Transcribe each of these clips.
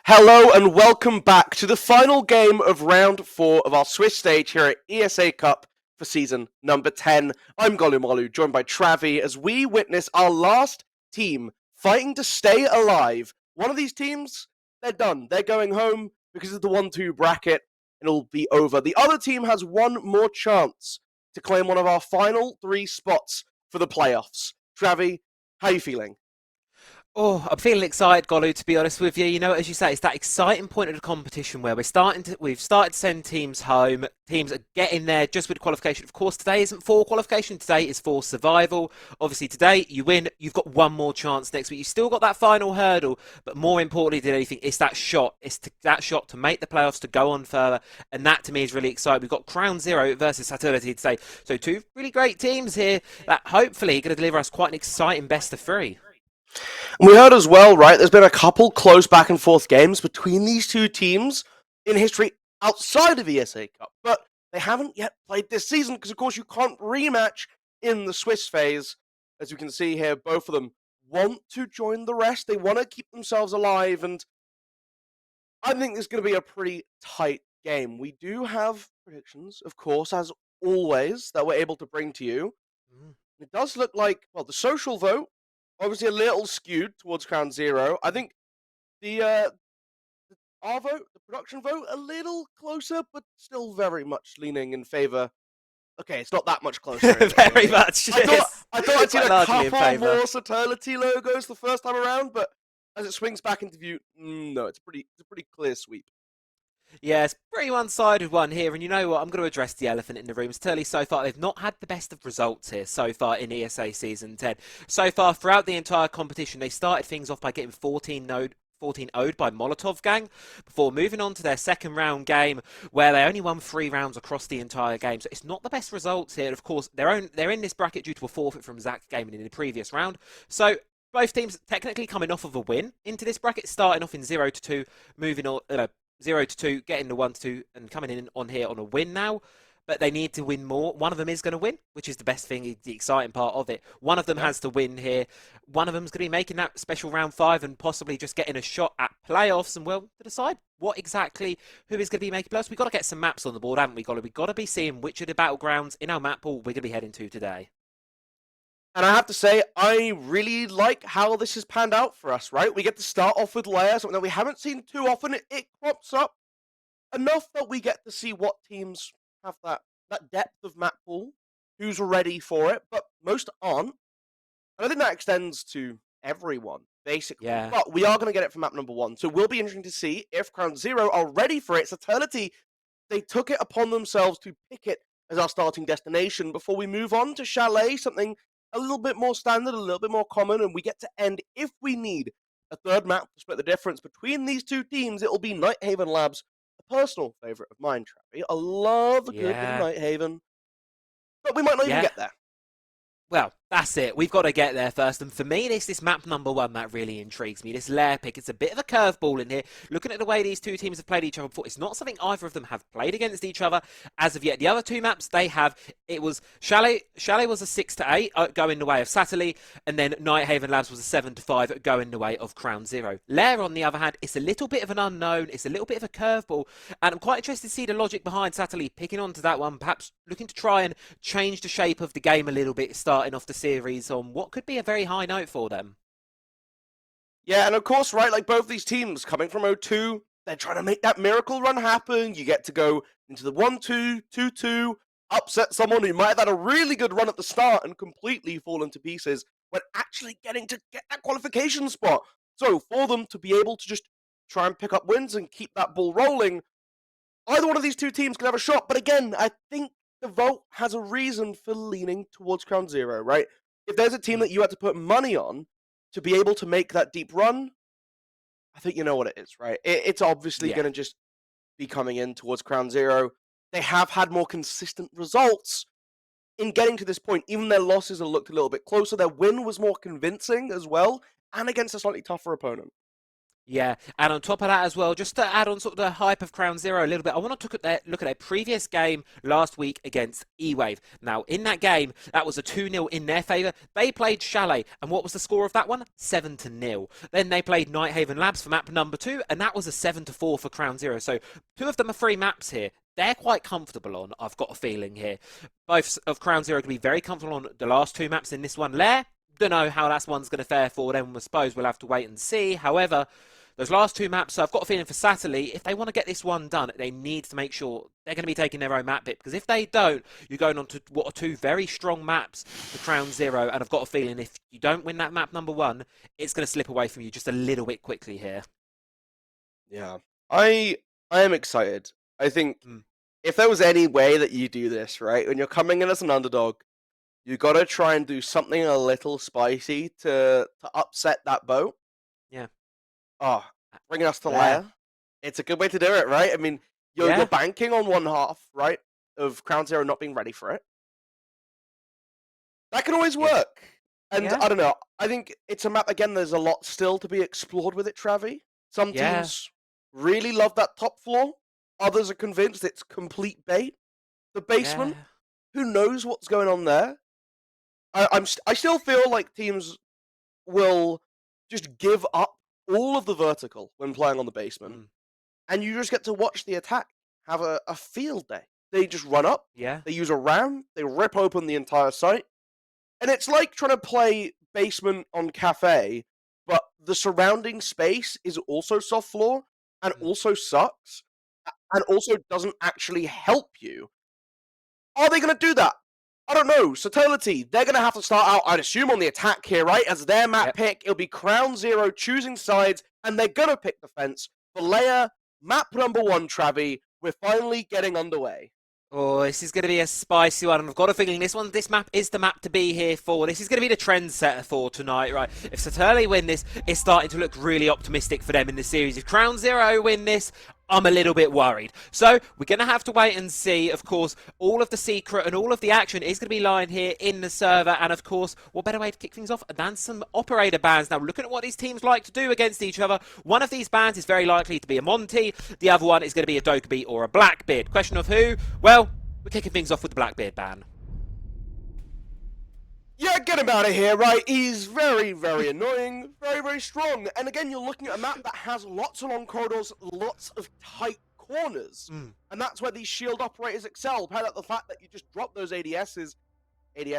Hello and welcome back to the final game of round 4 of our Swiss stage here at ESA Cup for season number 10. I'm Golumolu, joined by Travi, as we witness our last team fighting to stay alive. One of these teams, they're done. They're going home because of the 1-2 bracket, and it'll be over. The other team has one more chance to claim one of our final 3 spots for the playoffs. Travi, how are you feeling? Oh, I'm feeling excited, Golu, to be honest with you. You know, as you say, it's that exciting point of the competition where we've started to send teams home. Teams are getting there just with qualification. Of course, today isn't for qualification. Today is for survival. Obviously, today you win. You've got one more chance next week. You've still got that final hurdle. But more importantly than anything, it's that shot. That shot to make the playoffs, to go on further. And that, to me, is really exciting. We've got CrownZero versus Saturlity today. So two really great teams here that hopefully are going to deliver us quite an exciting best of 3. And we heard as well, right, there's been a couple close back and forth games between these two teams in history outside of ESA Cup, but they haven't yet played this season because, of course, you can't rematch in the Swiss phase. As you can see here, both of them want to join the rest. They want to keep themselves alive, and I think this is going to be a pretty tight game. We do have predictions, of course, as always, that we're able to bring to you. It does look like, well, the social vote obviously a little skewed towards CrownZero. I think the our vote, the production vote, a little closer, but still very much leaning in favor. Okay, it's not that much closer, is it? Very Really? much. I thought I'd seen Quite a largely in couple favour. more Saturlity logos the first time around, but as it swings back into view, no, it's a pretty clear sweep. Yeah, it's a pretty one-sided one here, and you know what? I'm going to address the elephant in the room. Sterling, so far, they've not had the best of results here so far in ESA Season 10. So far, throughout the entire competition, they started things off by getting 14-0'd by Molotov Gang before moving on to their second round game where they only won 3 rounds across the entire game. So it's not the best results here. Of course, they're in this bracket due to a forfeit from Zach Gaming in the previous round. So both teams technically coming off of a win into this bracket, starting off in 0-2, moving on 0-2, getting the 1-2, and coming in on here on a win now. But they need to win more. One of them is going to win, which is the best thing, the exciting part of it. One of them Yeah. has to win here. One of them's going to be making that special round 5 and possibly just getting a shot at playoffs. And well, to decide what exactly who is going to be making playoffs, we've got to get some maps on the board, haven't we, Golly? We've got to be seeing which of the battlegrounds in our map pool we're going to be heading to today. And I have to say, I really like how this has panned out for us, right? We get to start off with Leia, something that we haven't seen too often. It crops up enough that we get to see what teams have that depth of map pool, who's ready for it, but most aren't. And I think that extends to everyone, basically. Yeah. But we are going to get it for map number 1, so it will be interesting to see if CrownZero are ready for it. Saturlity, they took it upon themselves to pick it as our starting destination before we move on to Chalet, something a little bit more standard, a little bit more common, and we get to end, if we need a third map to split the difference between these two teams, it will be Nighthaven Labs, a personal favourite of mine, Travi. I love a good bit of Yeah. Nighthaven, but we might not even Yeah. get there. Well, that's it. We've got to get there first. And for me, it's this map number 1 that really intrigues me. This lair pick. It's a bit of a curveball in here. Looking at the way these two teams have played each other before, it's not something either of them have played against each other as of yet. The other 2 maps they have, it was Chalet. Chalet was a 6-8 going the way of Saturlity, and then Nighthaven Labs was a 7-5 going the way of CrownZero. Lair, on the other hand, it's a little bit of an unknown. It's a little bit of a curveball, and I'm quite interested to see the logic behind Saturlity picking onto that one, perhaps looking to try and change the shape of the game a little bit, starting off the series on what could be a very high note for them. Yeah, and of course, right, like both these teams coming from O2, they're trying to make that miracle run happen. You get to go into the 1-2, 2-2, upset someone who might have had a really good run at the start and completely fall into pieces when actually getting to get that qualification spot. So for them to be able to just try and pick up wins and keep that ball rolling, either one of these two teams can have a shot. But again, I think the vote has a reason for leaning towards CrownZero, right? If there's a team that you had to put money on to be able to make that deep run, I think you know what it is, right? It's obviously Yeah. going to just be coming in towards CrownZero. They have had more consistent results in getting to this point. Even their losses have looked a little bit closer. Their win was more convincing as well, and against a slightly tougher opponent. Yeah, and on top of that as well, just to add on sort of the hype of CrownZero a little bit, I want to look at their previous game last week against E-Wave. Now, in that game, that was a 2-0 in their favour. They played Chalet, and what was the score of that one? 7-0. Then they played Nighthaven Labs for map number 2, and that was a 7-4 for CrownZero. So 2 of them are free maps here. They're quite comfortable on, I've got a feeling here. Both of CrownZero can be very comfortable on the last 2 maps in this one. Lair, don't know how that one's going to fare for them. I suppose we'll have to wait and see. However, those last 2 maps, so I've got a feeling for Saturlity, if they want to get this one done, they need to make sure they're going to be taking their own map bit. Because if they don't, you're going on to what are 2 very strong maps for CrownZero. And I've got a feeling if you don't win that map number 1, it's going to slip away from you just a little bit quickly here. Yeah. I am excited. I think if there was any way that you do this, right, when you're coming in as an underdog, you got to try and do something a little spicy to upset that boat. Yeah. Oh, bringing us to Lair. Lair. It's a good way to do it, right? I mean, you're banking on one half, right, of CrownZero not being ready for it. That can always work. And I don't know. I think it's a map, again, there's a lot still to be explored with it, Travi. Some teams really love that top floor. Others are convinced it's complete bait. The basement, who knows what's going on there? I still feel like teams will just give up all of the vertical when playing on the basement, and you just get to watch the attack have a field day. They just run up, they use a ram, they rip open the entire site, and it's like trying to play basement on Cafe, but the surrounding space is also soft floor, and also sucks, and also doesn't actually help you. Are they going to do that? I don't know. Saturlity, they're going to have to start out, I'd assume, on the attack here, right? As their map pick, it'll be CrownZero choosing sides, and they're going to pick defense. For Leia, map number 1, Travi, we're finally getting underway. Oh, this is going to be a spicy one, and I've got a feeling this map is the map to be here for. This is going to be the trendsetter for tonight, right? If Saturlity win this, it's starting to look really optimistic for them in the series. If CrownZero win this, I'm a little bit worried. So we're going to have to wait and see. Of course, all of the secret and all of the action is going to be lying here in the server. And of course, what better way to kick things off than some operator bans? Now, looking at what these teams like to do against each other, one of these bans is very likely to be a Monty. The other one is going to be a Dokkaebi or a Blackbeard. Question of who? Well, we're kicking things off with the Blackbeard ban. Yeah, get him out of here, right? He's very, very annoying, very, very strong. And again, you're looking at a map that has lots of long corridors, lots of tight corners. And that's where these shield operators excel. Pair that the fact that you just drop those ADSs, you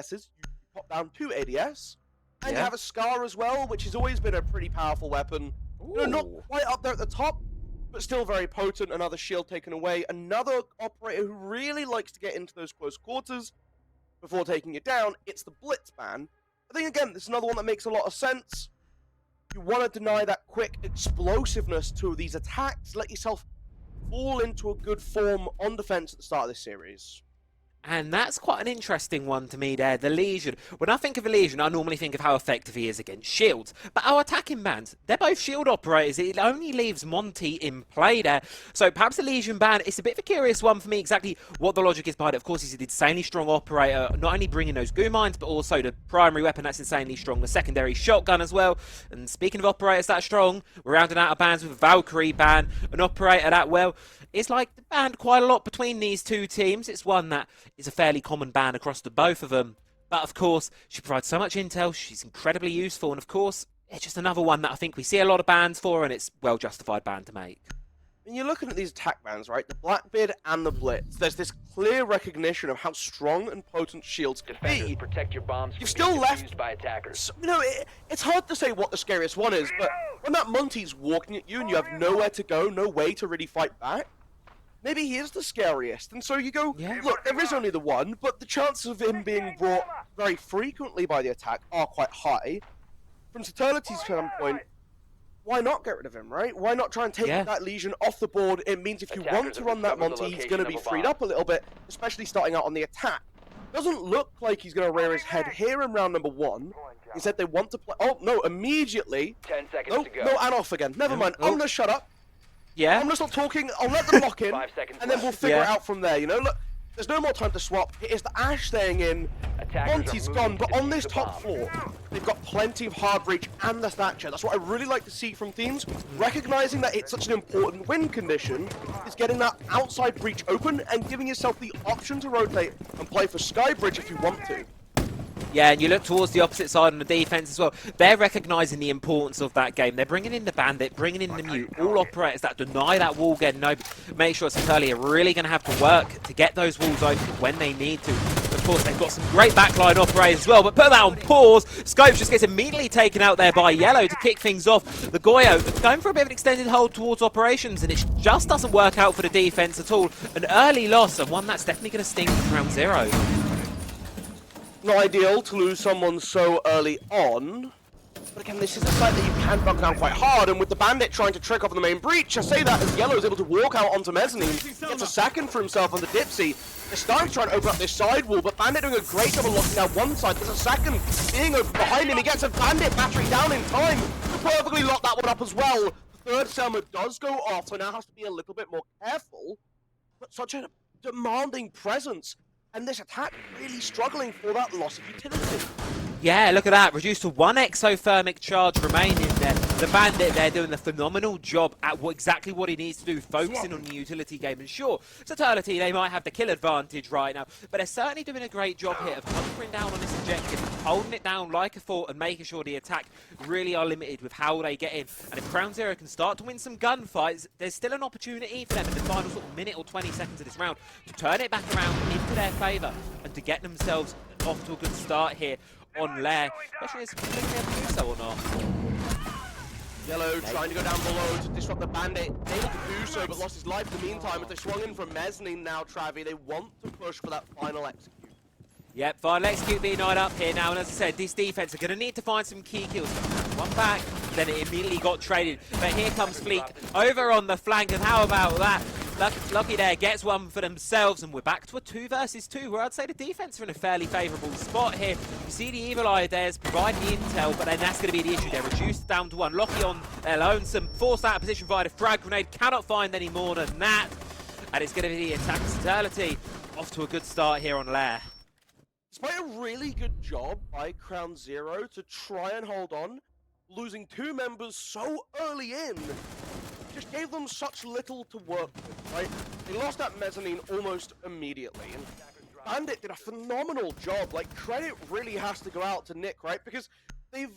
pop down 2 ADS, and you have a Scar as well, which has always been a pretty powerful weapon. You know, not quite up there at the top, but still very potent. Another shield taken away. Another operator who really likes to get into those close quarters before taking it down. It's the Blitz ban. I think, again, this is another one that makes a lot of sense. You want to deny that quick explosiveness to these attacks. Let yourself fall into a good form on defense at the start of this series. And that's quite an interesting one to me there, the Legion. When I think of a Legion, I normally think of how effective he is against shields. But our attacking bans, they're both shield operators. It only leaves Monty in play there. So perhaps the Legion ban, it's a bit of a curious one for me, exactly what the logic is behind it. Of course, he's an insanely strong operator, not only bringing those goo mines, but also the primary weapon that's insanely strong, the secondary shotgun as well. And speaking of operators that strong, we're rounding out our bans with a Valkyrie ban, an operator that, well, it's like banned quite a lot between these 2 teams. It's one that is a fairly common ban across the both of them. But of course, she provides so much intel, she's incredibly useful, and of course, it's just another one that I think we see a lot of bans for, and it's well justified ban to make. When you're looking at these attack bans, right, the Blackbeard and the Blitz, there's this clear recognition of how strong and potent shields can be. Protect your bombs. You've still left by attackers. You know, it's hard to say what the scariest one is, but when that Monty's walking at you and you have nowhere to go, no way to really fight back, maybe he is the scariest. And so you go, look, there is only the one, but the chances of him being brought very frequently by the attack are quite high. From Saturlity's standpoint, why not get rid of him, right? Why not try and take that Legion off the board? It means if you want to run that Monty, he's going to be freed up a little bit, especially starting out on the attack. Doesn't look like he's going to rear his head here in round number 1. He said they want to play... Oh, no, immediately. 10 seconds to go. No, and off again. Never mind. I'm going to shut up. Yeah. I'm going to stop talking. I'll let them lock in, 5 seconds and then we'll figure it out from there, you know? Look, There's no more time to swap. It is the Ash staying in. Monty's gone, but on this top floor, they've got plenty of hard reach and the Thatcher. That's what I really like to see from teams. Recognizing that it's such an important win condition is getting that outside breach open and giving yourself the option to rotate and play for Skybridge if you want to. Yeah, and you look towards the opposite side on the defense as well. They're recognizing the importance of that game. They're bringing in the Bandit, bringing in the Mute, all operators that deny that wall getting open. Make sure Saturlity are really going to have to work to get those walls open when they need to. Of course, they've got some great backline operators as well, but put that on pause. Scopes just gets immediately taken out there by Yellow to kick things off. The Goyo going for a bit of an extended hold towards operations, and it just doesn't work out for the defense at all. An early loss, and one that's definitely going to sting for CrownZero. Not ideal to lose someone so early on, but again, this is a site that you can knock down quite hard, and with the Bandit trying to trick off on the main breach, I say that as Yellow is able to walk out onto Mezzanine, gets a second for himself on the Dipsy. They're starting to try and open up this side wall, but Bandit doing a great job of locking down one side. There's a second being open behind him. He gets a Bandit battery down in time to perfectly lock that one up as well. The third Selma does go off, so now has to be a little bit more careful, but such a demanding presence. And this attack really struggling for that loss of utility. Yeah, look at that. Reduced to one exothermic charge remaining there. The Bandit there doing a phenomenal job at exactly what he needs to do, focusing on the utility game. And sure, Saturlity, they might have the kill advantage right now, but they're certainly doing a great job here of hunkering down on this objective, holding it down like a fort and making sure the attack really are limited with how they get in. And if CrownZero can start to win some gunfights, there's still an opportunity for them in the final sort of minute or 20 seconds of this round to turn it back around into their favour and to get themselves off to a good start here on Lair. Question is, can they do so or not? Yellow trying to go down below to disrupt the Bandit. Able to do so, but lost his life in the meantime. As they swung in from Mezzanine now, Travi, they want to push for that final execute. Yep, final execute being eyed up here now, and as I said, this defense are going to need to find some key kills. One back, then it immediately got traded. But here comes Fleek over on the flank, and how about that? Lucky there gets one for themselves, and we're back to a 2 versus 2, where I'd say the defense are in a fairly favourable spot here. You see the Evil Eye there's providing the intel, but then that's going to be the issue. They're reduced down to 1. Lucky on their lonesome, forced out of position via the frag grenade, cannot find any more than that. And it's going to be the attack of Saturlity. Off to a good start here on Lair. Despite a really good job by CrownZero to try and hold on, losing 2 members so early in just gave them such little to work with, right? They lost that Mezzanine almost immediately, and Bandit did a phenomenal job. Like, credit really has to go out to Nick, right? Because they've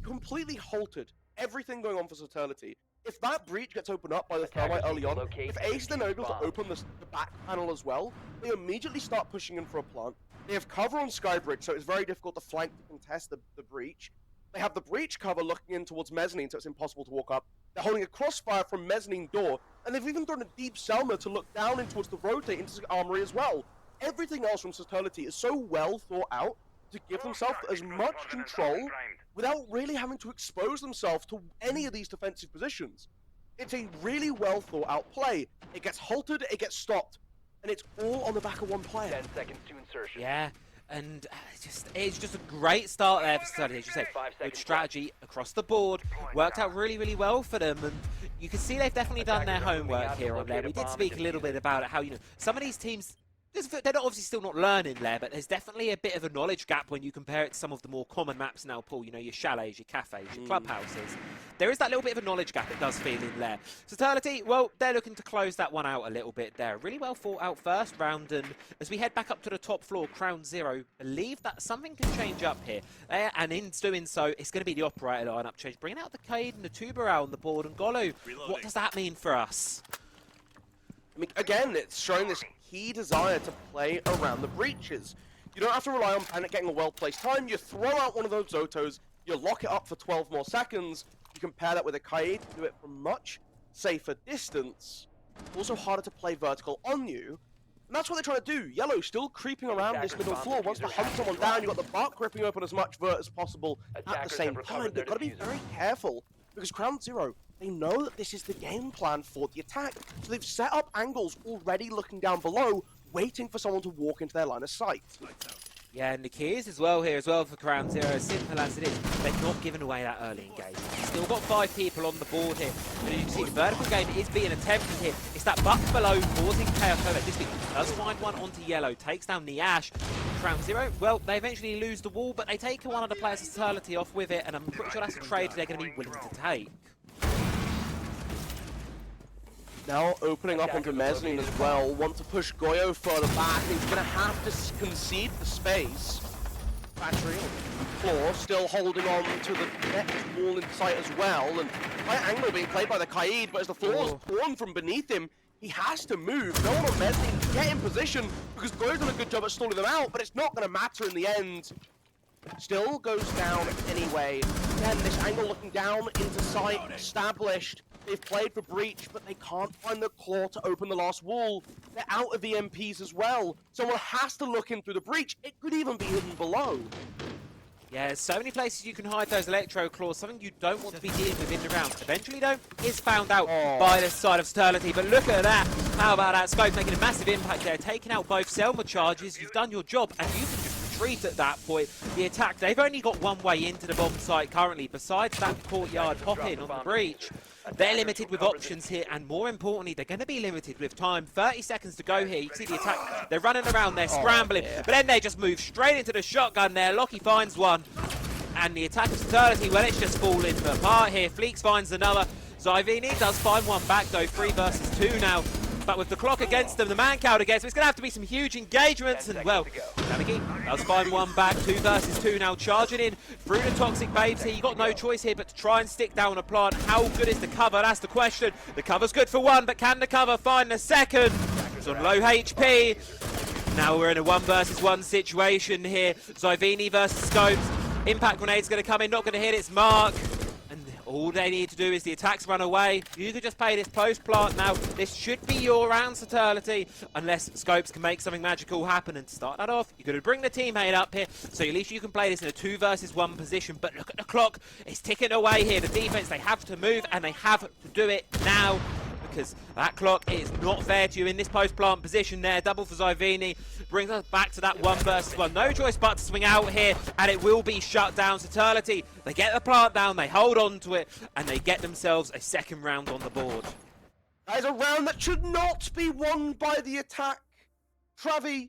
completely halted everything going on for Saturlity. If that breach gets opened up by the Thermite early on, if Ace then able to open the back panel as well, they immediately start pushing in for a plant. They have cover on Skybridge, so it's very difficult to flank to contest the breach. They have the breach cover looking in towards Mezzanine, so it's impossible to walk up. They're holding a crossfire from Mezzanine door, and they've even thrown a deep Selma to look down in towards the rotate into the armory as well. Everything else from Saturlity is so well thought out to give themselves as much control without really having to expose themselves to any of these defensive positions. It's a really well thought out play. It gets halted, it gets stopped, and it's all on the back of one player. 10 seconds to insertion. Yeah, and it's just a great start there for Saturlity. As you say, good strategy across the board. Worked out really, really well for them, and you can see they've definitely done their homework here on there. We did speak a little bit about it, how, you know, some of these teams, they're not obviously still not learning there, but there's definitely a bit of a knowledge gap when you compare it to some of the more common maps now, Paul. You know, your chalets, your cafes, your clubhouses. There is that little bit of a knowledge gap, it does feel in there. Saturlity, well, they're looking to close that one out a little bit there. Really well thought out first round, and as we head back up to the top floor, CrownZero believe that something can change up here. And in doing so, it's going to be the operator lineup change, bringing out the Cade and the Tubarão on the board. And Golu, what does that mean for us? I mean, again, it's showing this key desire to play around the breaches. You don't have to rely on Bandit getting a well-placed time. You throw out one of those Zotos, you lock it up for 12 more seconds. You can pair that with a Kaid to do it from much safer distance. Also harder to play vertical on you. And that's what they're trying to do. Yellow still creeping around this middle floor. Wants to hunt someone down. You've got the Buck ripping open as much vert as possible at the same time. They've got to be very careful, because CrownZero, they know that this is the game plan for the attack. So they've set up angles already looking down below, waiting for someone to walk into their line of sight. Yeah, and the key is as well here as well for CrownZero, as simple as it is, they've not given away that early engagement. Still got 5 people on the board here, and as you can see the vertical game is being attempted here. It's that buck below causing chaos. However, this week does find one onto yellow, takes down the Ash. CrownZero, well, they eventually lose the wall, but they take one of the players' Saturlity off with it, and I'm pretty sure that's a trade they're going to be willing to take. Now opening up onto Mezzanine as well, want to push Goyo further back, he's going to have to concede the space. Battery on the floor, still holding on to the next wall in sight as well, and quite angle being played by the Kaid, but as the floor is torn from beneath him, he has to move. No one on Mezzanine can get in position, because Goyo's done a good job at stalling them out, but it's not going to matter in the end. Still goes down anyway. Again, this angle looking down into sight, established. They've played for breach, but they can't find the claw to open the last wall. They're out of EMPs as well. Someone has to look in through the breach. It could even be hidden below. Yeah, there's so many places you can hide those electro claws, something you don't want to be dealing with in the round. Eventually, though, is found out by the side of Saturlity. But look at that. How about that? Scope making a massive impact there, taking out both Selma charges. You've done your job, and you can just retreat at that point. The attack, they've only got one way into the bomb site currently, besides that courtyard hop-in on the breach. They're limited with options here, and more importantly, they're going to be limited with time. 30 seconds to go here. You can see the attack. They're running around, they're scrambling, but then they just move straight into the shotgun there. Lockie finds one, and the attack of Saturlity, well, it's just falling apart here. Fleeks finds another. Zyvini does find one back, though. 3 versus 2 now. But with the clock against them, the man count against them, it's going to have to be some huge engagements. And, well, Namiki does find one back. 2 versus 2 now, charging in through the Toxic Babes here. You got no choice here but to try and stick down a plant. How good is the cover? That's the question. The cover's good for one, but can the cover find the second? It's on low HP. Now we're in a 1 versus 1 situation here. Zyvini versus Scopes. Impact grenade's going to come in, not going to hit its mark. All they need to do is the attacks run away. You could just play this post plant now. This should be your round, Saturlity, unless Scopes can make something magical happen. And to start that off, you're going to bring the teammate up here, so at least you can play this in a 2 versus 1 position. But look at the clock. It's ticking away here. The defense, they have to move, and they have to do it now, because that clock is not fair to you in this post-plant position there. Double for Zyvini. Brings us back to that 1 versus 1. No choice but to swing out here, and it will be shut down. Saturlity, they get the plant down, they hold on to it, and they get themselves a second round on the board. That is a round that should not be won by the attack. Travi,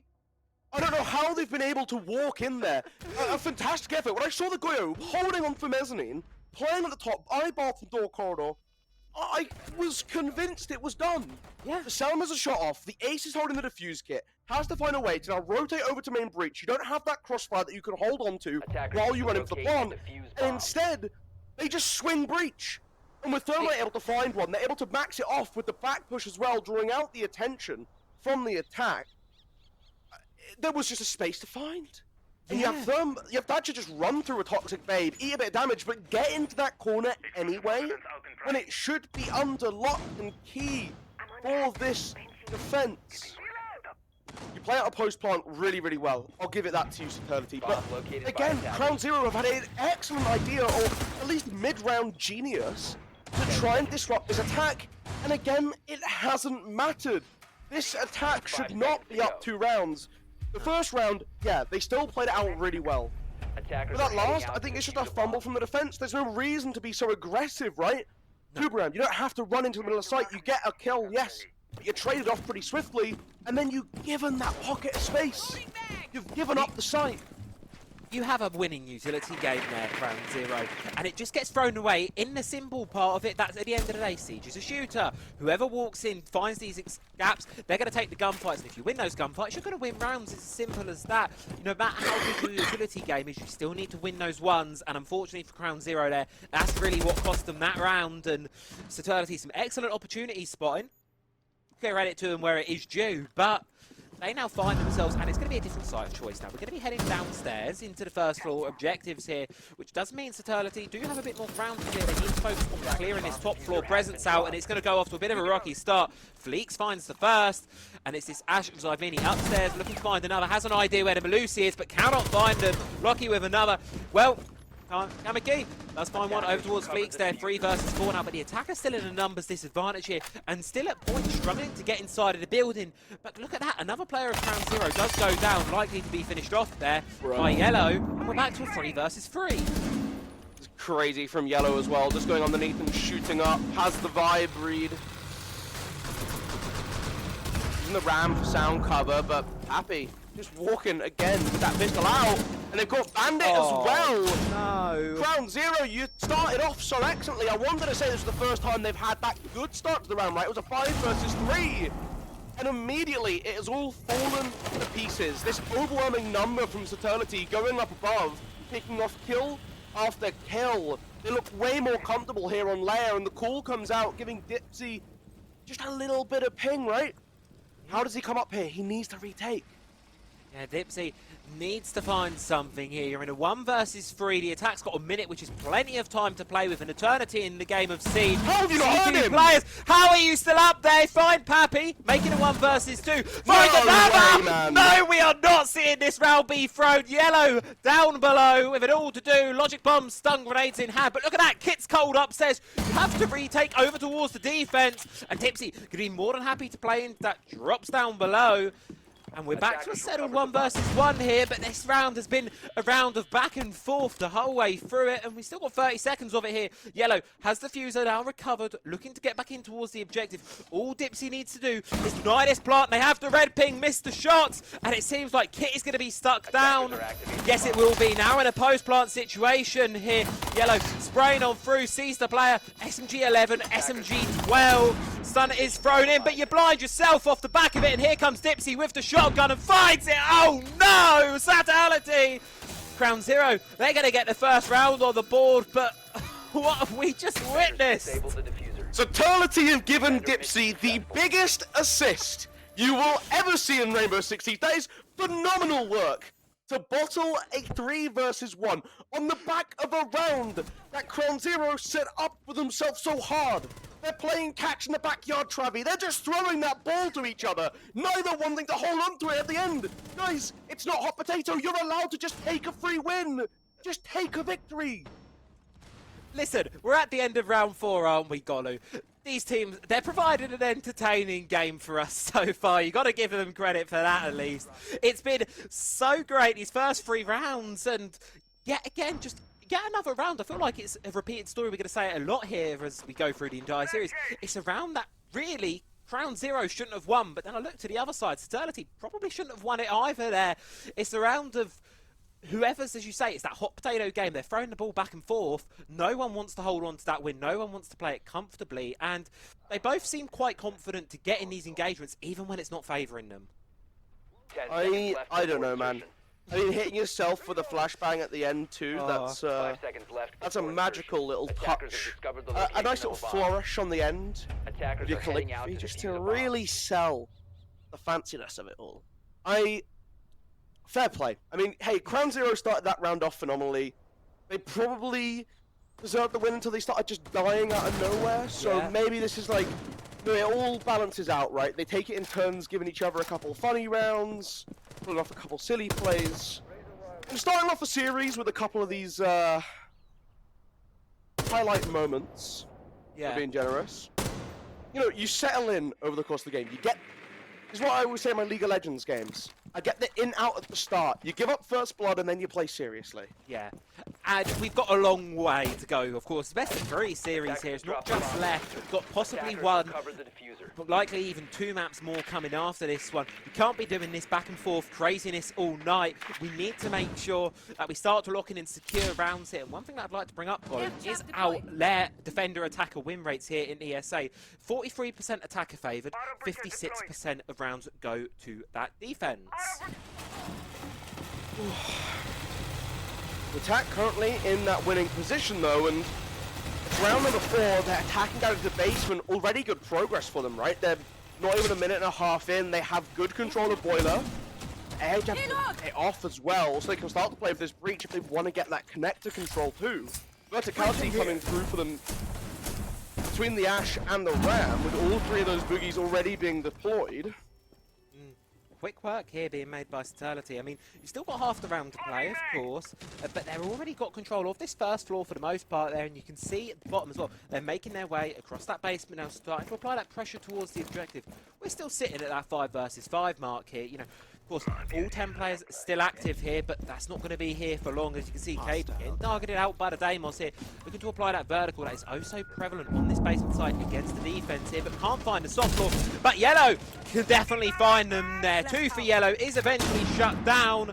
I don't know how they've been able to walk in there. A fantastic effort. When I saw the Goyo holding on for Mezzanine, playing at the top, eyeball from door corridor, I was convinced it was done. Yeah. The Selma's a shot off. The Ace is holding the defuse kit. Has to find a way to now rotate over to main breach. You don't have that crossfire that you can hold on to while you run into the plant. And instead, they just swing breach. And with Thermite able to find one, they're able to max it off with the back push as well, drawing out the attention from the attack. There was just a space to find. And you have Thatcher just run through a Toxic Babe, eat a bit of damage, but get into that corner anyway, when it should be under lock and key for this defense. You play out a post plant really, really well. I'll give it that to you, Saturlity. But again, CrownZero have had an excellent idea, or at least mid-round genius, to try and disrupt this attack. And again, it hasn't mattered. This attack should not be up 2 rounds. The first round, yeah, they still played it out really well. But that last, I think it's just a fumble from the defense. There's no reason to be so aggressive, right? No. Tube round, you don't have to run into the middle of the site. You get a kill, yes, but you trade it off pretty swiftly, and then you've given that pocket of space. You've given up the site. You have a winning utility game there, CrownZero, and it just gets thrown away in the simple part of it. That's at the end of the day, Siege is a shooter. Whoever walks in, finds these gaps, they're going to take the gunfights, and if you win those gunfights, you're going to win rounds. It's as simple as that. No matter how good your utility game is, you still need to win those ones, and unfortunately for CrownZero there, that's really what cost them that round, and Saturlity, some excellent opportunities spotting. Get credit to them where it is due, but they now find themselves, and it's going to be a different site of choice now. We're going to be heading downstairs into the first floor objectives here, which does mean Saturlity do have a bit more ground to clear. They need to focus on clearing this top floor presence out, and it's going to go off to a bit of a rocky start. Fleeks finds the first, and it's this Ash Zyvini upstairs looking to find another. Has an idea where the Melusi is, but cannot find them. Rocky with another. Well, Kamiki does find one over towards Fleeks there, 3 versus 4 now, but the attacker's still in a numbers disadvantage here, and still at points struggling to get inside of the building. But look at that, another player of CrownZero does go down, likely to be finished off there by Yellow, and we're back to a 3 versus 3. It's crazy from Yellow as well, just going underneath and shooting up, has the vibe read. Using the ram for sound cover, but Happy just walking again with that pistol out, and they've got Bandit as well. No. CrownZero, you started off so excellently. I wanted to say this was the first time they've had that good start to the round, right? It was a 5 versus 3. And immediately it has all fallen to pieces. This overwhelming number from Saturlity going up above, picking off kill after kill. They look way more comfortable here on layer, and the call comes out, giving Dipsy just a little bit of ping, right? How does he come up here? He needs to retake. Yeah, Dipsy needs to find something here. You're in a 1 versus 3. The attack's got a minute, which is plenty of time to play with. An eternity in the game of Siege. How have you not heard him? Players, how are you still up there? Find Pappy, making a 1 versus 2. Find the Baba! No, we are not seeing this round be thrown. Yellow down below with it all to do. Logic bombs, stun grenades in hand. But look at that, Kit's cold up says you have to retake over towards the defense. And Dipsy could be more than happy to play into that drops down below. And we're back to a settled 1 versus 1 here, but this round has been a round of back and forth the whole way through it, and we still got 30 seconds of it here. Yellow has the fuser now recovered, looking to get back in towards the objective. All Dipsy needs to do is deny this plant. They have the red ping, missed the shots, and it seems like Kit is going to be stuck down. Yes, it will be. Now in a post-plant situation here. Yellow spraying on through, sees the player. SMG 11, SMG 12. Stun is thrown in, but you blind yourself off the back of it, and here comes Dipsy with the shotgun and finds it. Oh no! Saturlity! CrownZero, they're going to get the first round on the board, but what have we just witnessed? Saturlity have given Dipsy the biggest assist you will ever see in Rainbow Six Siege. That is phenomenal work to bottle a 3 versus 1 on the back of a round that CrownZero set up for themselves so hard. They're playing catch in the backyard, Travi. They're just throwing that ball to each other, neither wanting to hold on to it at the end. Guys, it's not hot potato. You're allowed to just take a free win. Just take a victory. Listen, we're at the end of round 4, aren't we, Golu? These teams, they're providing an entertaining game for us so far. You got to give them credit for that at least. It's been so great these first 3 rounds, and yet again, just get another round. I feel like it's a repeated story. We're going to say it a lot here as we go through the entire series. It's a round that really CrownZero shouldn't have won, but then I look to the other side. Saturlity probably shouldn't have won it either there. It's a round of whoever's, as you say, it's that hot potato game. They're throwing the ball back and forth. No one wants to hold on to that win. No one wants to play it comfortably. And they both seem quite confident to get in these engagements, even when it's not favouring them. I don't know, man. I mean, hitting yourself with a flashbang at the end too, that's a magical little touch. A nice little flourish on the end of your calligraphy, just to really sell the fanciness of it all. Fair play. I mean, hey, CrownZero started that round off phenomenally. They probably deserved the win until they started just dying out of nowhere, so maybe this is like, you know, it all balances out, right? They take it in turns, giving each other a couple funny rounds, pulling off a couple silly plays. And starting off a series with a couple of these highlight moments, for being generous. You know, you settle in over the course of the game. You get, this is what I always say in my League of Legends games. I get the in-out at the start. You give up first blood and then you play seriously. Yeah, and we've got a long way to go, of course. The best of 3 series here is not just left. We've got possibly 1, but likely even 2 maps more coming after this one. We can't be doing this back and forth craziness all night. We need to make sure that we start to lock in and secure rounds here. And one thing that I'd like to bring up, Colin, is our lair defender-attacker win rates here in ESA. 43% attacker favoured, 56% of rounds go to that defence. The attack currently in that winning position though, and it's round number 4, they're attacking down to the basement, already good progress for them, right? They're not even a minute and a half in, they have good control of Boiler. Edge have it off as well, so they can start to play with this breach if they want to get that connector control too. Verticality coming through for them between the Ash and the Ram, with all 3 of those boogies already being deployed. quick work here being made by Saturlity. I mean, you've still got half the round to play, of course, but they've already got control of this first floor for the most part there, and you can see at the bottom as well, they're making their way across that basement now, starting to apply that pressure towards the objective. We're still sitting at that 5 versus 5 mark here, you know. Of course, all 10 players still active here, but that's not going to be here for long. As you can see, Cade getting targeted out by the Deimos here, looking to apply that vertical that is oh so prevalent on this basement side against the defense here, but can't find the soft floor. But Yellow can definitely find them there. 2 for Yellow is eventually shut down.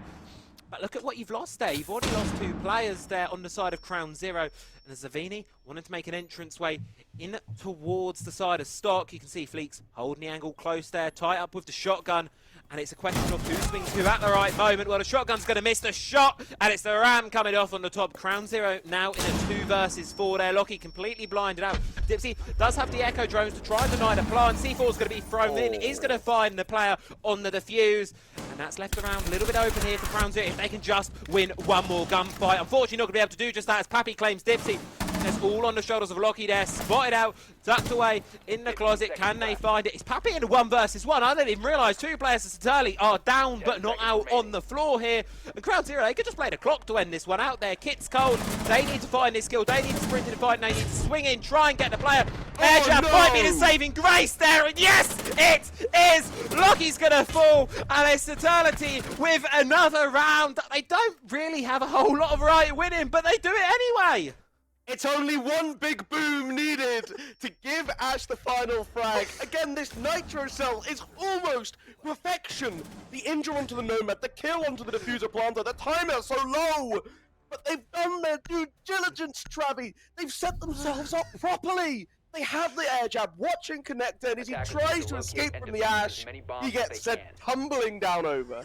But look at what you've lost there. You've already lost 2 players there on the side of CrownZero. And Zavini wanted to make an entranceway in towards the side of Stock. You can see Fleeks holding the angle close there, tight up with the shotgun. And it's a question of who swings who at the right moment. Well, the shotgun's going to miss the shot, and it's the ram coming off on the top. CrownZero now in a 2 versus 4 there. Lockie completely blinded out. Dipsy does have the Echo drones to try and deny the plant. C4's going to be thrown in. Is going to find the player on the defuse. And that's left around a little bit open here for CrownZero if they can just win one more gunfight. Unfortunately, not going to be able to do just that as Pappy claims Dipsy. That's all on the shoulders of Lockie there. Spotted out, tucked away in the closet. Can they find it? It's Pappy in a 1 versus 1. I didn't even realise 2 players of Saturlity are down but not out on the floor here. And CrownZero, they could just play the clock to end this one out there. Kit's cold. They need to find this kill. They need to sprint in the fight. And they need to swing in, try and get the player. Air jab might be the saving grace there. And yes, it is. Lockie's going to fall. And it's Saturlity with another round. They don't really have a whole lot of right winning, but they do it anyway. It's only one big boom needed to give Ash the final frag. Again, this Nitro cell is almost perfection. The injure onto the Nomad, the kill onto the Diffuser Planter, the timer so low. But they've done their due diligence, Travi. They've set themselves up properly. They have the air jab, watching Connector, and as he tries to escape from the Ash, he gets sent tumbling down over.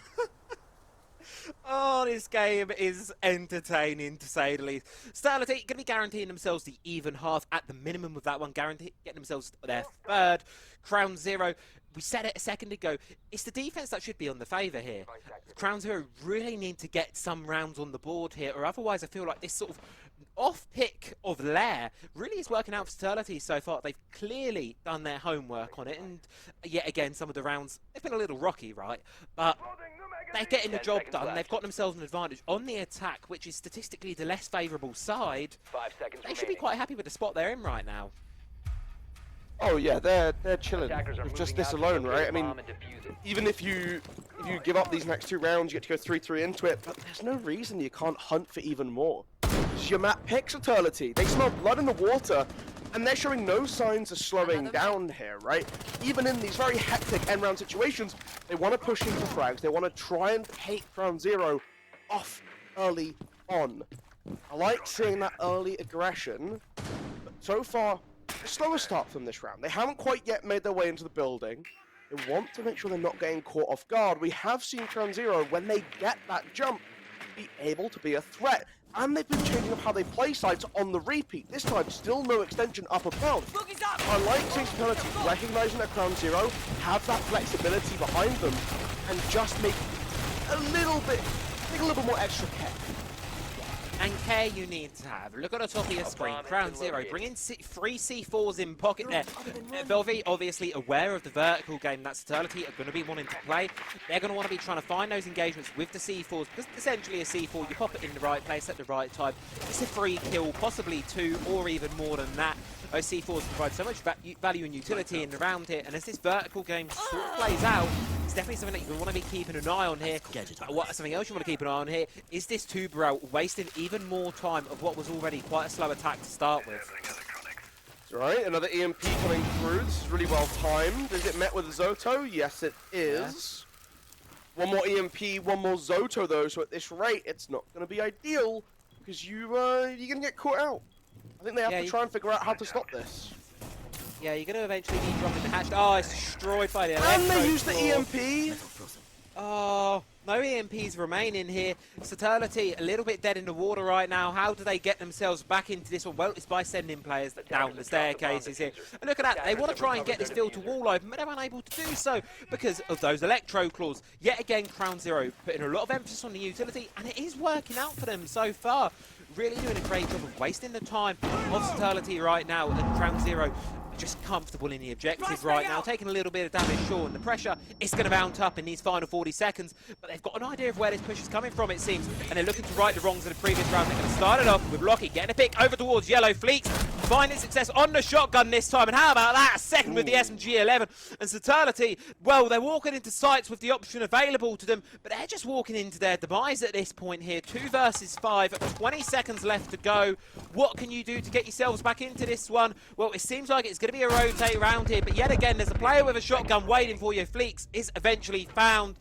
Oh, this game is entertaining to say the least. Saturlity going to be guaranteeing themselves the even half at the minimum with that one, getting themselves their 3rd. CrownZero, we said it a second ago, it's the defense that should be on the favour here. CrownZero really need to get some rounds on the board here, or otherwise I feel like this sort of off-pick of Lair really is working out for Saturlity so far. They've clearly done their homework on it, and yet again, some of the rounds, they've been a little rocky, right? But they're getting the job done. They've got themselves an advantage on the attack, which is statistically the less favourable side. 5 seconds They should be quite happy with the spot they're in right now. Oh yeah, they're chilling with just this alone, right? I mean, even if you give up these next 2 rounds, you get to go 3-3 into it, but there's no reason you can't hunt for even more. Your map picks Saturlity. They smell blood in the water, and they're showing no signs of slowing down here, right? Even in these very hectic end-round situations, they want to push in for frags. They want to try and take CrownZero off early on. I like seeing that early aggression, but so far, a slower start from this round. They haven't quite yet made their way into the building. They want to make sure they're not getting caught off guard. We have seen CrownZero, when they get that jump, be able to be a threat. And they've been changing up how they play sites on the repeat. This time, still no extension up above. I like seeing Saturlity recognizing that CrownZero have that flexibility behind them and just make a little bit more extra care. And care you need to have. Look at the top of your screen. CrownZero bringing 3 C4s in pocket there. Velvy obviously aware of the vertical game that Saturlity are going to be wanting to play. They're going to want to be trying to find those engagements with the C4s, because essentially a C4, you pop it in the right place at the right time. It's a free kill, possibly 2 or even more than that. Those C4s provide so much value and utility in the round here, and as this vertical game sort of plays out, it's definitely something that you want to be keeping an eye on here. Something else you want to keep an eye on here is this Tuberel wasting even more time of what was already quite a slow attack to start with. Right, another EMP coming through. This is really well timed. Is it met with Zoto? Yes, it is. Yeah. One more EMP, one more Zoto though, so at this rate, it's not going to be ideal, because you're going to get caught out. I think they have to try and figure out how to stop this. Yeah, you're going to eventually be dropping the hatch. Oh, it's destroyed by the electro. And they use the EMP. Oh, no EMPs remaining here. Saturlity a little bit dead in the water right now. How do they get themselves back into this one? Well, it's by sending players down the staircases here. And look at that. They want to try and get this field to wall open, but they're unable to do so because of those electro claws. Yet again, CrownZero putting a lot of emphasis on the utility, and it is working out for them so far. Really doing a great job of wasting the time of Saturlity right now, and CrownZero just comfortable in the objective right now, taking a little bit of damage, sure, and the pressure is going to mount up in these final 40 seconds, but they've got an idea of where this push is coming from, it seems, and they're looking to right the wrongs of the previous round. They're going to start it off with Lockie getting a pick over towards Yellow. Fleeks finding success on the shotgun this time, and how about that? Second with the SMG-11, and Saturlity, well, they're walking into sites with the option available to them, but they're just walking into their demise at this point here. 2 versus 5, 20 seconds left to go. What can you do to get yourselves back into this one? Well, it seems like it's going to be a rotate round here, but yet again, there's a player with a shotgun waiting for you. Fleeks is eventually found,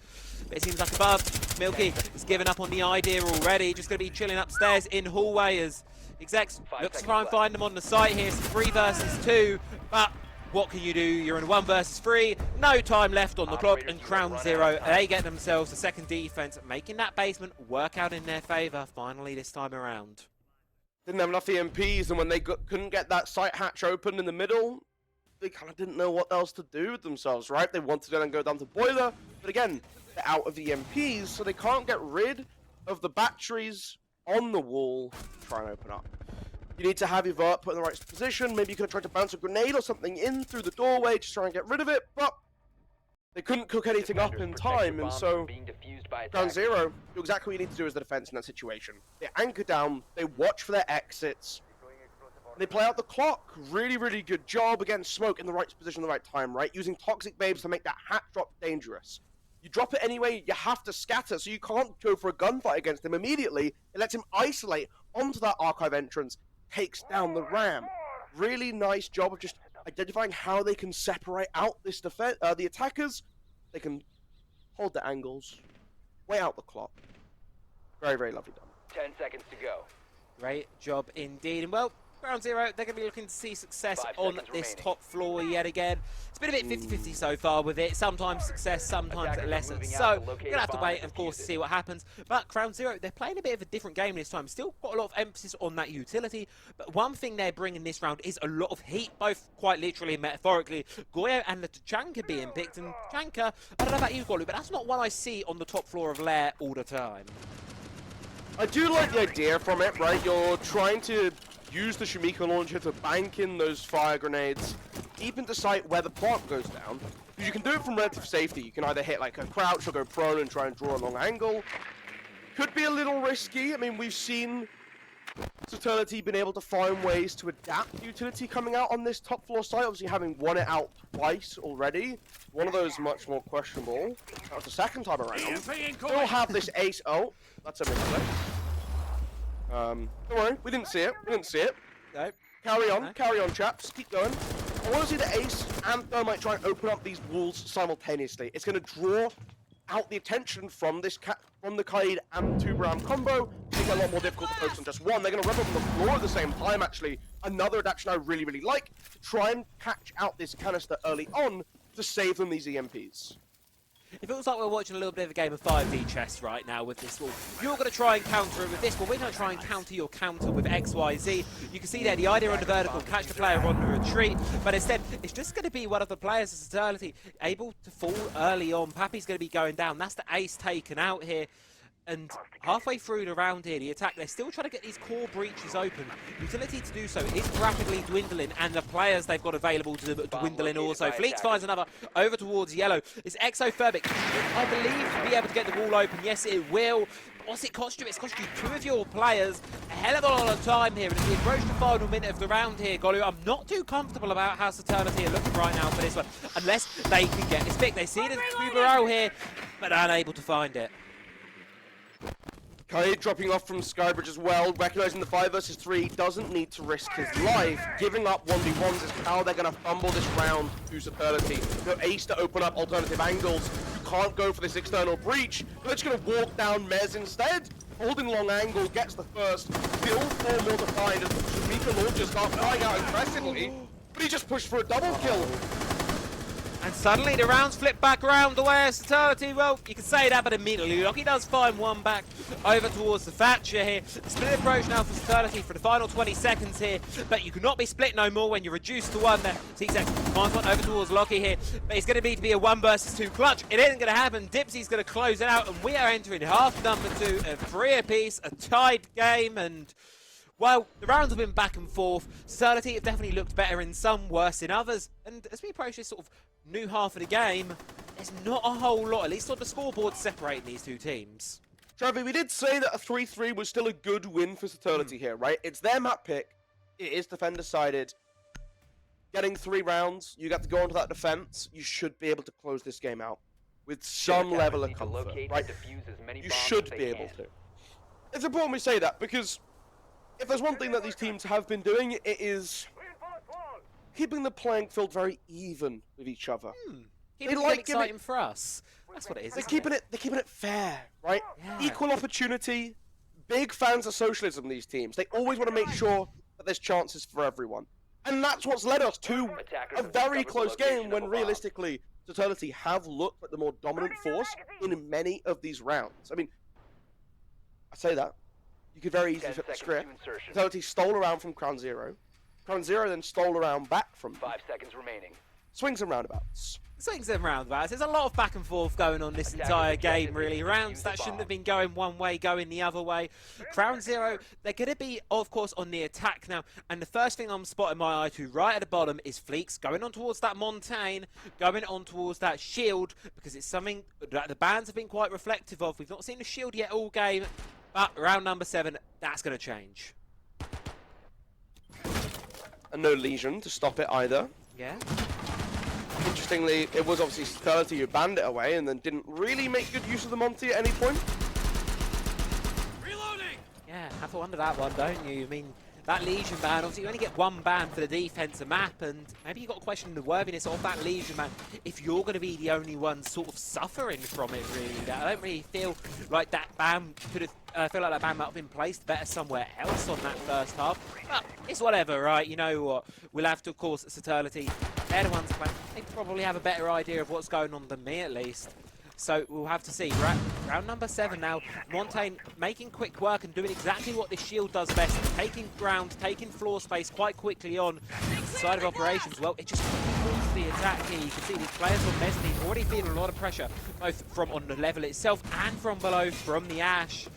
but it seems like above, Milky has given up on the idea already. Just going to be chilling upstairs in hallway as Execs looks to try and find them on the site here. It's 3 versus 2, but what can you do? You're in 1 versus 3, no time left on the clock, and CrownZero, they get themselves a second defense, making that basement work out in their favor finally this time around. Didn't have enough EMPs, and when they couldn't get that site hatch open in the middle, they kind of didn't know what else to do with themselves, right? They wanted to then go down to boiler, but again, they're out of EMPs, so they can't get rid of the batteries on the wall to try and open up. You need to have your vert put in the right position. Maybe you could have tried to bounce a grenade or something in through the doorway to try and get rid of it, but they couldn't cook anything up in time, and so CrownZero do exactly what you need to do as the defense in that situation. They anchor down, they watch for their exits, they play out the clock. Really, really good job. Again, smoke in the right position at the right time, right? Using toxic babes to make that hat drop dangerous. You drop it anyway, you have to scatter, so you can't go for a gunfight against him immediately. It lets him isolate onto that archive entrance, takes down the ram. Really nice job of just identifying how they can separate out this the attackers. They can hold the angles, weigh out the clock. Very, very lovely done. 10 seconds to go. Great job indeed, and well, CrownZero, they're going to be looking to see success on this remaining. top floor yet again. It's been a bit 50-50 so far with it. Sometimes success, sometimes less. So we're going to have to wait, of course, to see what happens. But CrownZero, they're playing a bit of a different game this time. Still got a lot of emphasis on that utility. But one thing they're bringing this round is a lot of heat, both quite literally and metaphorically. Goyo and the Tachanka being picked. And Tachanka, I don't know about you, Golu, but that's not one I see on the top floor of Lair all the time. I do like the idea from it, right? You're trying to use the Shumika launcher to bank in those fire grenades, deep into sight where the plant goes down. Because you can do it from relative safety. You can either hit like a crouch or go prone and try and draw a long angle. Could be a little risky. I mean, we've seen Saturlity been able to find ways to adapt the utility coming out on this top floor site. Obviously, having won it out twice already. One of those much more questionable. That was the second time around. Still have this ace. Oh, that's a mistake. Don't worry, we didn't see it. We didn't see it. No. Carry on, chaps. Keep going. I want to see the ace and Thermite try and open up these walls simultaneously. It's going to draw out the attention from this from the Kaid and Tuberam combo. Make it a lot more difficult to focus on just one. They're going to run up on the floor at the same time, actually. Another adaptation I really, really like to try and catch out this canister early on to save them these EMPs. It feels like we're watching a little bit of a game of 5D chess right now with this wall. You're going to try and counter it with this one. We're going to try and counter your counter with XYZ. You can see there the idea on the vertical, catch the player on the retreat, but instead it's just going to be one of the players of Saturlity able to fall early on. Pappy's going to be going down. That's the ace taken out here. And halfway through the round here, the attack, they're still trying to get these core breaches open. Utility to do so is rapidly dwindling, and the players they've got available to dwindling also. Fleeks finds another over towards Yellow. It's exothermic, I believe, to be able to get the wall open. Yes, it will. But what's it cost you? It's cost you 2 of your players a hell of a lot of time here. And as we approach the final minute of the round here, Golu, I'm not too comfortable about how Saturlity are looking right now for this one, unless they can get this pick. They see the Tuberao here, but unable to find it. Kaid dropping off from Skybridge as well, recognizing the 5 versus 3 doesn't need to risk his life. Giving up 1v1s is how they're going to fumble this round to Saturlity. No ace to open up alternative angles. You can't go for this external breach. They're just going to walk down Mez instead. Holding long angle, gets the first. Still 4 more to find as Shumika launchers start flying out aggressively. But he just pushed for a double kill. And suddenly the rounds flip back around the way of Saturlity. Well, you can say that, but immediately Lockie does find one back over towards the Thatcher here. Split approach now for Saturlity for the final 20 seconds here, but you cannot be split no more when you're reduced to 1 there. Zigzag finds one over towards Lockie here, but it's going to need to be a 1 versus 2 clutch. It isn't going to happen. Dipsy's going to close it out, and we are entering half number 2 of 3 apiece, a tied game, and Well, the rounds have been back and forth. Saturlity have definitely looked better in some, worse in others. And as we approach this sort of new half of the game, there's not a whole lot, at least on the scoreboard, separating these two teams. Trevor, we did say that a 3-3 was still a good win for Saturlity here, right? It's their map pick. It is defender-sided. Getting 3 rounds, you got to go onto that defense. You should be able to close this game out with some level of comfort, right? You should be able to. It's important we say that because if there's one thing that these teams have been doing, it is keeping the playing field very even with each other. Keeping it exciting for us. That's what it is. They're keeping it fair, right? Yeah. Equal opportunity. Big fans of socialism, these teams. They always want to make sure that there's chances for everyone. And that's what's led us to a very close game when realistically Saturlity have looked like the more dominant force in many of these rounds. I mean, I say that. You could very easily flip the script. Saturlity stole around from CrownZero. CrownZero then stole around back from 5 seconds remaining. Swings and roundabouts. Swings and roundabouts. There's a lot of back and forth going on this entire game, really. Rounds that shouldn't have been going one way, going the other way. CrownZero, they're going to be, of course, on the attack now. And the first thing I'm spotting my eye to right at the bottom is Fleeks going on towards that Montaigne, going on towards that shield, because it's something that the bans have been quite reflective of. We've not seen the shield yet all game, but round number 7, that's going to change. And no Legion to stop it either. Yeah. Interestingly, it was obviously Saturlity who banned it away and then didn't really make good use of the Monty at any point. Reloading! Yeah, have to wonder that one, don't you? I mean, that Legion ban, obviously you only get 1 ban for the defensive map, and maybe you've got to question the worthiness of that Legion ban if you're going to be the only one sort of suffering from it, really. I don't really feel like that ban could have, I feel like that ban might have been placed better somewhere else on that first half. But it's whatever, right? You know what? We'll have to, of course, Saturlity, they're the ones playing. They probably have a better idea of what's going on than me, at least. So we'll have to see. Round number 7 now. Montaigne making quick work and doing exactly what this shield does best. Taking ground, taking floor space quite quickly on the side of operations. Well, it just pulls the attack here. You can see these players on mezzanine already feeling a lot of pressure, both from on the level itself and from below, from the Ash.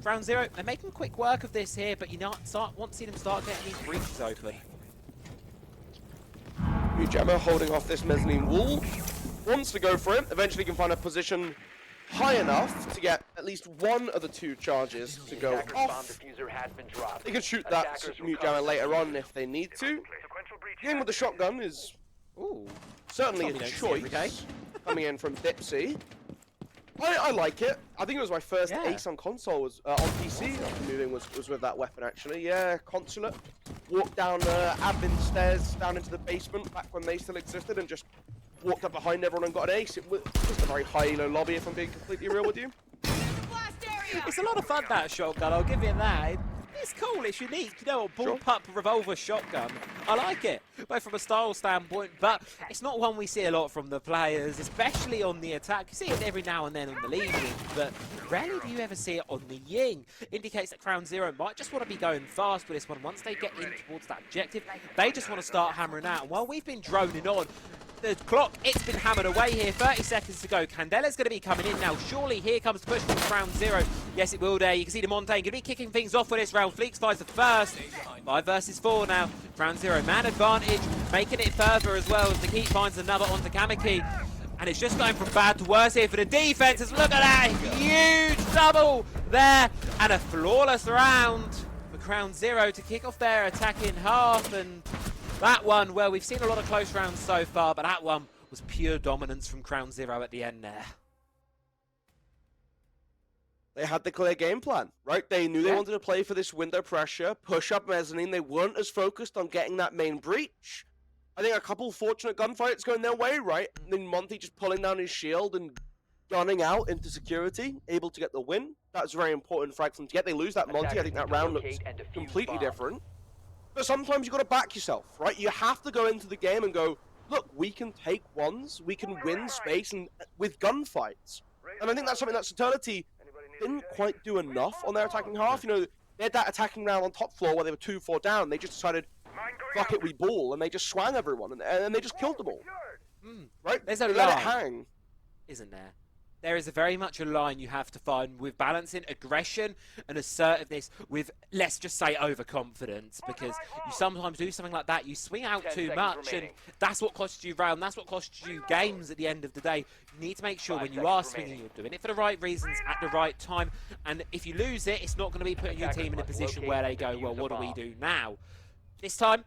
CrownZero, they're making quick work of this here, but you want to see them start getting these breaches open. Gemma holding off this mezzanine wall. Wants to go for it. Eventually can find a position high enough to get at least one of the 2 charges to go off. They can shoot that Mute Jammer later on if they need to. Game with the shotgun is certainly a choice coming in from Dipsy. I like it. I think it was my first ace on console, was on PC. Moving was with that weapon actually. Yeah, consulate. Walked down admin stairs down into the basement back when they still existed and just walked up behind everyone and got an ace. It was just a very high elo lobby if I'm being completely real with you. It's a lot of fun, that shotgun, I'll give you that. It's cool, it's unique, you know, a bullpup revolver shotgun. I like it, both from a style standpoint, but it's not one we see a lot from the players, especially on the attack. You see it every now and then on the Legion, but rarely do you ever see it on the Ying. Indicates that CrownZero might just want to be going fast with this one. Once they get in towards that objective, they just want to start hammering out. And while we've been droning on, the clock, it's been hammered away here. 30 seconds to go. Candela's going to be coming in now. Surely here comes the push from CrownZero. Yes, it will there. You can see the Montaigne going to be kicking things off with this round. Fleeks finds the first. 5 versus 4 now. CrownZero, man advantage, making it further as well as the Keep finds another onto Kamiki. And it's just going from bad to worse here for the defenses. Look at that. Huge double there. And a flawless round for CrownZero to kick off their attack in half. And that one, well, we've seen a lot of close rounds so far, but that one was pure dominance from CrownZero at the end there. They had the clear game plan, right? They knew they wanted to play for this window pressure, push up mezzanine. They weren't as focused on getting that main breach. I think a couple fortunate gunfights going their way, right? And then Monty just pulling down his shield and gunning out into security, able to get the win. That's very important frag for them to get. They lose that Monty. I think that round looks completely different. But sometimes you've got to back yourself, right? You have to go into the game and go, look, we can take ones, we can win space and with gunfights. And I think that's something that Saturlity didn't quite do enough on their attacking half. You know, they had that attacking round on top floor where they were 2-4 down. They just decided, fuck it, we ball, and they just swang everyone, and they just killed them all. Right? There's a let it line, hang. isn't there? there is very much a line you have to find with balancing aggression and assertiveness with, let's just say, overconfidence, because you sometimes do something like that, you swing out too much, and that's what costs you round, that's what costs you games at the end of the day. You need to make sure when you are swinging, you're doing it for the right reasons at the right time, and if you lose it, it's not going to be putting your team in a position where they go, well, what do we do now? This time,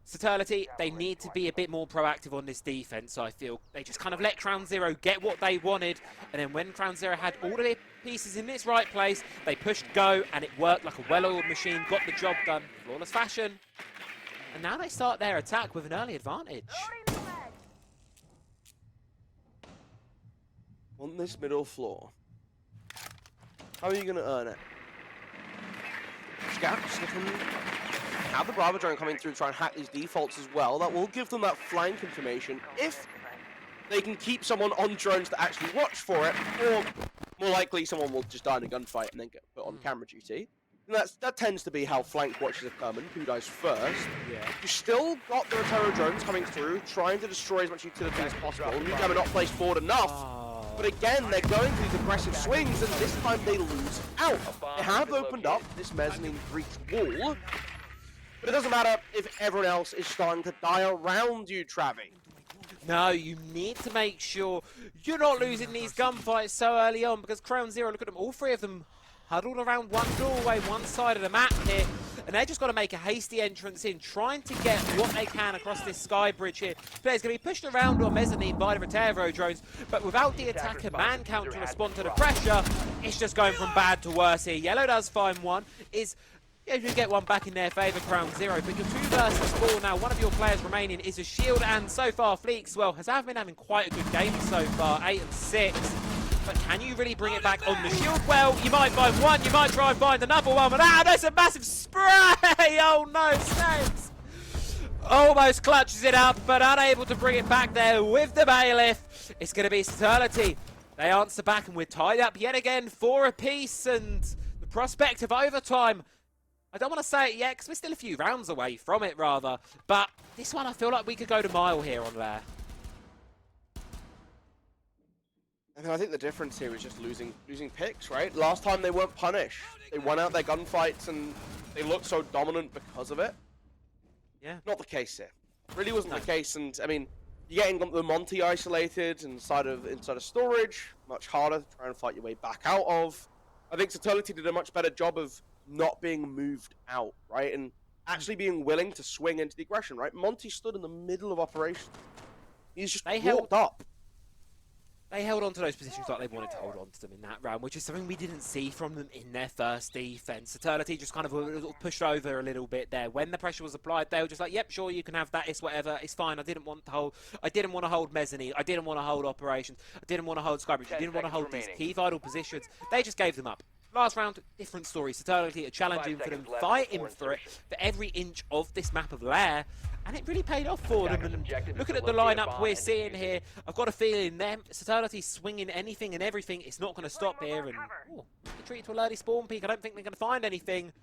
Saturlity, they need to be a bit more proactive on this defense, I feel. They just kind of let CrownZero get what they wanted, and then when CrownZero had all of their pieces in its right place, they pushed go, and it worked like a well-oiled machine, got the job done, flawless fashion. And now they start their attack with an early advantage. On this middle floor, how are you going to earn it? Scouts have the Bravo drone coming through to try and hack these defaults as well. That will give them that flank information if they can keep someone on drones to actually watch for it, or more likely someone will just die in a gunfight and then get put on camera duty. And that tends to be how flank watches are determined, who dies first. Yeah. You still got the Rotero drones coming through, trying to destroy as much utility as possible. Newcam are not placed forward enough. But again, they're going through these aggressive swings, and this time they lose out. They have opened up this mezzanine breach wall, but it doesn't matter if everyone else is starting to die around you, Travi. No, you need to make sure you're not losing these gunfights so early on, because CrownZero, look at them, all three of them huddled around one doorway, one side of the map here, and they just got to make a hasty entrance in, trying to get what they can across this sky bridge here. Players going to be pushed around on mezzanine by the Rotero drones, but without the attacker man count to respond to the pressure, it's just going from bad to worse here. Yellow does find one, you get one back in their favour, CrownZero, but you're 2 versus 4 now. One of your players remaining is a shield, and so far Fleeks, well, has been having quite a good game so far, 8 and 6. But can you really bring it back on the shield? Well, you might find one, you might try and find another one, but that's a massive spray! Oh no, Snakes! Almost clutches it up, but unable to bring it back there with the bailiff. It's going to be Saturlity. They answer back, and we're tied up yet again, 4 apiece, and the prospect of overtime. I don't want to say it yet, because we're still a few rounds away from it, rather. But this one, I feel like we could go to mile here on Lair. I mean, I think the difference here is just losing picks, right? Last time they weren't punished. They won out their gunfights, and they looked so dominant because of it. Yeah. Not the case here. Really wasn't the case, and I mean, you're getting the Monty isolated inside of storage, much harder to try and fight your way back out of. I think Saturlity did a much better job of not being moved out, right? And actually being willing to swing into the aggression, right? Monty stood in the middle of operations. He's just walked up. They held on to those positions like they wanted to hold on to them in that round, which is something we didn't see from them in their first defense. Saturlity just kind of pushed over a little bit there. When the pressure was applied, they were just like, yep, sure, you can have that, it's whatever, it's fine. I didn't want to hold mezzanine, I didn't want to hold operations, I didn't want to hold skybridge, I didn't want to hold these key vital positions. They just gave them up. Last round, different story. Saturlity are challenging for them, fighting for it, for every inch of this map of Lair, and it really paid off for them. And looking at the lineup we're seeing here, I've got a feeling them Saturlity swinging anything and everything, it's not going to stop here. And get treated to a early spawn peak. I don't think they're going to find anything,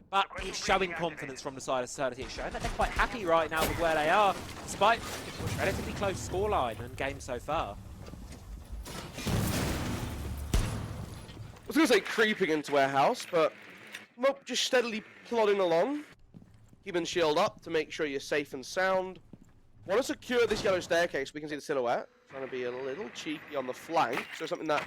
but it's showing confidence from the side of Saturlity. It's showing that they're quite happy right now with where they are, despite a relatively close scoreline and game so far. I was going to say creeping into warehouse, but nope, just steadily plodding along. Keeping shield up to make sure you're safe and sound. Want to secure this yellow staircase, we can see the silhouette. Trying to be a little cheeky on the flank, so something that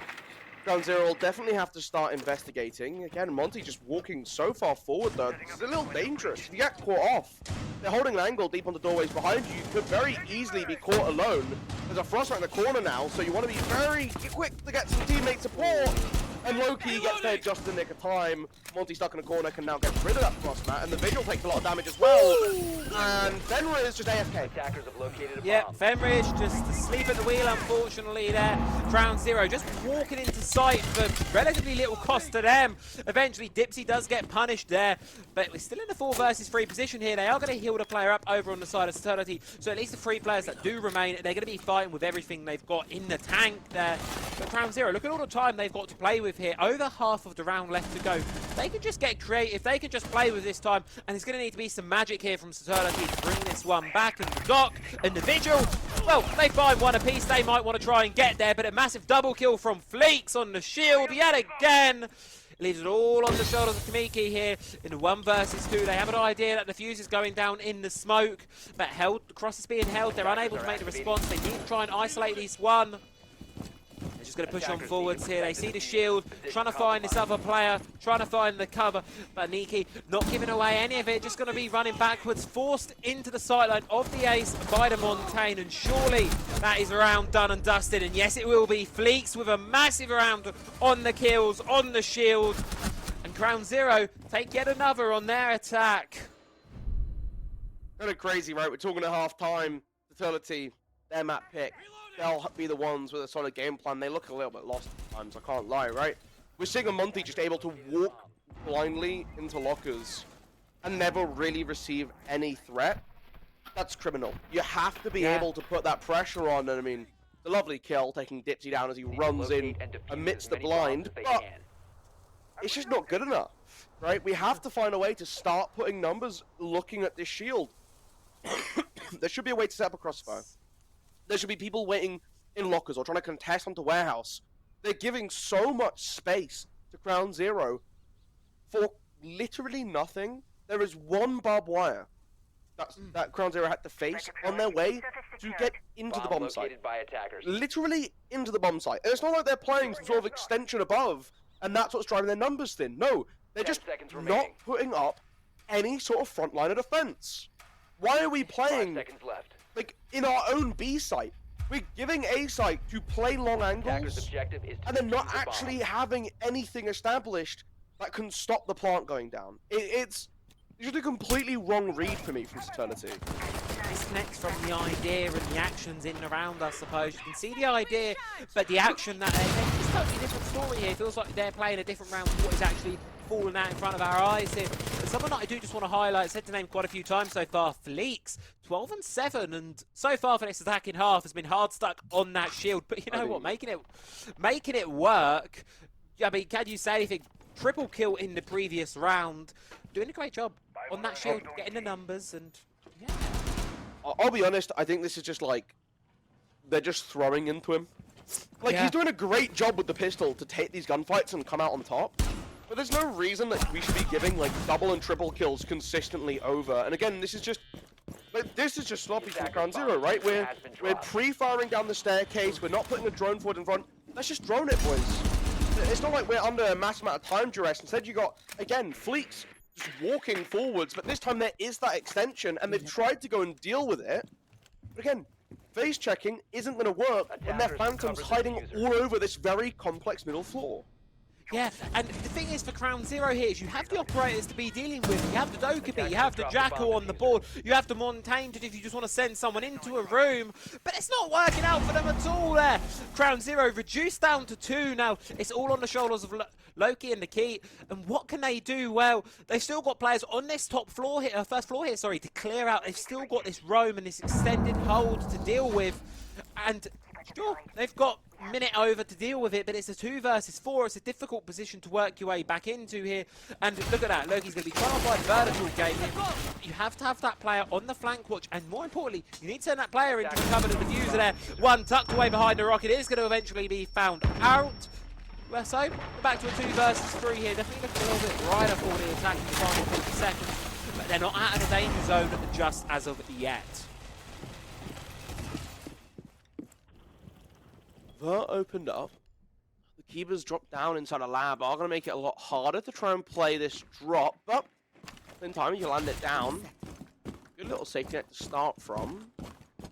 CrownZero will definitely have to start investigating. Again, Monty just walking so far forward though, this is a little dangerous. If you get caught off, they're holding an angle deep on the doorways behind you. You could very easily be caught alone. There's a frost right in the corner now, so you want to be very quick to get some teammate support. And Loki gets there just in the nick of time. Monty stuck in a corner can now get rid of that frost mat, and the Vigil takes a lot of damage as well. And Fenrir just AFK. Attackers have located a Yep, bomb. Fenrir just asleep at the wheel, unfortunately there. CrownZero just walking into sight for relatively little cost to them. Eventually, Dipsy does get punished there, but we're still in the 4 versus 3 position here. They are going to heal the player up over on the side of Saturlity, so at least the 3 players that do remain, they're going to be fighting with everything they've got in the tank there. But CrownZero, look at all the time they've got to play with here. Over half of the round left to go. They can just get creative. They can just play with this time. And it's going to need to be some magic here from Saturlity to bring this one back. And the Doc and the Vigil Well, they find one apiece. They might want to try and get there, but a massive double kill from Fleeks on the shield yet again. Leaves it all on the shoulders of Kamiki here in 1 versus 2. They have an idea that the fuse is going down in the smoke, but the cross is being held. They're unable to make the response. They need to try and isolate this one. They're just going to push on forwards here. They see the shield, trying to find this other player, trying to find the cover, but Niki not giving away any of it, just going to be running backwards, forced into the sideline of the ace by the Montaigne, and surely that is a round done and dusted, and yes, it will be. Fleeks with a massive round on the kills, on the shield, and CrownZero take yet another on their attack. Kind of crazy, right? We're talking at half-time. Saturlity, their map pick. They'll be the ones with a solid game plan. They look a little bit lost at times, I can't lie, right? We're seeing a Monty just able to walk blindly into lockers and never really receive any threat. That's criminal. You have to be able to put that pressure on, and I mean, the lovely kill, taking Dipsy down as he runs in amidst the blind, but it's just not good enough, right? We have to find a way to start putting numbers looking at this shield. There should be a way to set up a crossfire. There should be people waiting in lockers or trying to contest onto warehouse. They're giving so much space to CrownZero for literally nothing. There is one barbed wire that CrownZero had to face on their way to get into the bomb site. Literally into the bomb site. And it's not like they're playing some sort of extension above and that's what's driving their numbers thin. No, they're just not putting up any sort of front line of defense. Why are we playing like in our own B site? We're giving A site to play long angles and then not actually having anything established that can stop the plant going down. It's just a completely wrong read for me from Saturlity. Disconnects from the idea and the actions in and around, I suppose. You can see the idea, but the action that they're taking is a totally different story here. It feels like they're playing a different round to what is actually falling out in front of our eyes here. But someone that I do just want to highlight, said the name quite a few times so far, Fleeks, 12-7, and so far for this attacking half has been hard stuck on that shield. But you know what, making it work. I mean, can you say anything? Triple kill in the previous round, doing a great job on that shield, getting the numbers, and yeah. I'll be honest, I think this is just like, they're just throwing into him. Like, he's doing a great job with the pistol to take these gunfights and come out on top. But there's no reason that we should be giving, like, double and triple kills consistently over. And again, this is just, like, this is just sloppy from CrownZero, right? We're pre-firing down the staircase, we're not putting a drone forward in front. Let's just drone it, boys. It's not like we're under a massive amount of time duress. Instead, you got, again, Fleeks just walking forwards, but this time there is that extension, and they've tried to go and deal with it. But again, phase checking isn't going to work when their Phantoms hiding all over this very complex middle floor. Yeah, and the thing is for CrownZero here is you have the operators to be dealing with. You have the Dokkaebi, you have the Jackal on the board, you have the Montaigne if you just want to send someone into a room, but it's not working out for them at all there. CrownZero reduced down to 2 now. It's all on the shoulders of Loki and the Key, and what can they do? Well, they've still got players on this top floor here, first floor here, sorry, to clear out. They've still got this roam and this extended hold to deal with, and sure, they've got a minute over to deal with it, but it's a 2 versus 4. It's a difficult position to work your way back into here. And look at that, Loki's going to be trying to find vertical game here. You have to have that player on the flank watch, and more importantly, you need to send that player into recover the diffuser there. One tucked away behind the rocket. It is going to eventually be found out. Well, so, we're back to a 2 versus 3 here. Definitely looking a little bit brighter for the attack in the final 50 seconds, but they're not out of the danger zone just as of yet. Vert opened up. The keepers dropped down inside a lab. Are going to make it a lot harder to try and play this drop, but in time you land it down. Good little safety net to start from.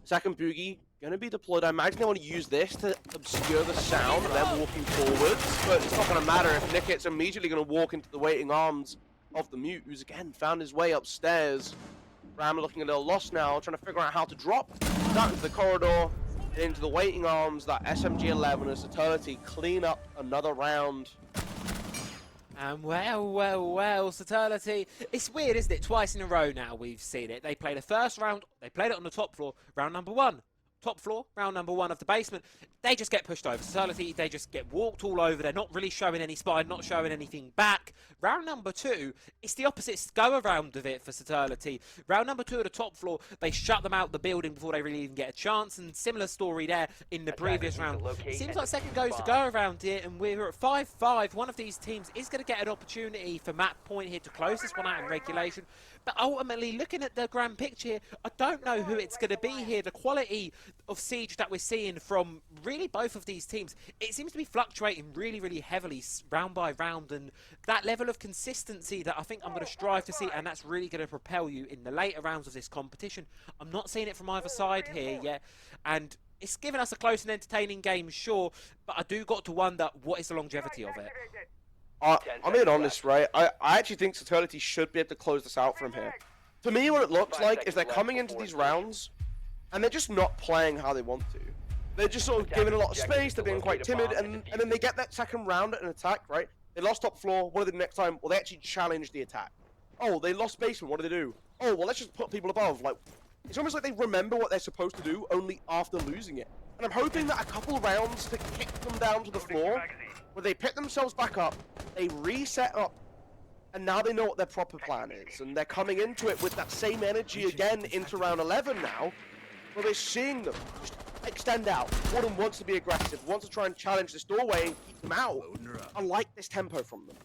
Second boogie going to be deployed. I imagine they want to use this to obscure the sound of them walking forwards, but it's not going to matter if Nicket's immediately going to walk into the waiting arms of the Mute, who's again found his way upstairs. Ram looking a little lost now, trying to figure out how to drop down into the corridor. Into the waiting arms, that SMG-11 as Saturlity clean up another round. And well, Saturlity, it's weird, isn't it? Twice in a row now we've seen it. They played the first round, they played it on the top floor, round number 1. top floor, round number 1 of the basement, they just get pushed over. Saturlity, they just get walked all over. They're not really showing any spine, not showing anything back. Round number 2, it's the opposite go around of it for Saturlity. Round number 2 at the top floor, they shut them out the building before they really even get a chance. And similar story there in the previous round. It seems like second goes to go around here, and we're at 5-5. One of these teams is going to get an opportunity for map point here to close this one out in regulation. But ultimately, looking at the grand picture here, I don't know who it's going to be here. The quality of siege that we're seeing from really both of these teams, it seems to be fluctuating really, really heavily round by round, and that level of consistency that I think I'm going to strive to see, and that's really going to propel you in the later rounds of this competition. I'm not seeing it from either side here yet, and it's given us a close and entertaining game, sure, but I do got to wonder, what is the longevity of it? I'm being honest, right? I actually think Saturlity should be able to close this out from here. For me, what it looks like is they're coming into these rounds, and they're just not playing how they want to. They're just sort of giving a lot of space, they're being quite timid, and then they get that second round at an attack, right? They lost top floor, what do they do next time? Well, they actually challenge the attack. Oh, they lost basement, what do they do? Oh, well, let's just put people above. Like, it's almost like they remember what they're supposed to do, only after losing it. And I'm hoping that a couple rounds to kick them down to the floor, where they pick themselves back up, they reset up, and now they know what their proper plan is. And they're coming into it with that same energy again into round 11 now, where we're seeing them just extend out. One of them wants to be aggressive, wants to try and challenge this doorway and keep them out. I like this tempo from them.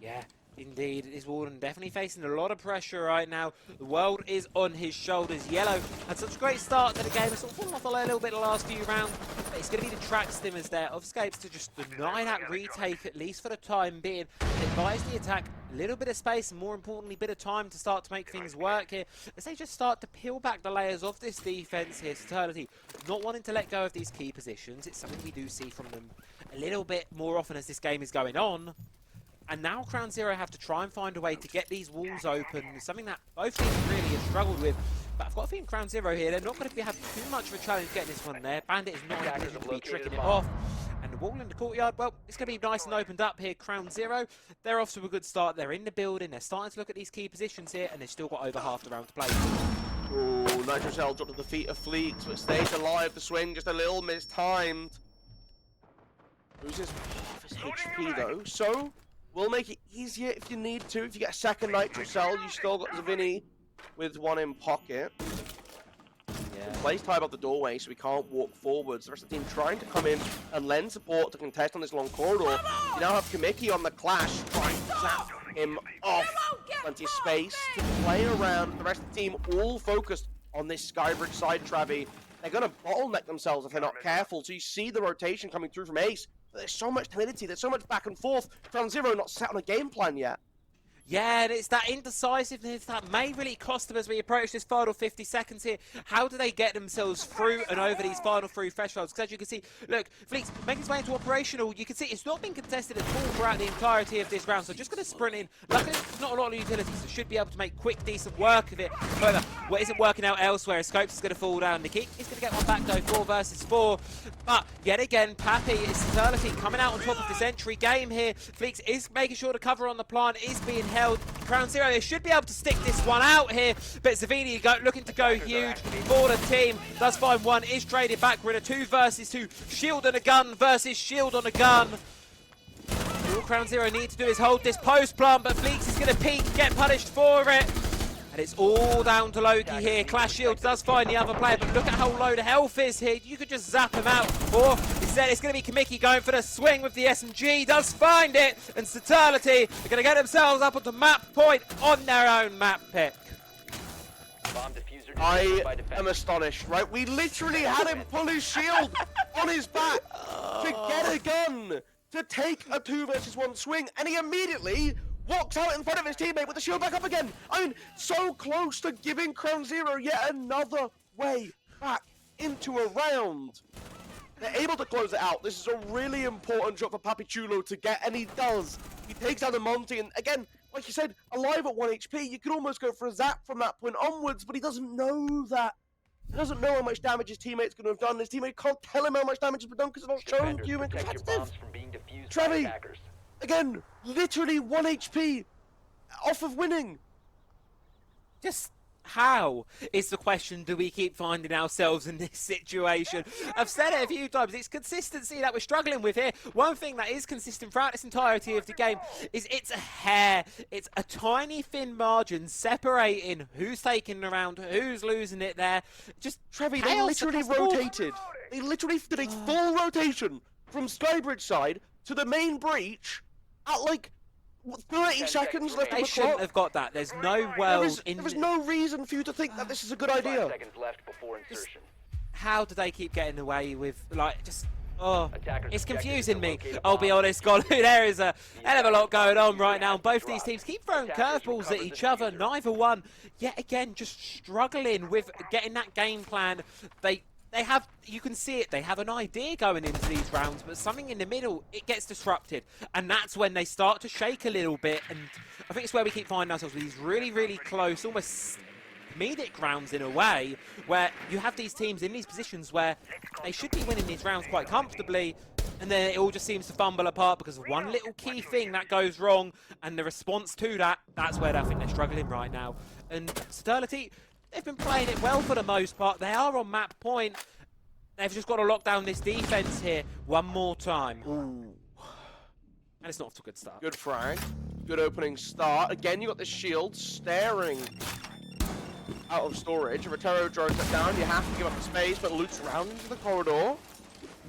Yeah, indeed. Is Warden definitely facing a lot of pressure right now. The world is on his shoulders. Yellow had such a great start to the game. It's sort of fallen off a little bit the last few rounds. But it's going to be the track stimmers there of Scapes to just deny that retake, at least for the time being. It buys the attack a little bit of space, and more importantly, a bit of time to start to make things work here, as they just start to peel back the layers of this defense here. Saturlity not wanting to let go of these key positions. It's something we do see from them a little bit more often as this game is going on. And now CrownZero have to try and find a way to get these walls open, something that both teams really have struggled with. But I've got a feeling CrownZero here, they're not going to have too much of a challenge getting this one there. Bandit is not in a position to be tricking it off. And the wall in the courtyard, well, it's going to be nice and opened up here. CrownZero, they're off to a good start. They're in the building, they're starting to look at these key positions here, and they've still got over half the round to play. Oh, Nitro Cell dropped at the feet of Fleeks, but stays alive. The swing just a little mistimed. Loses half his HP though, so we'll make it easier if you need to. If you get a second Nitro Cell, you still got Zavini with one in pocket. Yeah. Plays tied up the doorway, so we can't walk forwards. The rest of the team trying to come in and lend support to contest on this long corridor. You now have Kamiki on the clash, trying to zap him off. Plenty of space to play around. The rest of the team all focused on this Skybridge side, Travi. They're going to bottleneck themselves if they're not careful. So you see the rotation coming through from Ace. But there's so much timidity, there's so much back and forth. CrownZero not set on a game plan yet. Yeah, and it's that indecisiveness that may really cost them as we approach this final 50 seconds here. How do they get themselves through and over these final 3 thresholds? Because as you can see, look, Fleeks making his way into operational. You can see it's not been contested at all throughout the entirety of this round, so just going to sprint in. Luckily, not a lot of utilities, so should be able to make quick, decent work of it. However, what isn't working out elsewhere, Scopes is going to fall down. Nikki is going to get one back though, 4 versus 4. But yet again, Pappy is Saturlity coming out on top of this entry game here. Fleeks is making sure to cover on the plant, is being held. CrownZero, they should be able to stick this one out here, but Zavini looking to go huge for the team. Does find one, is traded back. We're in a 2 versus 2, shield and a gun versus shield on a gun. All CrownZero need to do is hold this post plant, but Fleeks is going to peek, get punished for it. And it's all down to Loki here. Clash Shield does find the other player, but look at how low the health is here. You could just zap him out. Or instead, it's going to be Kamiki going for the swing with the SMG. Does find it. And Saturlity are going to get themselves up onto map point on their own map pick. I am astonished, right? We literally had him pull his shield on his back to get a gun, to take a 2 versus 1 swing, and he immediately walks out in front of his teammate with the shield back up again. I mean, so close to giving CrownZero yet another way back into a round. They're able to close it out. This is a really important shot for Papichulo to get, and he does. He takes down the Monty, and again, like you said, alive at 1 HP, you could almost go for a zap from that point onwards, but he doesn't know that. He doesn't know how much damage his teammate's going to have done. His teammate can't tell him how much damage has been done because it's not shown to you in competitive. Trevi, again, literally 1 HP off of winning. Just how is the question, do we keep finding ourselves in this situation? I've said it a few times, it's consistency that we're struggling with here. One thing that is consistent throughout this entirety of the game is it's a hair, it's a tiny thin margin separating who's taking the round, who's losing it there. Just Trevi, they literally rotated. They literally did a full rotation from Skybridge side to the main breach at like 30 seconds left on They the shouldn't clock. have got that. There's no There was no reason for you to think that this is a good idea. 5 seconds left before insertion. How do they keep getting away with, like, just... Oh, Attackers it's objective confusing to me. locate a I'll be bomb. honest, Golu, there is a hell of a lot going on right now. Have Both to these drop. teams keep throwing Attackers curveballs at recover each the other. diffuser. Neither one, yet again, just struggling with getting that game plan. They have, you can see it, they have an idea going into these rounds, but something in the middle, it gets disrupted. And that's when they start to shake a little bit. And I think it's where we keep finding ourselves with these really, really close, almost comedic rounds in a way, where you have these teams in these positions where they should be winning these rounds quite comfortably, and then it all just seems to fumble apart because of one little key thing that goes wrong, and the response to that, that's where I think they're struggling right now. And Saturlity, they've been playing it well for the most part. They are on map point. They've just got to lock down this defense here one more time. Ooh. And it's not off to a good start. Good frag. Good opening start. Again, you got the shield staring out of storage. Rotero drones that down. You have to give up the space, but Luke's round into the corridor.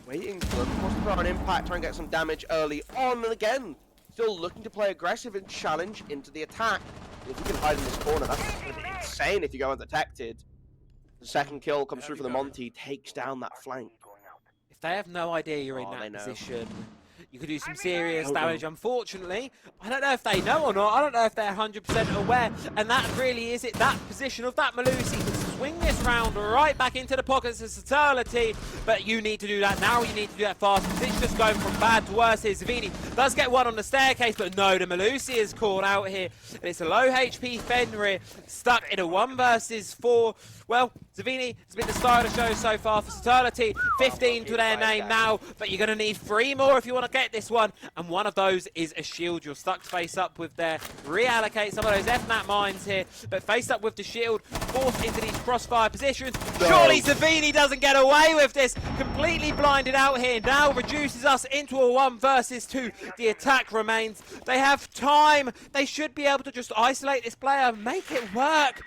Waiting for them. Wants to throw an impact, try and get some damage early on. And again, still looking to play aggressive and challenge into the attack. If you can hide in this corner, that's going to be insane if you go undetected. The second kill comes through for the Monty, takes down that flank. If they have no idea you're in Oh, they that know. position, you could do some serious Don't damage, know. unfortunately. I don't know if they know or not. I don't know if they're 100% aware. And that really is it. That position of that Malusi can swing this round right back into the pockets of Saturlity. But you need to do that now. You need to do that fast because it's just going from bad to worse here. Zavini does get one on the staircase, but no, the Malusi is caught out here. And it's a low HP Fenrir stuck in a 1 versus 4. Well, Zavini has been the star of the show so far for Saturlity. 15 to their name now, but you're going to need 3 more if you want to get this one. And one of those is a shield. You're stuck face up with their reallocate some of those FNAT mines here, but face up with the shield, forced into these crossfire positions. Surely Zavini doesn't get away with this. Completely blinded out here. Now reduces us into a 1 versus 2. The attack remains. They have time. They should be able to just isolate this player, make it work.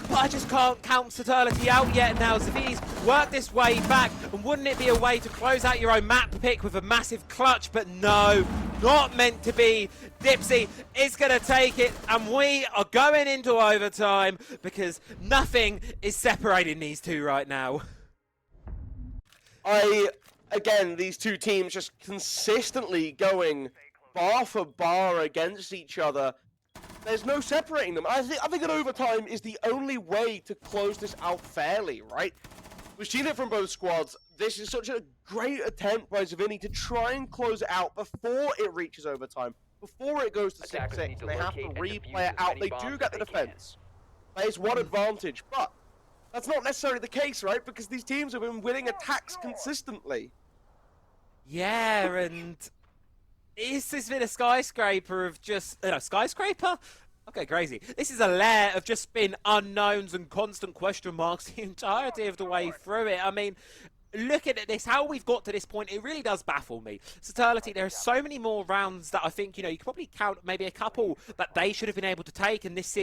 But I just can't count Saturlity out yet now. Zavini's worked this way back, and wouldn't it be a way to close out your own map pick with a massive clutch? But no, not meant to be. Dipsy is going to take it, and we are going into overtime because nothing is separating these two right now. Again, these two teams just consistently going bar for bar against each other. There's no separating them. I think that overtime is the only way to close this out fairly, right? We've seen it from both squads. This is such a great attempt by Zavini to try and close it out before it reaches overtime, before it goes to Attackers 6-6. need to They have to locate and replay defuse it as out. many They bombs do as get the they can. defense. There's one advantage, but that's not necessarily the case, right? Because these teams have been winning attacks consistently. Yeah, and is this been a skyscraper of just... skyscraper? Okay, crazy. This is a layer of just been unknowns and constant question marks the entirety of the way through it. I mean, looking at this, how we've got to this point, it really does baffle me. Saturlity, there are so many more rounds that I think, you could probably count maybe a couple that they should have been able to take, and this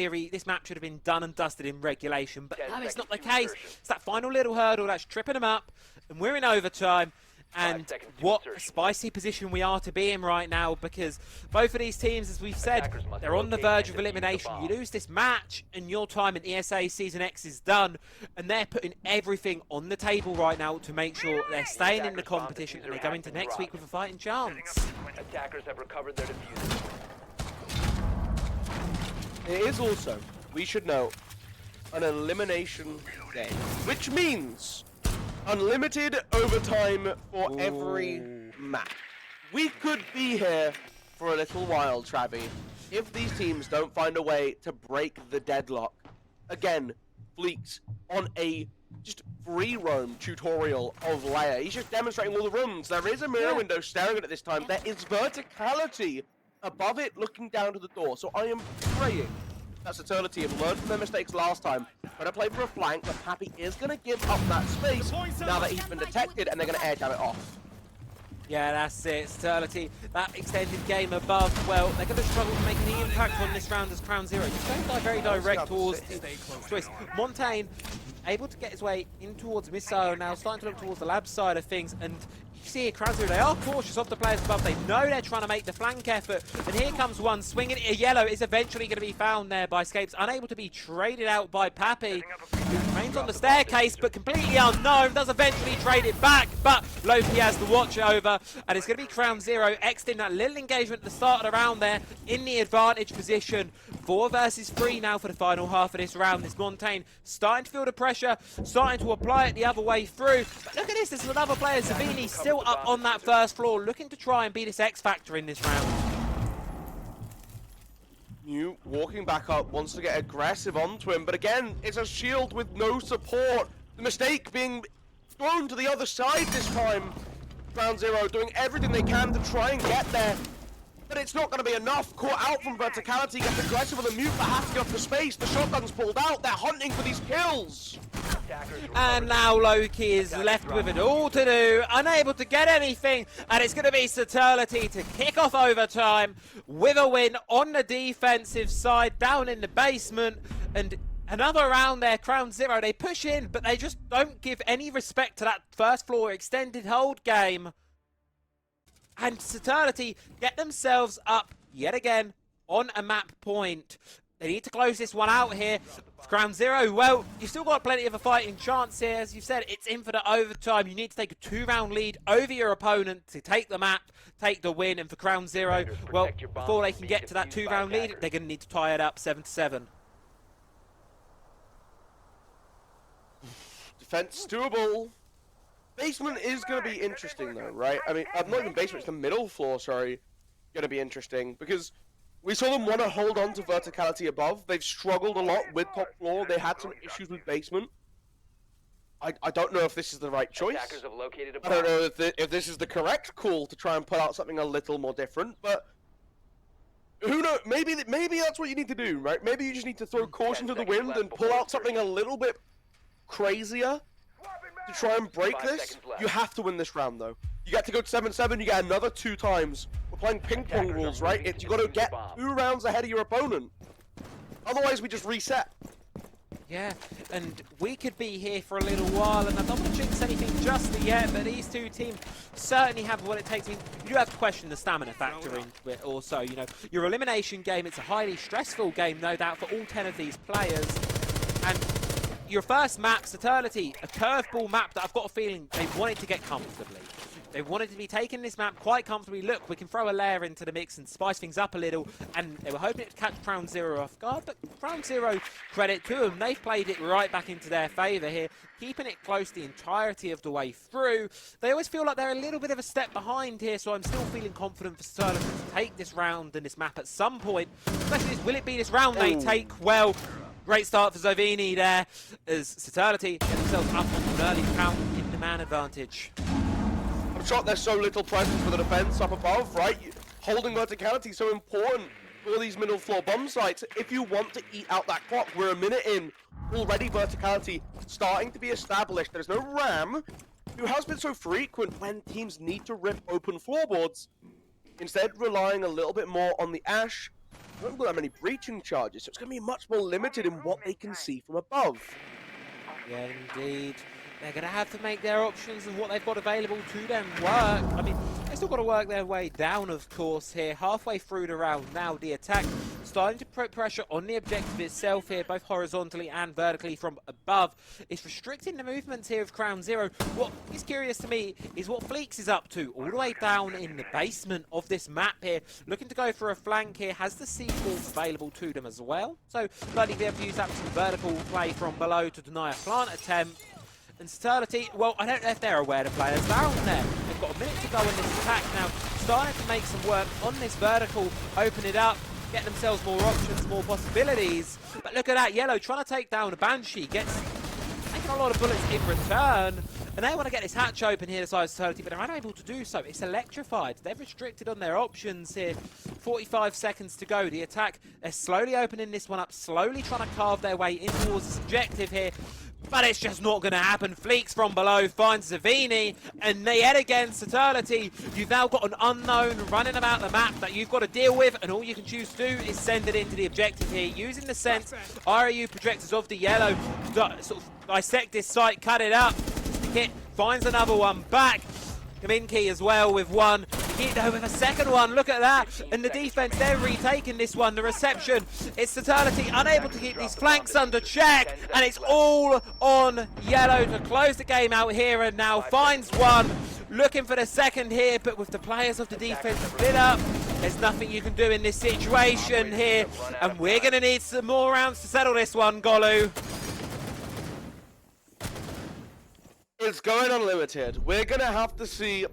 map should have been done and dusted in regulation. But no, it's not the case. It's that final little hurdle that's tripping them up, and we're in overtime. And what a spicy position we are to be in right now, because both of these teams, as we've said, they're on the verge of elimination. You lose this match and your time in ESA Season X is done, and they're putting everything on the table right now to make sure they're staying in the competition and they go into next week with a fighting chance. Attackers have recovered their diffuser. It is also, we should know, an elimination game, which means unlimited overtime for every match. We could be here for a little while, Travi, if these teams don't find a way to break the deadlock. Again, Fleeks on a just free roam tutorial of Leia. He's just demonstrating all the rooms. There is a mirror window staring at it this time. There is verticality above it looking down to the door. So I am praying that Saturlity have learned from their mistakes last time. Trying to play for a flank, but Pappy is going to give up that space now that he's been detected, and they're going to air jam it off. Yeah, that's it. Saturlity, that extended game above. Well, they're going to struggle to make any impact on this round as CrownZero just going very direct towards Swiss. Montaigne able to get his way in towards Missile now, starting to look towards the lab side of things, and you see here CrownZero, they are cautious of the players above. They know they're trying to make the flank effort, and here comes one swinging. Yellow is eventually going to be found there by Scapes, unable to be traded out by Pappy, who remains on the staircase, but completely unknown, does eventually trade it back, but Loki has the watch over, and it's going to be CrownZero exiting that little engagement at the start of the round there, in the advantage position. 4 versus 3 now for the final half of this round. This Montaigne starting to feel the pressure, starting to apply it the other way through. But look at this, there's another player, Zavini, still up on that first floor, looking to try and be this X factor in this round. New walking back up, wants to get aggressive onto him, but again, it's a shield with no support. The mistake being thrown to the other side this time. CrownZero doing everything they can to try and get there, but it's not going to be enough. Caught out from verticality, gets aggressive with a mute, but has to get off the space. The shotgun's pulled out, they're hunting for these kills. And now Loki is left with it all to do, unable to get anything, and it's going to be Saturlity to kick off overtime with a win on the defensive side, down in the basement. And another round there, CrownZero, they push in, but they just don't give any respect to that first floor extended hold game. And Saturlity get themselves up yet again on a map point. They need to close this one out here. CrownZero, well, you've still got plenty of a fighting chance here. As you've said, it's in for the overtime. You need to take a 2-round lead over your opponent to take the map, take the win. And for CrownZero, well, before they can get to that 2-round lead, they're going to need to tie it up 7-7. Defense doable. Basement is going to be interesting though, right? I mean, not even basement, it's the middle floor, sorry, going to be interesting, because we saw them want to hold on to verticality above. They've struggled a lot with top floor. They had some issues with basement. I don't know if this is the right choice. I don't know if this is the correct call to try and put out something a little more different, but who knows? Maybe that's what you need to do, right? Maybe you just need to throw caution to the wind and pull out something a little bit crazier to try and break this. You have to win this round, though. You get to go to 7-7, you get another 2 times. We're playing ping-pong rules, right? You got to get 2 rounds ahead of your opponent. Otherwise, we just reset. Yeah, and we could be here for a little while, and I don't want to jinx anything just yet, but these two teams certainly have what it takes. I mean, you do have to question the stamina factor into it also. You know, your elimination game, it's a highly stressful game, no doubt, for all 10 of these players. And your first map, Saturlity, a curveball map that I've got a feeling they wanted to get comfortably. They wanted to be taking this map quite comfortably. Look, we can throw a layer into the mix and spice things up a little, and they were hoping it would catch CrownZero off guard, but CrownZero, credit to them, they've played it right back into their favour here, keeping it close the entirety of the way through. They always feel like they're a little bit of a step behind here, so I'm still feeling confident for Saturlity to take this round and this map at some point. The question is, will it be this round they take? Well, great start for Zavini there, as Saturlity get themselves up on an early count in the man advantage. I'm shocked there's so little presence for the defense up above, right? Holding verticality is so important for these middle floor bomb sites. If you want to eat out that clock, we're a minute in. Already verticality starting to be established. There's no Ram, who has been so frequent when teams need to rip open floorboards. Instead, relying a little bit more on the Ash. They haven't got that many breaching charges, so it's going to be much more limited in what they can see from above. Yeah, indeed. They're going to have to make their options and what they've got available to them work. I mean, they've still got to work their way down, of course, here. Halfway through the round now, the attack starting to put pressure on the objective itself here, both horizontally and vertically from above. It's restricting the movements here of CrownZero. What is curious to me is what Fleeks is up to, all the way down in the basement of this map here. Looking to go for a flank here, has the C4 available to them as well. So, likely be able to use that for some vertical play from below to deny a plant attempt. And Saturlity, well, I don't know if they're aware the players down there. They've got a minute to go in this attack now. Starting to make some work on this vertical, open it up, get themselves more options, more possibilities. But look at that, Yellow trying to take down a Banshee, gets taking a lot of bullets in return. and they want to get this hatch open here, the side of Saturlity, but they're unable to do so. It's electrified. They're restricted on their options here. 45 seconds to go. The attack, they're slowly opening this one up, slowly trying to carve their way in towards this objective here. But it's just not going to happen. Fleeks from below finds Zavini, and yet again, Saturlity, you've now got an unknown running about the map that you've got to deal with, and all you can choose to do is send it into the objective here. Using the sense, RAU projectors of the yellow, sort of dissect this site, cut it up. Kit finds another one back. Kaminki as well with one. Hito with a second one, look at that. And the defense, they're retaking this one. The reception, it's Saturlity unable to keep these flanks under check. And it's all on yellow to close the game out here, and now finds one. Looking for the second here, but with the players of the defense split up, there's nothing you can do in this situation here. And we're going to need some more rounds to settle this one, Golu. It's going unlimited. We're going to have to see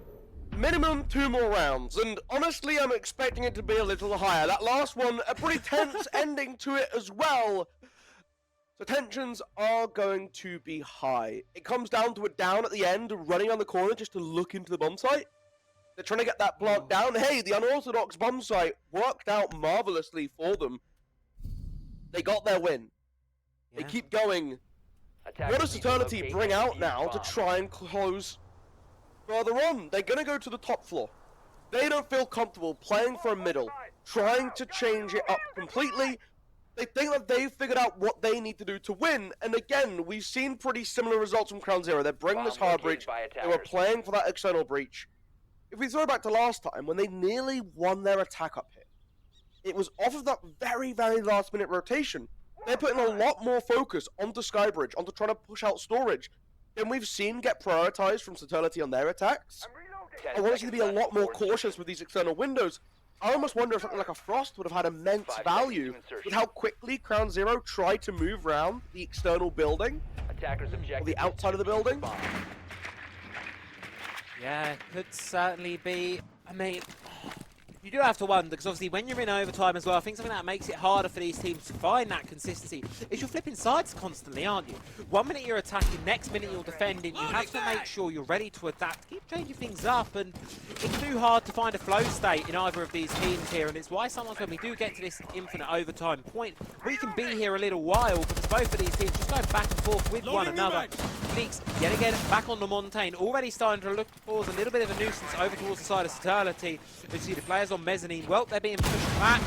minimum 2 more rounds, and honestly, I'm expecting it to be a little higher. That last one, a pretty tense ending to it as well. So tensions are going to be high. It comes down to a down at the end, running on the corner just to look into the bomb site. They're trying to get that plant down. Hey, the unorthodox bomb site worked out marvelously for them. They got their win. They keep going. What does Saturlity bring out now to try and close further on? They're going to go to the top floor. They don't feel comfortable playing for a middle, trying to change it up completely. They think that they've figured out what they need to do to win. And again, we've seen pretty similar results from CrownZero. They're bringing this hard breach. They were playing for that external breach. If we throw back to last time, when they nearly won their attack up here, it was off of that very, very last minute rotation. They're putting a lot more focus onto Skybridge, onto trying to push out storage, than we've seen get prioritized from Saturlity on their attacks. I want us to be a lot more cautious with these external windows. I almost wonder if something like a Frost would have had immense value with how quickly CrownZero tried to move around the external building, or the outside of the building. Yeah, could certainly be. I mean, you do have to wonder, because obviously when you're in overtime as well, I think something that makes it harder for these teams to find that consistency is you're flipping sides constantly, aren't you? 1 minute you're attacking, next minute you're defending. You have to make sure you're ready to adapt, keep changing things up, and it's too hard to find a flow state in either of these teams here, and it's why sometimes when we do get to this infinite overtime point, we can be here a little while, because both of these teams just going back and forth with one another. Fleeks, yet again, back on the Montaigne, already starting to look towards a little bit of a nuisance over towards the side of Saturlity. You see the players on mezzanine, well, they're being pushed back,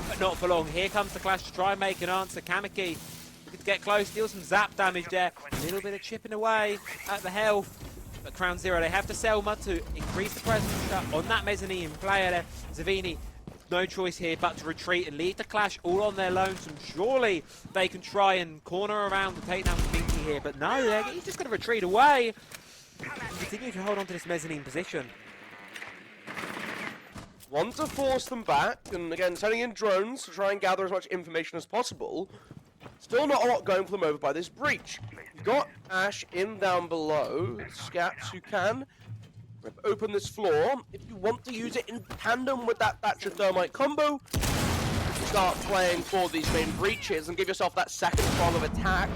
but not for long. Here comes the clash to try and make an answer. Kamiki could get close, deal some zap damage there. A little bit of chipping away at the health. But CrownZero, they have to Selma to increase the presence on that mezzanine player there. Zavini, no choice here but to retreat and leave the clash all on their lonesome. Surely they can try and corner around to take down Kamiki here, but no, he's just going to retreat away. Continue to hold on to this mezzanine position. Want to force them back, and again, sending in drones to try and gather as much information as possible. Still not a lot going for them over by this breach. You've got Ash in down below, Scats who can open this floor. If you want to use it in tandem with that Thatcher Thermite combo, start playing for these main breaches and give yourself that second prong of attack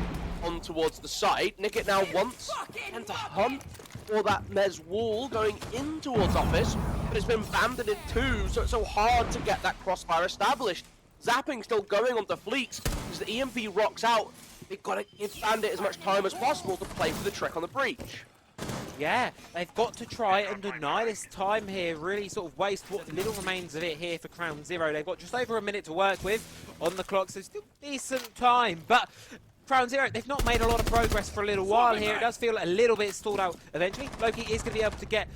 on towards the site. Nick it now once, and to hunt for that Mez wall going in towards office, but it's been banded too, so it's so hard to get that crossfire established. Zapping still going onto Fleeks, as the EMP rocks out. They've got to give Bandit as much time as possible to play for the trick on the breach. Yeah, they've got to try and deny this time here, really sort of waste what little remains of it here for CrownZero. They've got just over a minute to work with on the clock, so still decent time, but CrownZero, they've not made a lot of progress for a little while here. It does feel a little bit stalled out eventually. Loki is going to be able to get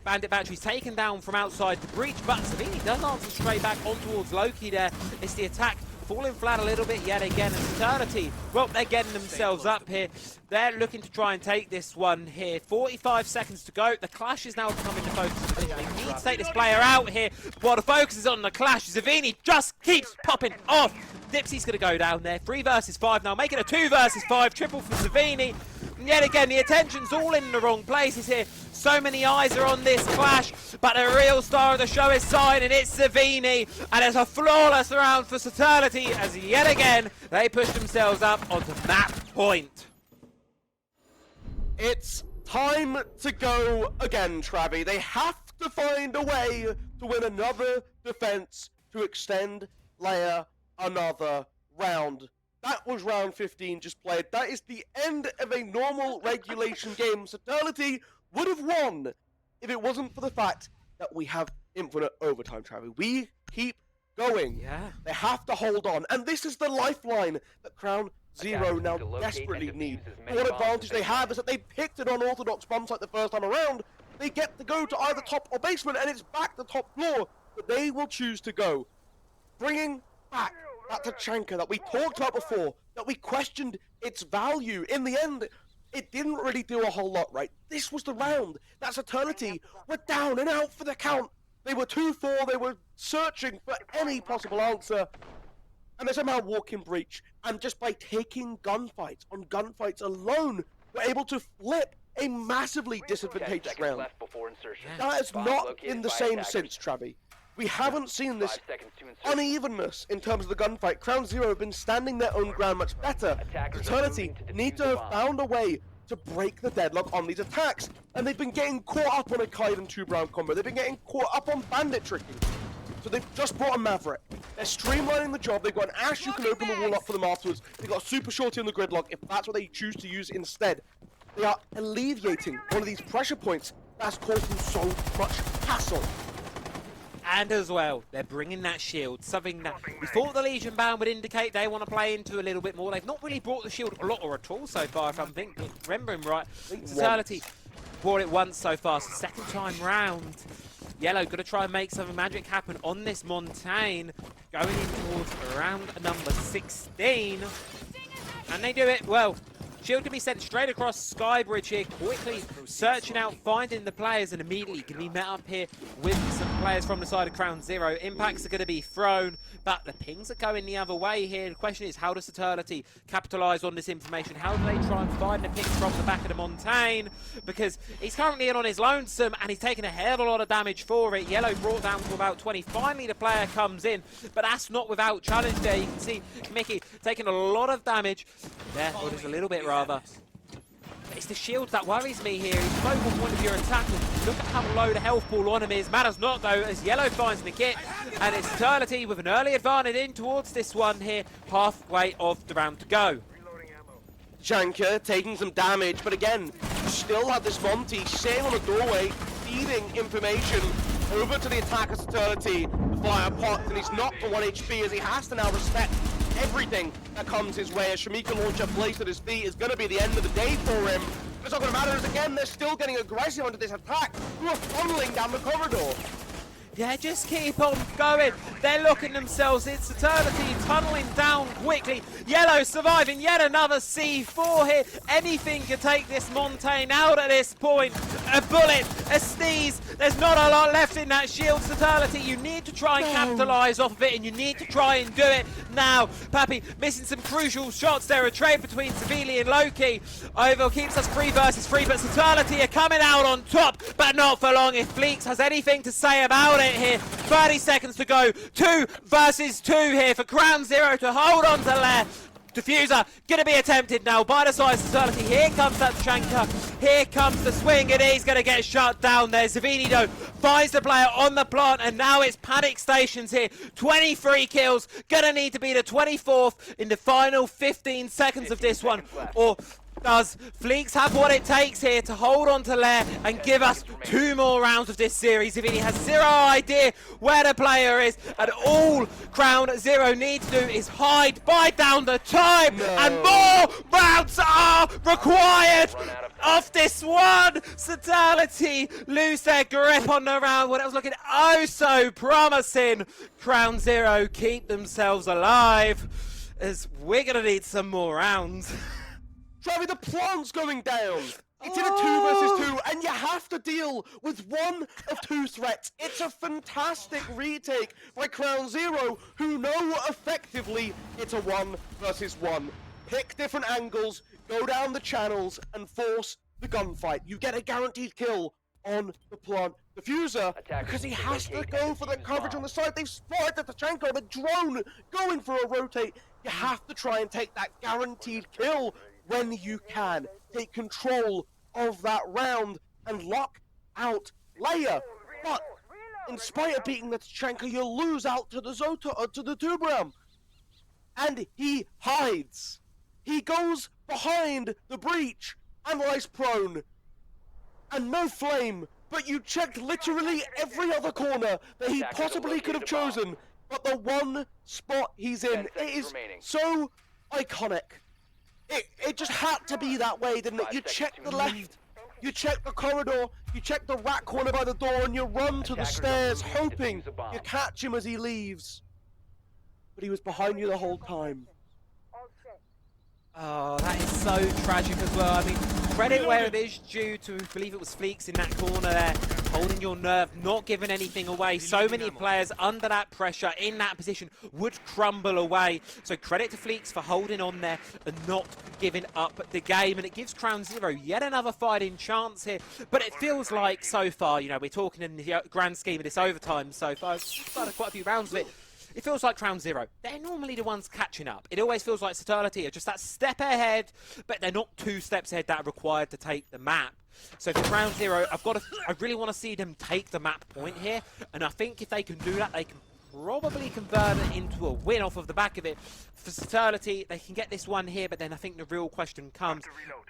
Bandit Batteries taken down from outside the breach, but Savini does answer straight back on towards Loki there. It's the attack falling flat a little bit yet again, and Saturlity, well, they're getting themselves up here. They're looking to try and take this one here. 45 seconds to go. The clash is now coming to focus. They need to take this player out here while the focus is on the clash. Zavini just keeps popping off. Dipsy's going to go down there. 3 versus 5 now, making a 2 versus 5. Triple for Zavini. And yet again, the attention's all in the wrong places here. So many eyes are on this clash, but the real star of the show is Sign, and it's Zavini. And it's a flawless round for Saturlity, as yet again, they push themselves up onto map point. It's Time to go again, Travi. They have to find a way to win another defense to extend layer another round. That was round 15 just played. That is the end of a normal regulation game. Saturlity would have won if it wasn't for the fact that we have infinite overtime, Travi. We keep going. Yeah. They have to hold on. And this is the lifeline that CrownZero now desperately need. What advantage they have is that they picked an unorthodox bomb site the first time around. They get to go to either top or basement, and it's back to top floor. But they will choose to go. Bringing back that Tachanka that we talked about before, that we questioned its value. In the end, it didn't really do a whole lot, right? This was the round. That Saturlity were down and out for the count. They were 2-4, they were searching for any possible answer. And they somehow walk in breach. And just by taking gunfights on gunfights alone, were able to flip a massively disadvantageous round. That has not been the same since, Travi. We haven't seen this unevenness in terms of the gunfight. CrownZero have been standing their own ground much better. Saturlity need to have found a way to break the deadlock on these attacks. And they've been getting caught up on a Kite and 2-Brown combo. They've been getting caught up on bandit tricking. So they've just brought a Maverick. They're streamlining the job. They've got an Ash who can open the wall up for them afterwards. They've got a Super Shorty on the gridlock if that's what they choose to use instead. They are alleviating one of these pressure points that's caused them so much hassle. And as well, they're bringing that shield, something that we thought the Legion ban would indicate they want to play into a little bit more. They've not really brought the shield a lot or at all so far, if I'm remembering right. Saturlity brought it once so far, so second time round. Yellow got to try and make some magic happen on this Montaigne, going in towards round number 16. And they do it well. Shield can be sent straight across Skybridge here, quickly searching out, finding the players, and immediately can be met up here with some players from the side of CrownZero. Impacts are going to be thrown, but the pings are going the other way here. The question is, how does Saturlity capitalise on this information? How do they try and find the pings from the back of the Montaigne? Because he's currently in on his lonesome, and he's taking a hell of a lot of damage for it. Yellow brought down to about 20. Finally, the player comes in, but that's not without challenge there. You can see Mickey taking a lot of damage. There, or just a little bit rather. It's the shield that worries me here. He's focal point of your attack. Look at how low the health pool on him is. Matters not though, as Yellow finds the kit, and it's Saturlity with an early advantage in towards this one here. Halfway of the round to go. Janka taking some damage, but again, you still have this Monty sitting on a doorway, feeding information over to the attacker Saturlity via pot, and he's not for 1 HP as he has to now respect everything that comes his way. A Shamika launcher placed at his feet is going to be the end of the day for him. It's not going to matter as again, they're still getting aggressive onto this attack. Who are funneling down the corridor. Yeah, just keep on going. They're looking themselves. It's Saturlity tunneling down quickly. Yellow surviving yet another C4 here. Anything could take this Montaigne out at this point. A bullet, a sneeze. There's not a lot left in that shield. Saturlity, you need to try and capitalise off of it, and you need to try and do it now. Pappy missing some crucial shots there. A trade between Savili and Loki. Over keeps us 3 versus 3, but Saturlity are coming out on top, but not for long. If Fleeks has anything to say about it here, 30 seconds to go. 2 versus 2 here for CrownZero to hold on to Lair. Diffuser gonna be attempted now by the side of Saturlity. Here comes that Tachanka. Here comes the swing, and he's gonna get shut down there. Zavini though finds the player on the plant, and now it's panic stations here. 23 kills, gonna need to be the 24th in the final 15 seconds of this one. Or does Fleeks have what it takes here to hold on to Lair and give us 2 more rounds of this series? If he has zero idea where the player is, and all CrownZero need to do is hide, buy down the time, and more rounds are required of this one. Saturlity lose their grip on the round when it was looking oh so promising. CrownZero keep themselves alive, as we're gonna need some more rounds. Travi, the plant's going down. It's in a 2 versus 2, and you have to deal with one of 2 threats. It's a fantastic retake by CrownZero, who know effectively it's a 1 versus 1. Pick different angles, go down the channels, and force the gunfight. You get a guaranteed kill on the plant diffuser because he has to go for the coverage on the side. They've spotted the Tachanka, the drone going for a rotate. You have to try and take that guaranteed kill when you can. Take control of that round and lock out Leia. But in spite of beating the Tachanka, you lose out to the to the Tubram. And he hides. He goes behind the breach and lies prone. And no flame, but you checked literally every other corner that he possibly could have chosen. But the one spot he's in, it is so iconic. It just had to be that way, didn't it? You check the left, you check the corridor, you check the rat corner by the door, and you run to the stairs, hoping you catch him as he leaves. But he was behind you the whole time. Oh, that is so tragic as well. I mean, credit where it is due to, I believe it was Fleeks in that corner there, holding your nerve, not giving anything away. So many players under that pressure, in that position, would crumble away. So credit to Fleeks for holding on there and not giving up the game. And it gives CrownZero yet another fighting chance here. But it feels like so far, you know, we're talking in the grand scheme of this overtime so far. We've started quite a few rounds of it. It feels like CrownZero. They're normally the ones catching up. It always feels like Saturlity are just that step ahead, but they're not 2 steps ahead that are required to take the map. So for CrownZero, I really want to see them take the map point here, and I think if they can do that, they can probably convert it into a win off of the back of it. For Saturlity, they can get this one here, but then I think the real question comes,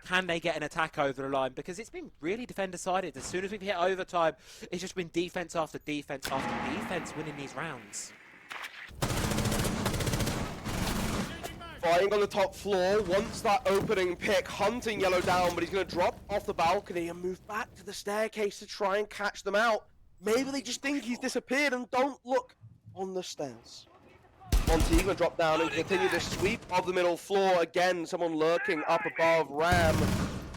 can they get an attack over the line? Because it's been really defender-sided. As soon as we've hit overtime, it's just been defense after defense after defense winning these rounds. Flying on the top floor, wants that opening pick, hunting Yellow down, but he's going to drop off the balcony and move back to the staircase to try and catch them out. Maybe they just think he's disappeared and don't look on the stairs. Monty going to drop down and continue the sweep of the middle floor. Again, someone lurking up above. Ram,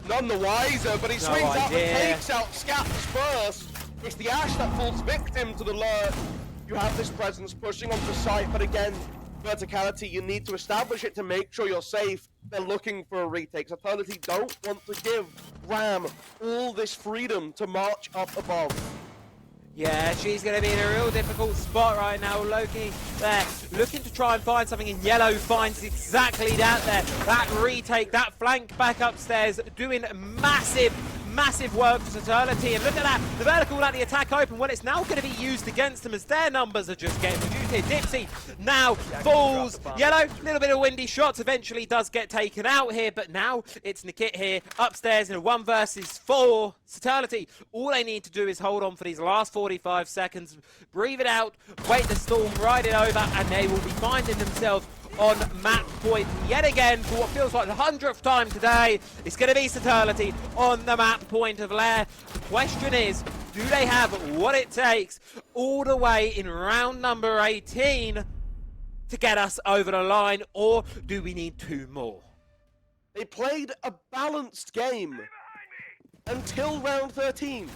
none the wiser, but he swings out and takes out Scaps first. It's the Ash that falls victim to the lurk. You have this presence pushing onto site, but again, verticality, you need to establish it to make sure you're safe. They're looking for a retake. Saturlity don't want to give Ram all this freedom to march up above. Yeah, she's going to be in a real difficult spot right now. Loki there, looking to try and find something, and Yellow finds exactly that there. That retake, that flank back upstairs, doing massive work for Saturlity. And look at that, the vertical let the attack open. Well, it's now going to be used against them as their numbers are just getting reduced here. Dipsy now falls. Yellow, a little bit of windy shots, eventually does get taken out here, but now it's Nikit here upstairs in a 1 versus 4. Saturlity, all they need to do is hold on for these last 45 seconds, breathe it out, wait the storm, ride it over, and they will be finding themselves on map point yet again for what feels like the 100th time today. It's going to be Saturlity on the map point of Lair. The question is, do they have what it takes all the way in round number 18 to get us over the line, or do we need 2 more? They played a balanced game until round 13.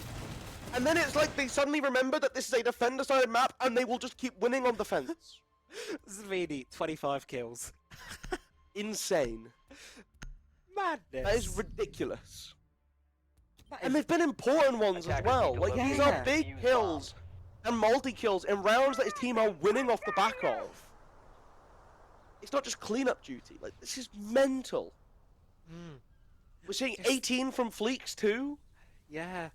And then it's like they suddenly remember that this is a defender-sided map and they will just keep winning on defense. This is really 25 kills. Insane. Madness. That is ridiculous. And they've been important ones as well. Like, these are big kills and multi-kills in rounds that his team are winning off the back of. It's not just cleanup duty. Like, this is mental. We're seeing 18 from Fleeks too. Yeah.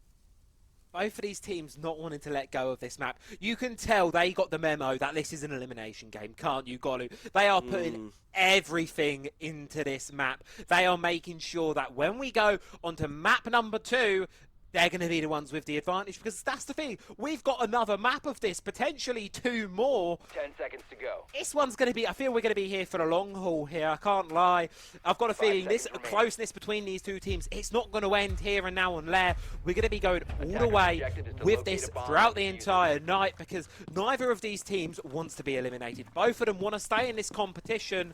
Both of these teams not wanting to let go of this map. You can tell they got the memo that this is an elimination game, can't you, Golu? They are putting everything into this map. They are making sure that when we go onto map number 2, they're going to be the ones with the advantage, because that's the thing. We've got another map of this, potentially 2 more. 10 seconds to go. This one's going to be, I feel we're going to be here for the long haul here, I can't lie. I've got a feeling this closeness between these 2 teams, it's not going to end here and now on Lair. We're going to be going all the way with this throughout the entire night, because neither of these teams wants to be eliminated. Both of them want to stay in this competition.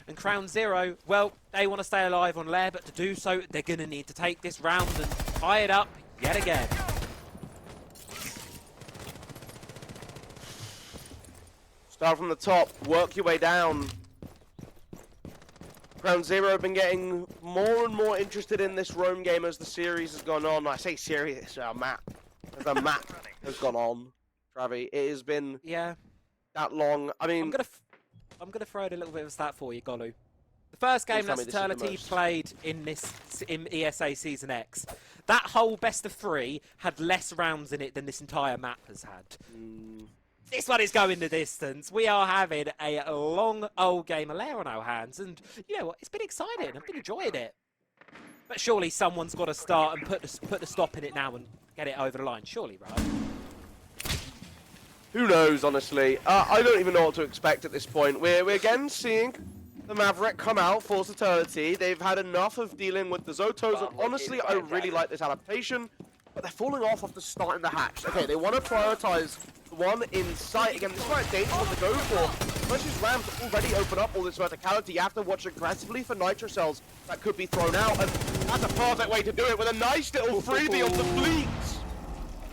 And CrownZero, well, they want to stay alive on Lair, but to do so, they're going to need to take this round and tie it up yet again. Start from the top, work your way down. CrownZero have been getting more and more interested in this roam game as the series has gone on. I say series, it's a map. The map has gone on, Travi. It has been that long. I mean, I'm gonna throw out a little bit of a stat for you, Golu. The first game Please tell that me this is the Saturlity most. played in ESA Season X, that whole best of 3 had less rounds in it than this entire map has had. This one is going the distance. We are having a long old game of Lair on our hands, and you know what? It's been exciting. I've been enjoying it. But surely someone's got to start and put the stop in it now and get it over the line. Surely, right? Who knows, honestly? I don't even know what to expect at this point. We're again seeing the Maverick come out for Saturlity. They've had enough of dealing with the Zotos, and honestly, I really like this adaptation. But they're falling off the start in the hatch. Okay, they want to prioritize the one in sight. Again, this is quite a dangerous one to go for. Versus Rams already open up all this verticality. You have to watch aggressively for Nitro Cells that could be thrown out. And that's a perfect way to do it with a nice little freebie of the fleet.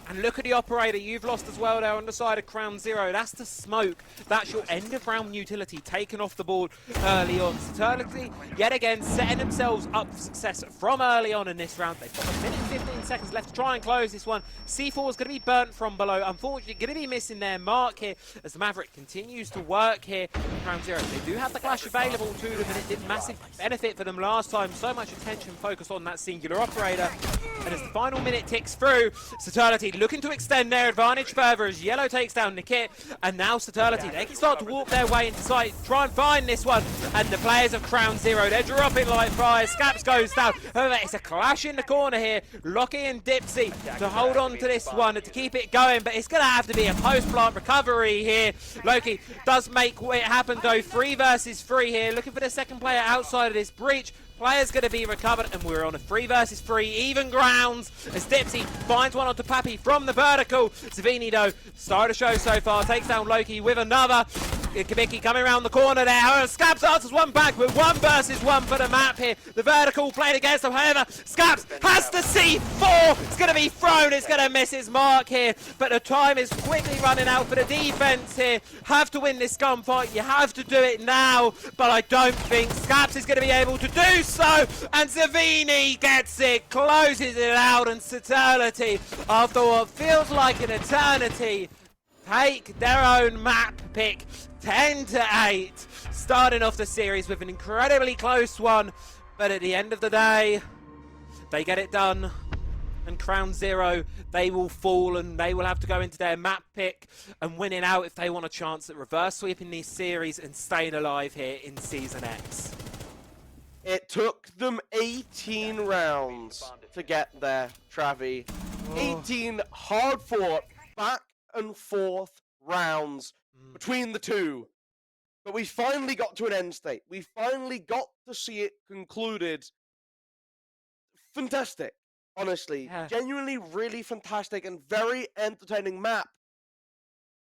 And look at the operator, you've lost as well there on the side of CrownZero. That's the smoke. That's your end of round utility taken off the board early on. Saturlity, yet again, setting themselves up for success from early on in this round. They've got a minute and 15 seconds left to try and close this one. C4 is going to be burnt from below. Unfortunately, going to be missing their mark here as the Maverick continues to work here. CrownZero, they do have the Clash available to them, and it did massive benefit for them last time. So much attention focused on that singular operator. And as the final minute ticks through, Saturlity looking to extend their advantage further as Yellow takes down Nikit, and now Saturlity, they can start to walk their way into sight, try and find this one, and the players of CrownZero, they're dropping like fire. Scaps goes down. However, it's a clash in the corner here. Lockie and Dipsy to hold on to this one, to keep it going, but it's going to have to be a post-plant recovery here. Loki does make it happen though, 3 versus 3 here, looking for the second player outside of this breach. Player's going to be recovered, and we're on a 3 versus 3 even grounds as Dipsy finds one onto Pappy from the vertical. Savini, though, star of the show so far, takes down Loki with another. Kabiki coming around the corner there. Scabs answers one back, but 1 versus 1 for the map here. The vertical played against him. However, Scabs has the C4. It's going to be thrown. It's going to miss his mark here. But the time is quickly running out for the defense here. Have to win this gunfight. You have to do it now. But I don't think Scabs is going to be able to do so. And Savini gets it, closes it out, and Saturlity, after what feels like an eternity, take their own map pick, 10-8, starting off the series with an incredibly close one, but at the end of the day, they get it done, and CrownZero, they will fall, and they will have to go into their map pick and winning out if they want a chance at reverse sweeping these series and staying alive here in Season X. It took them 18 rounds to get there, Travi. 18 hard-fought, back and forth rounds between the two. But we finally got to an end state. We finally got to see it concluded. Fantastic, honestly. Yeah. Genuinely really fantastic and very entertaining map.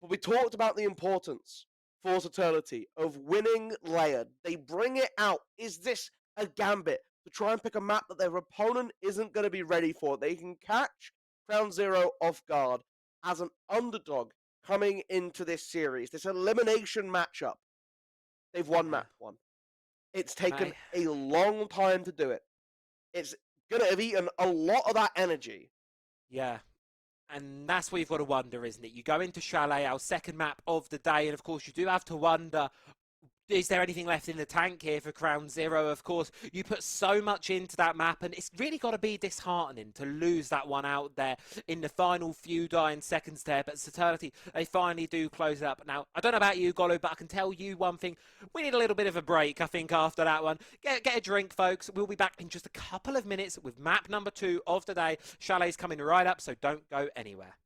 But we talked about the importance for Saturlity of winning layered. They bring it out. Is this a gambit to try and pick a map that their opponent isn't going to be ready for? They can catch CrownZero off guard as an underdog coming into this series, this elimination matchup. They've won map 1. It's taken a long time to do it. It's going to have eaten a lot of that energy. Yeah. And that's where you've got to wonder, isn't it? You go into Chalet, our second map of the day, and of course you do have to wonder, is there anything left in the tank here for CrownZero? Of course, you put so much into that map, and it's really got to be disheartening to lose that one out there in the final few dying seconds there. But Saturlity, they finally do close it up. Now, I don't know about you, Golu, but I can tell you one thing. We need a little bit of a break, I think, after that one. Get a drink, folks. We'll be back in just a couple of minutes with map number 2 of the day. Chalet's coming right up, so don't go anywhere.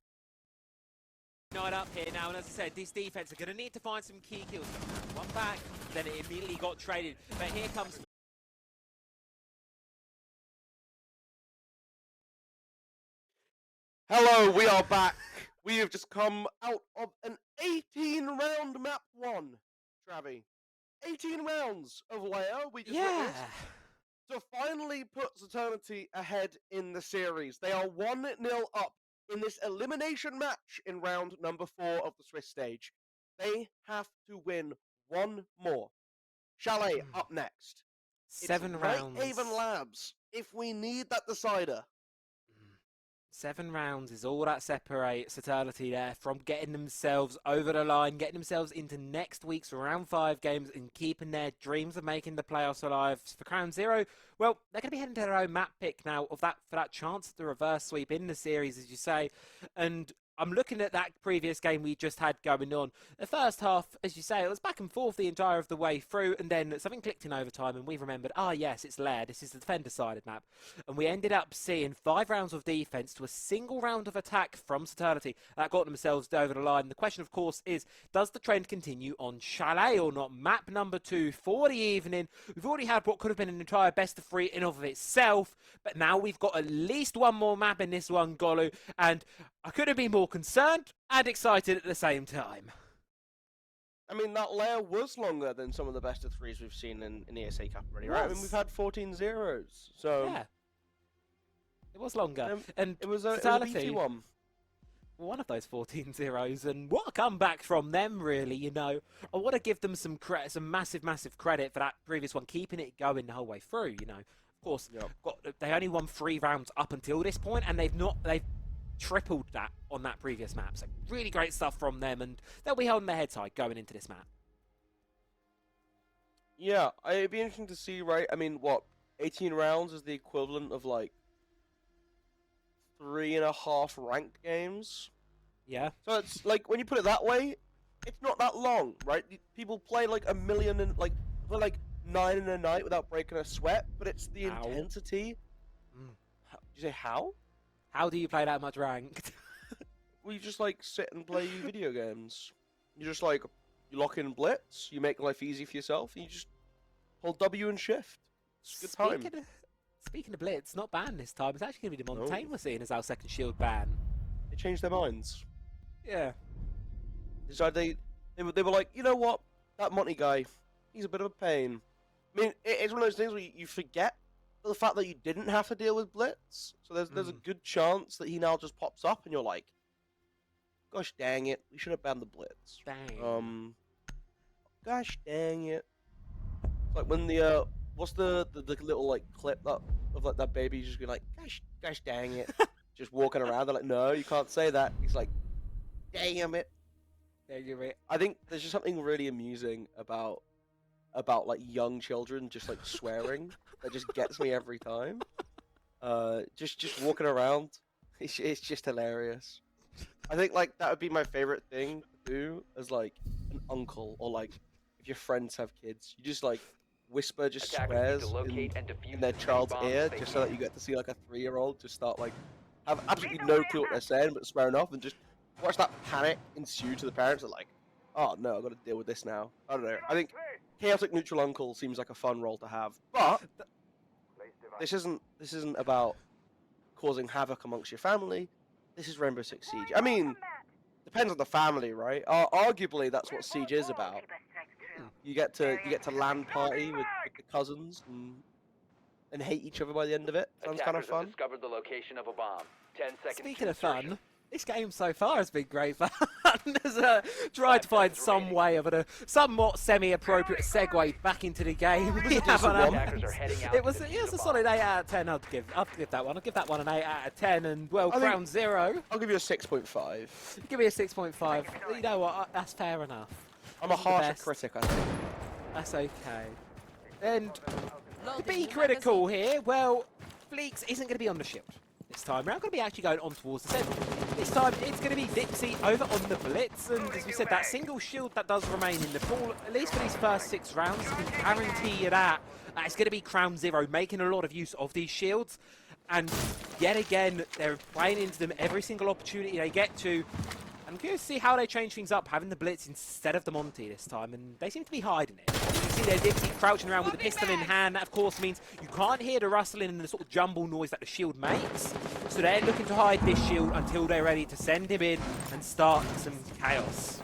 Night up here now, and as I said, this defense are going to need to find some key kills. One back, then it immediately got traded. But here comes... Hello, we are back. We have just come out of an 18-round map 1, Travi. 18 rounds of layer we just witnessed to finally put Saturlity ahead in the series. They are 1-0 up in this elimination match in round number 4 of the Swiss stage. They have to win 1 more. Chalet up next. 7 it's rounds. Haven Labs if we need that decider. 7 rounds is all that separates Saturlity there from getting themselves over the line, getting themselves into next week's round 5 games and keeping their dreams of making the playoffs alive. For CrownZero, well, they're going to be heading to their own map pick now for that chance at the reverse sweep in the series, as you say. And I'm looking at that previous game we just had going on. The first half, as you say, it was back and forth the entire of the way through, and then something clicked in overtime, and we remembered, yes, it's Lair. This is the defender-sided map. And we ended up seeing 5 rounds of defense to a single round of attack from Saturlity. That got themselves over the line. The question, of course, is, does the trend continue on Chalet or not? Map number 2 for the evening. We've already had what could have been an entire best of 3 in of itself, but now we've got at least one more map in this one, Golu, and I couldn't be more concerned and excited at the same time. I mean, that layer was longer than some of the best of 3s we've seen in ESA Cup already, right? I mean, we've had 14 zeros, so... Yeah. It was longer. And it was a beefy one. One of those 14 zeros, and what a comeback from them, really, you know. I want to give them some massive credit for that previous one, keeping it going the whole way through, you know. Of course, they only won 3 rounds up until this point, and they've tripled that on that previous map. So really great stuff from them, and they'll be holding their heads high going into this map. Yeah, it'd be interesting to see, right? I mean, what, 18 rounds is the equivalent of like 3.5 ranked games? Yeah. So it's like, when you put it that way, it's not that long, right? People play like a million and like 9 in a night without breaking a sweat, but it's the intensity. Did you say how? How do you play that much ranked? Well, you just like sit and play video games. You just like, you lock in blitz, you make life easy for yourself, and you just hold W and shift. It's a good time. Speaking of blitz, not banned this time. It's actually going to be the Montaigne we're seeing as our second shield ban. They changed their minds. Yeah. So they were like, you know what? That Monty guy, he's a bit of a pain. I mean, it's one of those things where you forget the fact that you didn't have to deal with blitz. So there's a good chance that he now just pops up and you're like, gosh dang it, we should have banned the blitz. Dang. Gosh dang it. It's like when the what's the little like clip of like that baby just being like, gosh dang it. Just walking around, they're like, no, you can't say that. He's like, damn it. I think there's just something really amusing about like young children just like swearing that just gets me every time. Just walking around, it's just hilarious. I think like that would be my favorite thing to do as like an uncle, or like if your friends have kids, you just like whisper just swears in their child's ear, just so that you get to see like a 3-year-old just start like have absolutely no clue what they're saying but swearing off, and just watch that panic ensue to the parents. Are like, oh no, I've got to deal with this now. I don't know. I think chaotic neutral uncle seems like a fun role to have, but this isn't about causing havoc amongst your family. This is Rainbow Six Siege. I mean, depends on the family, right? Arguably, that's what Siege is about. You get to LAN party with the cousins and hate each other by the end of it. Sounds kind of fun. Discovered the location of a bomb. 10 seconds. Speaking of fun, this game so far has been great fun. There's tried to find some way of a somewhat semi-appropriate segue back into the game. It was a solid 8 out of 10. I'll give that one. I'll give that one an 8 out of 10. And well, CrownZero, I'll give you a 6.5. Give me a 6.5. You know what? That's fair enough. I'm a harsher critic, I think. That's okay. And to be critical here, well, Fleeks isn't going to be on the shield this time. We're going to be actually going on towards the centre. This time it's going to be Dixie over on the blitz, and as we said, that single shield that does remain in the pool, at least for these first 6 rounds, you can guarantee you that it's going to be CrownZero making a lot of use of these shields, and yet again they're playing into them every single opportunity they get to. I'm curious to see how they change things up, having the blitz instead of the Monty this time, and they seem to be hiding it. You can see their Dixie crouching around with the pistol in hand. That of course means you can't hear the rustling and the sort of jumble noise that the shield makes. So they're looking to hide this shield until they're ready to send him in and start some chaos.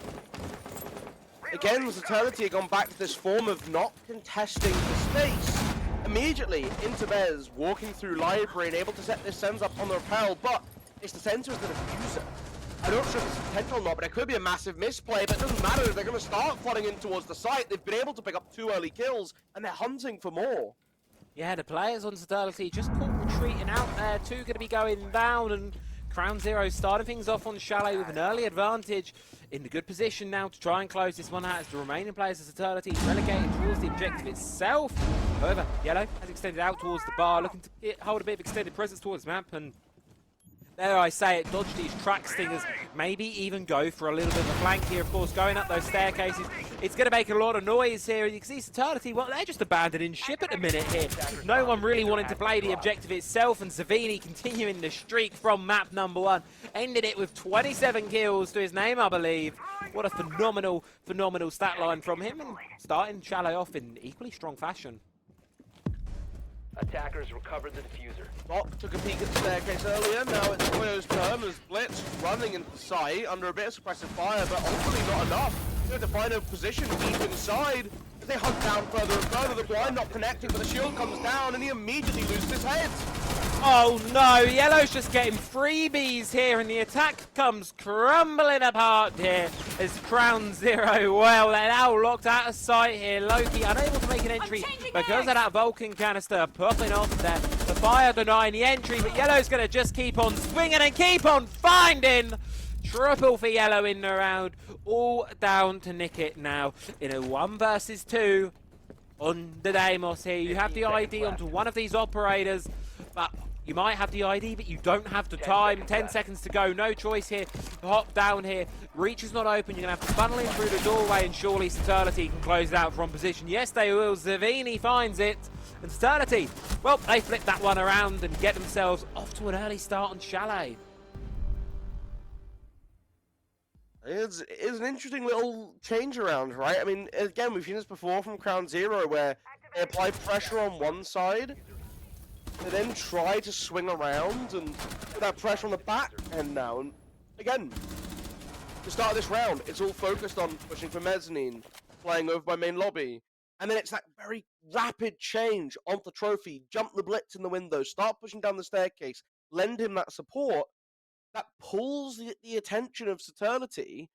Again, Saturlity have gone back to this form of not contesting the space. Immediately into Bez, walking through library and able to set this sends up on the rappel, but it's the sensors that diffuser. I'm not sure if it's potential or not, but it could be a massive misplay, but it doesn't matter. They're going to start flooding in towards the site. They've been able to pick up 2 early kills, and they're hunting for more. Yeah, the players on Saturlity just caught retreating out there. 2 going to be going down, and CrownZero starting things off on Chalet with an early advantage. In the good position now to try and close this one out as the remaining players of Saturlity relegated towards the objective itself. However, Yellow has extended out towards the bar, looking to hold a bit of extended presence towards the map, and there I say it, dodge these track stingers, maybe even go for a little bit of a flank here, of course, going up those staircases. It's going to make a lot of noise here. You can see Saturlity, well, they're just abandoning ship at the minute here. No one really wanting to play the objective itself, and Savini continuing the streak from map number 1. Ended it with 27 kills to his name, I believe. What a phenomenal, phenomenal stat line from him, and starting Chalet off in equally strong fashion. Attackers recovered the diffuser. Bot took a peek at the staircase earlier, now it's Toyo's turn as Blitz running into the site under a bit of suppressive fire, but ultimately not enough. They have to find a position deep inside. As they hunt down further and further, the blind not connecting, but the shield comes down and he immediately loses his head. Oh no, Yellow's just getting freebies here, and the attack comes crumbling apart here as CrownZero, well, they're now locked out of sight here. Loki unable to make an entry because of that Vulcan canister popping off there. The fire denying the entry, but Yellow's going to just keep on swinging and keep on finding. Triple for Yellow in the round, all down to nick it now in a 1 versus 2 on the Deimos here. You have the ID onto one of these operators, but you might have the ID, but you don't have the time. 10 seconds to go, no choice here. Hop down here, reach is not open. You're going to have to funnel in through the doorway, and surely Saturlity can close it out from position. Yes, they will. Zavini finds it. And Saturlity, well, they flip that one around and get themselves off to an early start on Chalet. It's an interesting little change around, right? I mean, again, we've seen this before from CrownZero, where they apply pressure on one side, they then try to swing around and put that pressure on the back end now. And again, to start this round, it's all focused on pushing for mezzanine, playing over by main lobby, and then it's that very rapid change onto trophy, jump the blitz in the window, start pushing down the staircase, lend him that support. That pulls the attention of Saturlity.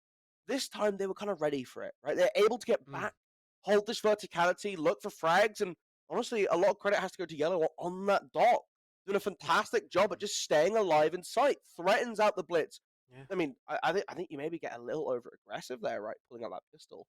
This time they were kind of ready for it, right? They're able to get back, hold this verticality, look for frags, and honestly, a lot of credit has to go to Yellow on that dot. Doing a fantastic job at just staying alive in sight. Threatens out the blitz. Yeah. I mean, I think you maybe get a little over-aggressive there, right? Pulling out that pistol.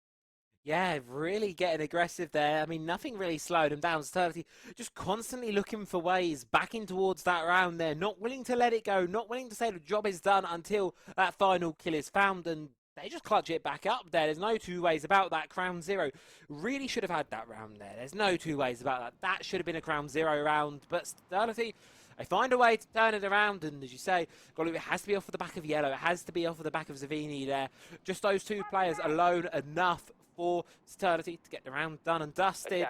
Yeah, really getting aggressive there. I mean, nothing really slowed him down. Saturlity just constantly looking for ways, backing towards that round there, not willing to let it go, not willing to say the job is done until that final kill is found, and they just clutch it back up there. There's no two ways about that. CrownZero really should have had that round there. There's no two ways about that. That should have been a CrownZero round, but Saturlity, they find a way to turn it around, and as you say, it has to be off of the back of Yellow. It has to be off of the back of Zavini there. Just those two players alone enough for Saturlity to get the round done and dusted.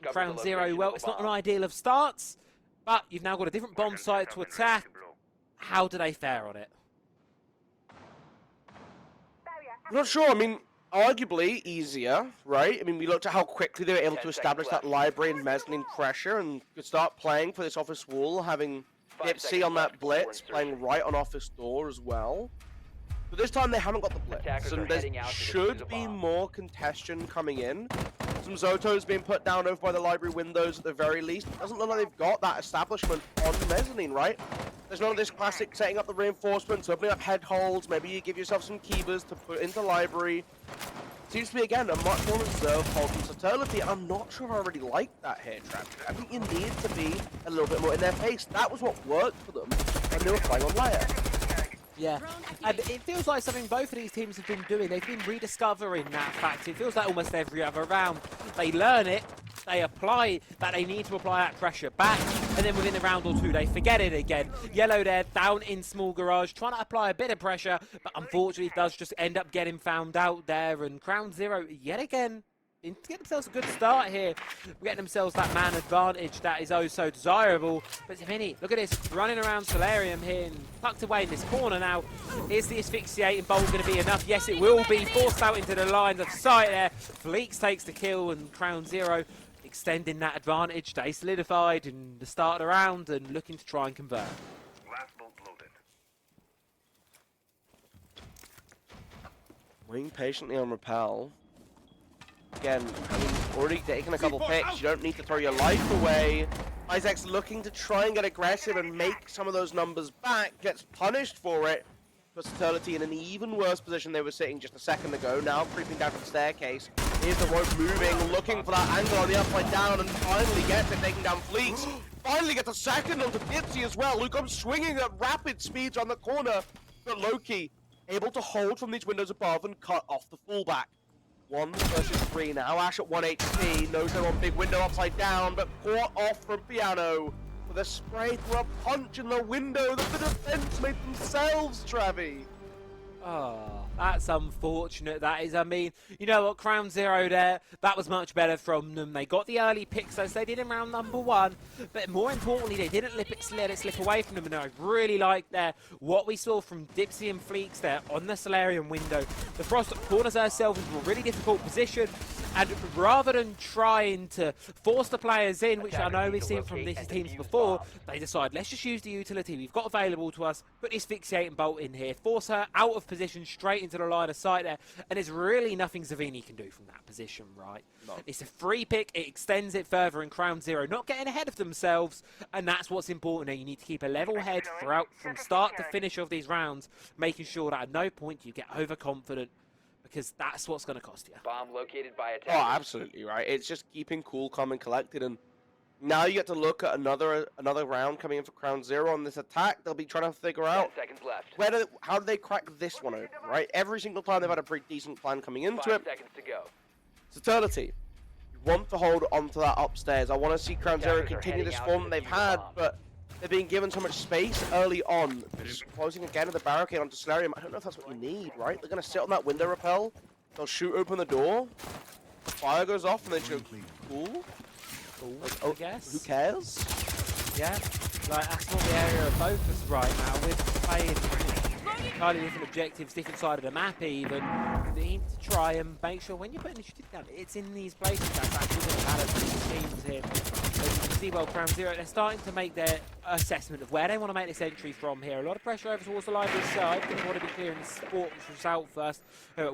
CrownZero, well, it's not an ideal of starts, but you've now got a different bomb site to attack. How do they fare on it? I'm not sure. I mean, arguably easier, right? I mean, we looked at how quickly they were able to establish that library and mezzanine pressure and could start playing for this office wall, having Ipsy on that blitz, playing right on office door as well. But this time they haven't got the blitz, and there should be more congestion coming in. Some Zotos being put down over by the library windows at the very least. It doesn't look like they've got that establishment on mezzanine, right? There's none of this classic setting up the reinforcements, opening up head holes, maybe you give yourself some keybers to put into library. Seems to be, again, a much more reserved hold from Saturlity. I'm not sure I really like that here, Trav. I think you need to be a little bit more in their face. That was what worked for them when they were playing on Lair. Yeah, and it feels like something both of these teams have been doing. They've been rediscovering that fact. It feels like almost every other round they learn it, they apply that they need to apply that pressure back, and then within a round or two they forget it again. Yellow there, down in small garage, trying to apply a bit of pressure, but unfortunately it does just end up getting found out there, and CrownZero yet again to get themselves a good start here, getting themselves that man advantage that is oh so desirable. But Zavini, look at this, running around Solarium here and tucked away in this corner now. Is the asphyxiating bolt going to be enough? Yes, it will be. Forced out into the lines of sight there. Fleeks takes the kill, and CrownZero extending that advantage. They solidified in the start of the round and looking to try and convert. Last bolt loaded. Waiting patiently on Repel. Again, I mean, already taken a couple picks. You don't need to throw your life away. Isaac's looking to try and get aggressive and make some of those numbers back, gets punished for it. Puts Saturlity in an even worse position they were sitting just a second ago. Now creeping down from the staircase. Here's the rope moving, looking for that angle on the upside down, and finally gets it, taking down Fleeks. Finally gets a second onto Dipsy as well, who comes swinging at rapid speeds on the corner. But Loki able to hold from these windows above and cut off the fullback. 1 versus 3 now. Ash at 1 HP, knows they're on big window upside down, but caught off from Piano with a spray through a punch in the window that the defense made themselves, Travi. Oh, that's unfortunate, that is. I mean, you know what, CrownZero there, that was much better from them. They got the early picks as they did in round number 1, but more importantly, they didn't let it slip away from them, and I really like there what we saw from Dipsy and Fleeks there on the Solarium window. The Frost corners herself into a really difficult position, and rather than trying to force the players in, which I know we've seen from these teams before, they decide, let's just use the utility we've got available to us, put this Fixating Bolt in here, force her out of position straight into the line of sight there, and there's really nothing Zavini can do from that position, right? No. It's a free pick, it extends it further, and CrownZero not getting ahead of themselves, and that's what's important here. You need to keep a level head throughout, from start to finish of these rounds, making sure that at no point you get overconfident, because that's what's going to cost you. Bomb located by attack. Oh, absolutely, right? It's just keeping cool, calm, and collected, and now you get to look at another round coming in for CrownZero on this attack. They'll be trying to figure 10 out seconds left. how do they crack this one open, right? Every single time they've had a pretty decent plan coming into 5 it. seconds to go. Saturlity, you want to hold onto that upstairs. I want to see CrownZero Attackers are continue this heading out form to they've defuse the had, bomb. but they're being given so much space early on. They're just closing again at the barricade onto Solarium. I don't know if that's what you need, right? They're going to sit on that window rappel. They'll shoot open the door. Fire goes off, and they just go, cool. I guess. Who cares? Yeah, like that's not the area of focus right now. We're playing entirely different objectives, different side of the map even. They need to try and make sure when you're putting initiative down, it's in these places that's actually going to balance these teams here. As you can see, well, CrownZero, they're starting to make their assessment of where they want to make this entry from here. A lot of pressure over towards the library side. They want to be clear in the sport out first.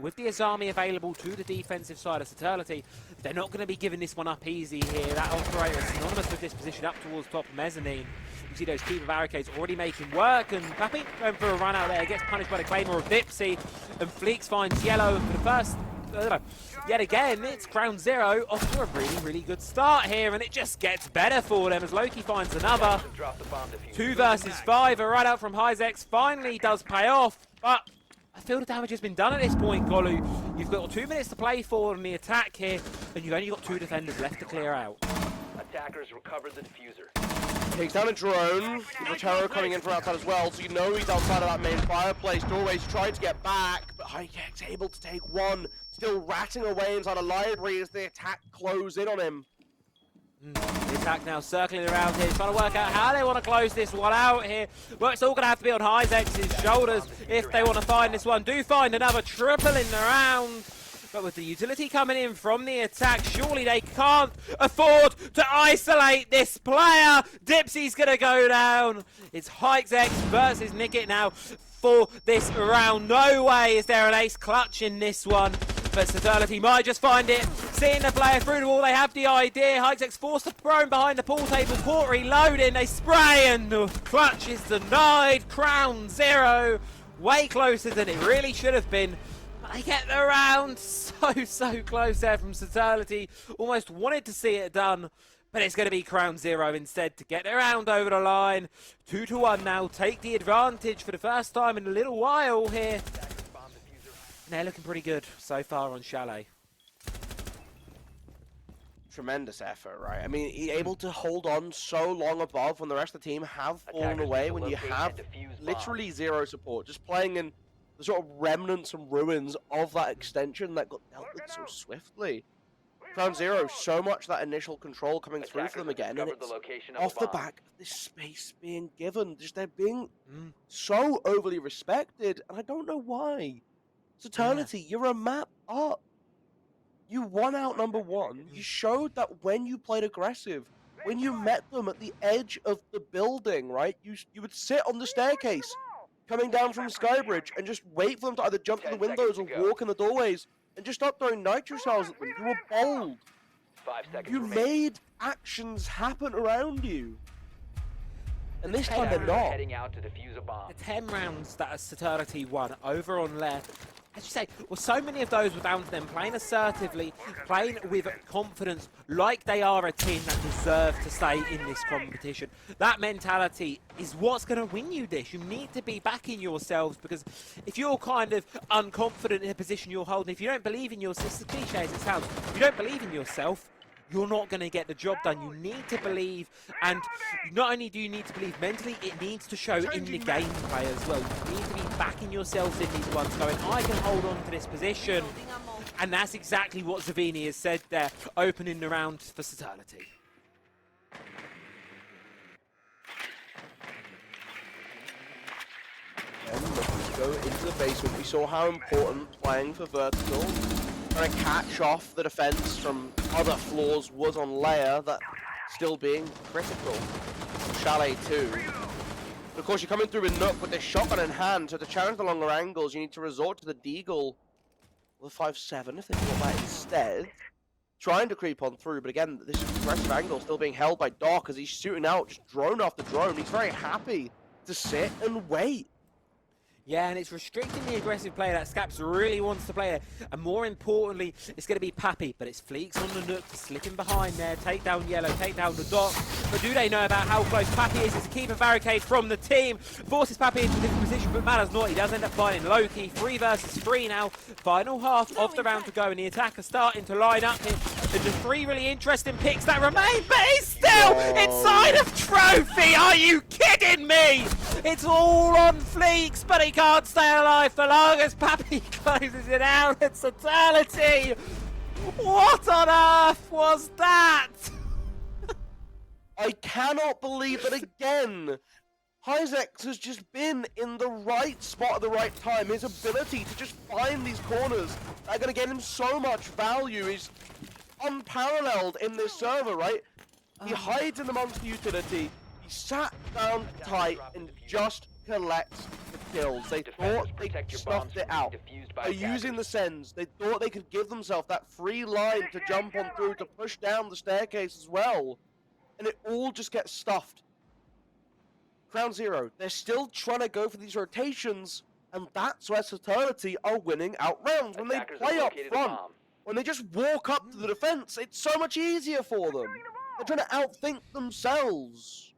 With the Azami available to the defensive side of Saturlity, they're not going to be giving this one up easy here. That operator is synonymous with this position up towards top mezzanine. You see those keeper barricades already making work, and Pappy going for a run out there, gets punished by the Claymore of Dipsy, and Fleeks finds Yellow for the first. Yet again, it's CrownZero off to a really, really good start here, and it just gets better for them as Loki finds another. Drop the bomb diffuser. 2 versus 5, a run out from Hyzex finally does pay off, but I feel the damage has been done at this point, Golu. You've got 2 minutes to play for on the attack here, and you've only got 2 defenders left to clear out. Attackers recovered the diffuser. Takes down a drone. Rotaro coming in from outside as well, so you know he's outside of that main fireplace. Doorway's trying to get back, but Hyzex able to take one. Still ratting away inside a library as the attack close in on him. The attack now circling around here, trying to work out how they want to close this one out here. Well, it's all going to have to be on Hyzex's shoulders if they want to find this one. Do find another triple in the round. But with the utility coming in from the attack, surely they can't afford to isolate this player. Dipsy's going to go down. It's Hyzex versus Nickit now for this round. No way is there an ace clutch in this one. But Saturlity might just find it. Seeing the player through the wall, they have the idea. Hyzex forced to throw him behind the pool table. Court reloading, they spray, and the clutch is denied. CrownZero, way closer than it really should have been. They get the round so close there from Saturlity. Almost wanted to see it done, but it's going to be CrownZero instead to get the round over the line. 2-1 now, take the advantage for the first time in a little while here. And they're looking pretty good so far on Chalet. Tremendous effort, right? I mean, able to hold on so long above when the rest of the team have fallen away, when you have literally zero support, just playing in the sort of remnants and ruins of that extension that got dealt with so swiftly. CrownZero, so much that initial control coming through for them again, and it's off the back of this space being given. Just they're being so overly respected, and I don't know why. Saturlity, you're a map up. You won out number 1. You showed that when you played aggressive, when you met them at the edge of the building, right? You would sit on the staircase coming down from Skybridge and just wait for them to either jump to the windows or walk in the doorways and just start throwing nitro cells at them. You were bold. 5 seconds You remaining. made actions happen around you. And this time they're Attackers are not. heading out to defuse a bomb. The 10 rounds that Saturlity won over on Lair, as you say, well, so many of those were down to them playing assertively, playing with confidence, like they are a team that deserve to stay in this competition. That mentality is what's going to win you this. You need to be backing yourselves, because if you're kind of unconfident in a position you're holding, if you don't believe in yourself, it's as cliche as it sounds, if you don't believe in yourself, you're not going to get the job done. You need to believe, and not only do you need to believe mentally, it needs to show in the gameplay as well. You need to be backing yourselves in these ones, going, I can hold on to this position, and that's exactly what Zavini has said there, opening the round for Saturlity. And let's go into the basement. We saw how important playing for vertical, trying to catch off the defense from other floors was on layer, that still being critical. Chalet too. But of course, you're coming through with Nook with this shotgun in hand, so to challenge the longer angles, you need to resort to the Deagle with 5-7 if they want that instead. Trying to creep on through, but again, this aggressive angle still being held by Doc as he's shooting out just drone after drone. He's very happy to sit and wait. Yeah, and it's restricting the aggressive player that Scaps really wants to play there. And more importantly, it's going to be Pappy, but it's Fleeks on the Nook, slipping behind there. Take down Yellow, take down the Doc. But do they know about how close Pappy is? It's a keeper barricade from the team. Forces Pappy into a different position, but matters not. He does end up finding Loki. 3 versus 3 now. Final half of the round to go, and the attacker starting to line up here. There's just 3 really interesting picks that remain, but he's still inside of Trophy. Are you kidding me? It's all on Fleeks, but he can't stay alive for long as Pappy closes it out. It's Saturlity. What on earth was that? I cannot believe that again. Hyzex has just been in the right spot at the right time. His ability to just find these corners that are going to get him so much value is unparalleled in this server, right? He hides in amongst the utility. He sat down tight and just collects the kills. They thought they snuffed it out. They're using the sends. They thought they could give themselves that free line to jump on through, to push down the staircase as well. And it all just gets stuffed. CrownZero, they're still trying to go for these rotations, and that's where Saturlity are winning out rounds. When they play up front, when they just walk up to the defense, it's so much easier for them. They're trying to outthink themselves.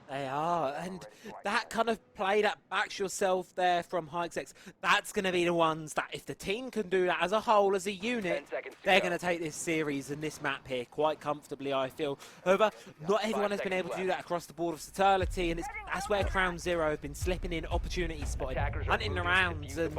They are, and that kind of play that backs yourself there from Hyzex, that's going to be the ones that, if the team can do that as a whole, as a unit, they're going to take this series and this map here quite comfortably, I feel. However, not everyone has been able to do that across the board of Saturlity, and that's where CrownZero have been slipping in opportunity spotted, hunting the rounds, and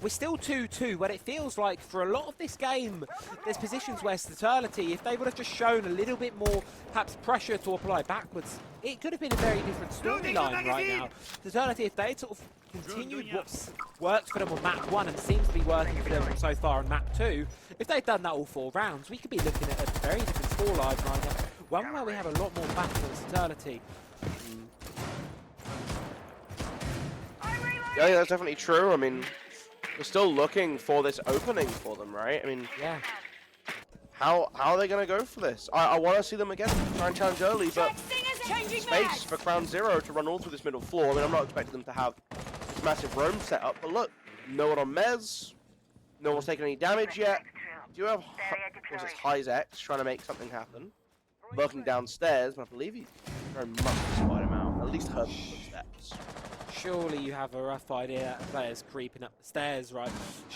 we're still 2-2, but it feels like for a lot of this game, there's positions where Saturlity, if they would have just shown a little bit more, perhaps pressure to apply backwards, it could have been a very different storyline right now. Saturlity, if they sort of continued what's worked for them on map 1 and seems to be working for them so far on map 2, if they'd done that all 4 rounds, we could be looking at a very different scoreline right now. One where we have a lot more battle on Saturlity. Yeah, that's definitely true. I mean, we're still looking for this opening for them, right? I mean, Yeah. how are they going to go for this? I want to see them again try and challenge early, but space for CrownZero to run all through this middle floor. I mean, I'm not expecting them to have this massive roam set up, but look, no one on Mez, no one's taken any damage yet. Do you have, was it Hyzex trying to make something happen? Lurking downstairs, but I believe he very much spied him out, at least heard the footsteps. Surely you have a rough idea that a player's creeping up the stairs, right?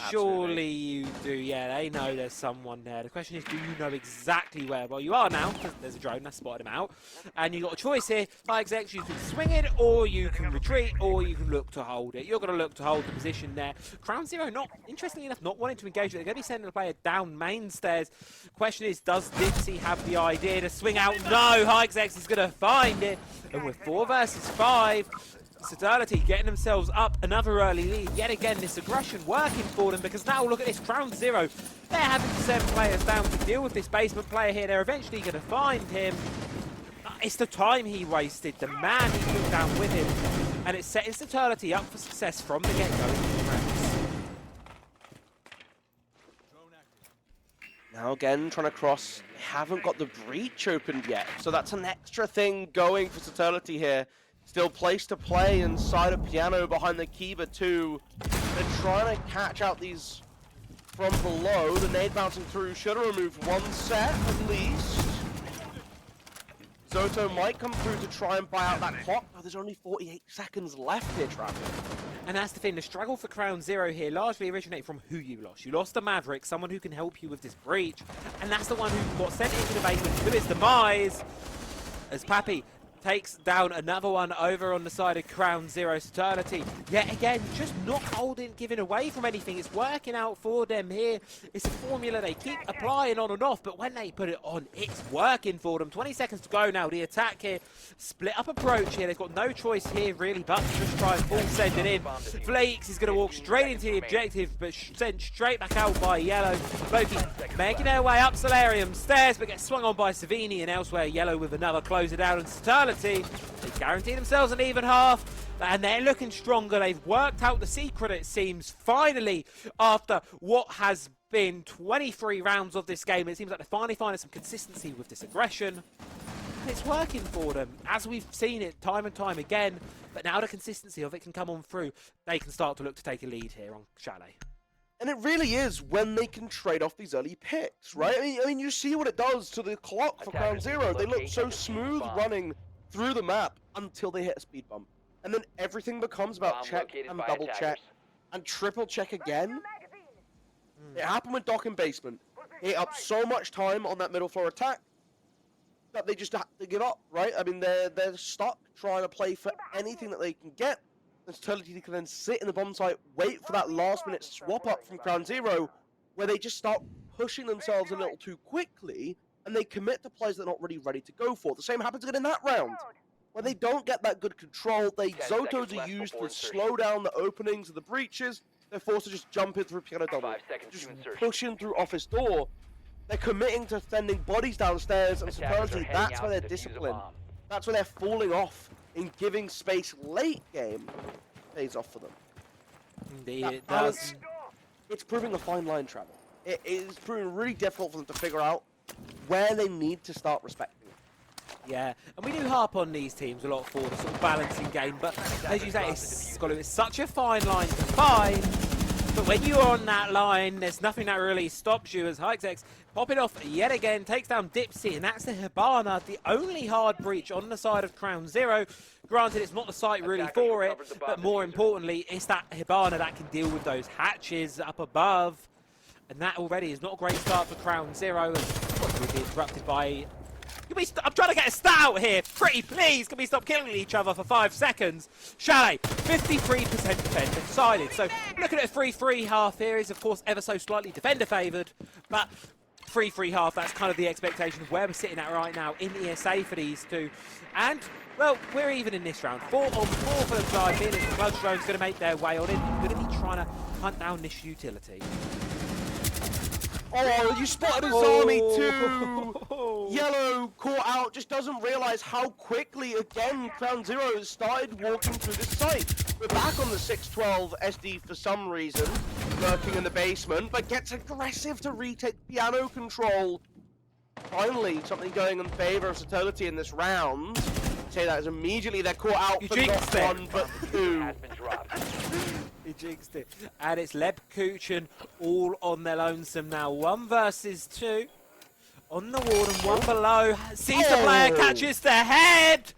Absolutely. Surely you do, yeah, they know there's someone there. The question is, do you know exactly where? Well, you are now, because there's a drone that spotted him out. And you've got a choice here. Hyzex, you can swing it, or you can retreat, or you can look to hold it. You're going to look to hold the position there. CrownZero, not, interestingly enough, not wanting to engage it. They're going to be sending the player down main stairs. Question is, does Dipsy have the idea to swing out? No, Hyzex is going to find it. And with 4 versus 5, Saturlity getting themselves up another early lead. Yet again, this aggression working for them, because now look at this, CrownZero. They're having to send players down to deal with this basement player here. They're eventually going to find him. It's the time he wasted, the man he took down with him. And it's setting Saturlity up for success from the get-go in the rounds. Now again, trying to cross. They haven't got the breach opened yet. So that's an extra thing going for Saturlity here. Still place to play inside of Piano behind the Kiba too. They're trying to catch out these from below. The nade bouncing through should have removed one set at least. Zoto might come through to try and buy out that clock. Oh, there's only 48 seconds left here, Travis. And that's the thing, the struggle for CrownZero here largely originated from who you lost. You lost a Maverick, someone who can help you with this breach, and that's the one who got sent into the basement to his demise, as Pappy takes down another one over on the side of CrownZero Saturlity. Yet again, just not giving away from anything. It's working out for them here. It's a formula they keep applying on and off, but when they put it on, it's working for them. 20 seconds to go now. The attack here, split up approach here. They've got no choice here really but to just try and full send it in. Flakes is going to walk straight into the objective, but sent straight back out by Yellow. Loki making their way up Solarium stairs, but gets swung on by Savini, and elsewhere Yellow with another close it out, and Saturlity, they guarantee themselves an even half, and they're looking stronger. They've worked out the secret, it seems, finally, after what has been 23 rounds of this game. It seems like they're finally finding some consistency with this aggression, and it's working for them, as we've seen it time and time again. But now the consistency of it can come on through. They can start to look to take a lead here on Chalet. And it really is when they can trade off these early picks, right? I mean, you see what it does to the clock for CrownZero. They look so smooth running through the map until they hit a speed bump. And then everything becomes about check and double check and triple check again. It happened with Dock and Basement. They ate up so much time on that middle floor attack that they just have to give up, right? I mean, they're stuck trying to play for anything that they can get. And Saturlity can then sit in the bomb site, wait for that last minute swap up from CrownZero, where they just start pushing themselves a little too quickly, and they commit to plays they're not really ready to go for. The same happens again in that round, where they don't get that good control. Zotos are used to slow down the openings of the breaches. They're forced to just jump in through piano double, just pushing through office door. They're committing to sending bodies downstairs, and Saturlity, that's where they're disciplined. That's where they're falling off in giving space late game. Pays off for them. Indeed, it does. It's proving a fine line, travel. It is proving really difficult for them to figure out where they need to start respecting it. Yeah, and we do harp on these teams a lot for the sort of balancing game, but as you say, it's such a fine line to find. But when you're on that line, there's nothing that really stops you, as Hyktex popping off yet again, takes down Dipsy, and that's the Hibana, the only hard breach on the side of CrownZero. Granted, it's not the site really for it, but more importantly, it's that Hibana that can deal with those hatches up above. And that already is not a great start for CrownZero, and what will be interrupted by... I'm trying to get a stat out here. Pretty please, can we stop killing each other for 5 seconds? Chalet, 53% defender decided. So looking at a 3-3 half here is of course ever so slightly defender favoured, but 3-3 half, that's kind of the expectation of where we're sitting at right now in ESA for these two. And well, we're even in this round. 4 on 4 for the time being, as the Blood Drone's going to make their way on in. We're going to be trying to hunt down this utility. Oh, you spotted his army too! Yellow caught out, just doesn't realise how quickly, again, CrownZero has started walking through this site. We're back on the 612 SD for some reason, lurking in the basement, but gets aggressive to retake piano control. Finally, something going in favour of Saturlity in this round. Say that as immediately they're caught out for not one, but two. He jinxed it. And it's Leb Kuchen all on their lonesome now. 1 versus 2. On the ward and 1 below. Sees the player, catches the head.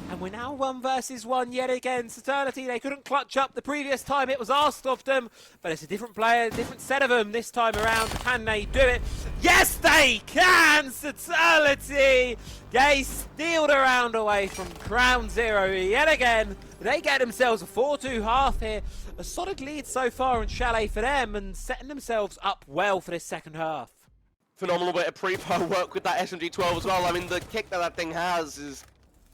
And we're now 1 versus 1 yet again. Saturlity, they couldn't clutch up the previous time it was asked of them. But it's a different player, a different set of them this time around. Can they do it? Yes, they can! Saturlity! They steal the round away from CrownZero yet again. They get themselves a 4-2 half here. A solid lead so far in Chalet for them, and setting themselves up well for this second half. Phenomenal bit of pre-pro work with that SMG-12 as well. I mean, the kick that thing has is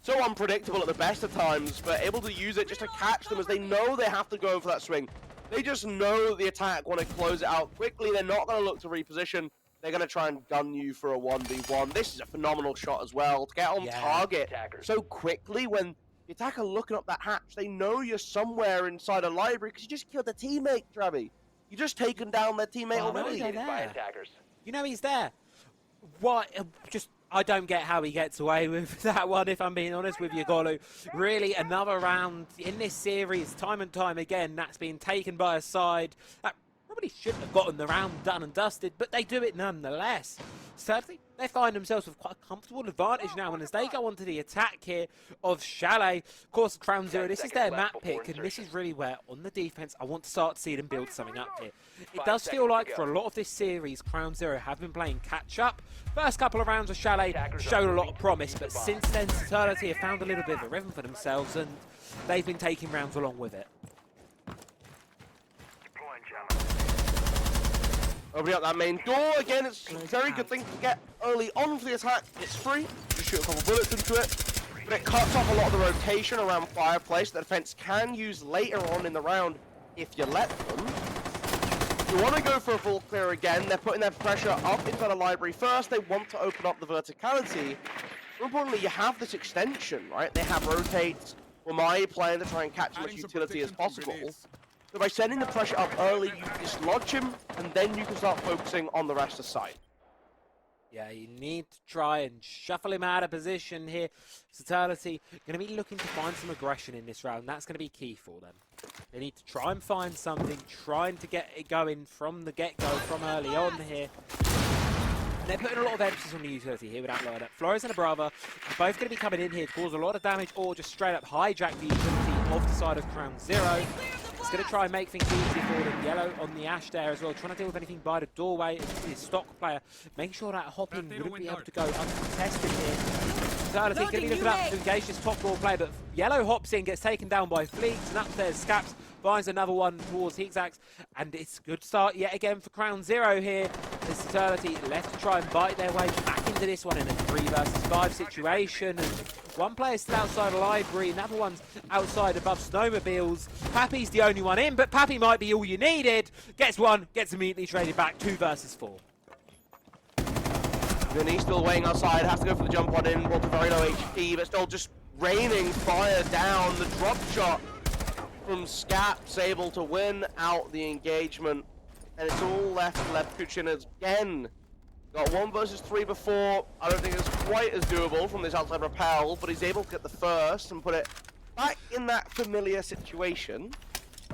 so unpredictable at the best of times, but able to use it just to catch them as they know they have to go for that swing. They just know the attack want to close it out quickly. They're not going to look to reposition. They're going to try and gun you for a 1v1. This is a phenomenal shot as well to get on target so quickly when the attacker looking up that hatch. They know you're somewhere inside a library because you just killed a teammate, Travi. You just taken down their teammate already. You know he's there. What? Just I don't get how he gets away with that one, if I'm being honest with you, Golu. Really, another round in this series, time and time again, that's been taken by a side that probably shouldn't have gotten the round done and dusted, but they do it nonetheless. Sadly, they find themselves with quite a comfortable advantage now, and as they go onto the attack here of Chalet, of course, CrownZero, this is their map pick, and this is really where, on the defense, I want to start to see them build something up here. It does feel like, for a lot of this series, CrownZero have been playing catch-up. First couple of rounds of Chalet showed a lot of promise, but since then, Saturlity have found a little bit of a rhythm for themselves, and they've been taking rounds along with it. Opening up that main door, again, it's a very good thing to get early on for the attack. It's free, just shoot a couple bullets into it, but it cuts off a lot of the rotation around Fireplace that defense can use later on in the round if you let them. You want to go for a full clear again, they're putting their pressure up into the library first, they want to open up the verticality. More importantly, you have this extension, right? They have rotates, Wamai playing to try and catch as much utility as possible. So by sending the pressure up early, you dislodge him, and then you can start focusing on the rest of the side. Yeah, you need to try and shuffle him out of position here. Saturlity going to be looking to find some aggression in this round. That's going to be key for them. They need to try and find something, trying to get it going from the get-go, from early on here. And they're putting a lot of emphasis on the utility here without lying up. Flores and Abrava are both going to be coming in here to cause a lot of damage or just straight up hijack the utility off the side of CrownZero. It's going to try and make things easy for them. Yellow on the Ash there as well, trying to deal with anything by the doorway. It's his stock player, making sure that hopping wouldn't be able to go uncontested here. Saturlity going to be looking up to engage this top door play, but Yellow hops in, gets taken down by Fleeks, and up there Scaps finds another one towards Heatzax, and it's a good start yet again for CrownZero here. This Saturlity left to try and bite their way back into this one in a 3 versus 5 situation, and one player's still outside the library, another one's outside above snowmobiles. Pappy's the only one in, but Pappy might be all you needed. Gets one, gets immediately traded back, 2 versus 4. Vinny still waiting outside, has to go for the jump on in, brought to very low HP, but still just raining fire down. The drop shot from Scaps able to win out the engagement, and it's all left to Lepuchin again. Got 1 versus 3 before. I don't think it's quite as doable from this outside rappel, but he's able to get the first and put it back in that familiar situation.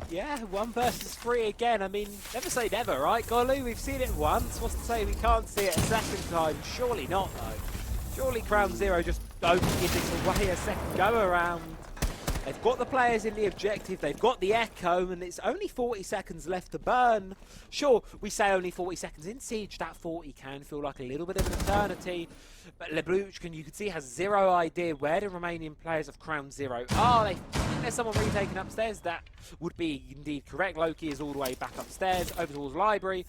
Yeah, 1 versus 3 again. I mean, never say never, right, Golu? We've seen it once. What's to say we can't see it a second time? Surely not, though. Surely CrownZero just don't give this away a second go around. They've got the players in the objective, they've got the echo, and it's only 40 seconds left to burn. Sure, we say only 40 seconds in Siege, that 40 can feel like a little bit of an eternity, but Lebluchkin, you can see, has zero idea where the remaining players of CrownZero are. They think there's someone retaking upstairs. That would be indeed correct. Loki is all the way back upstairs, over towards library.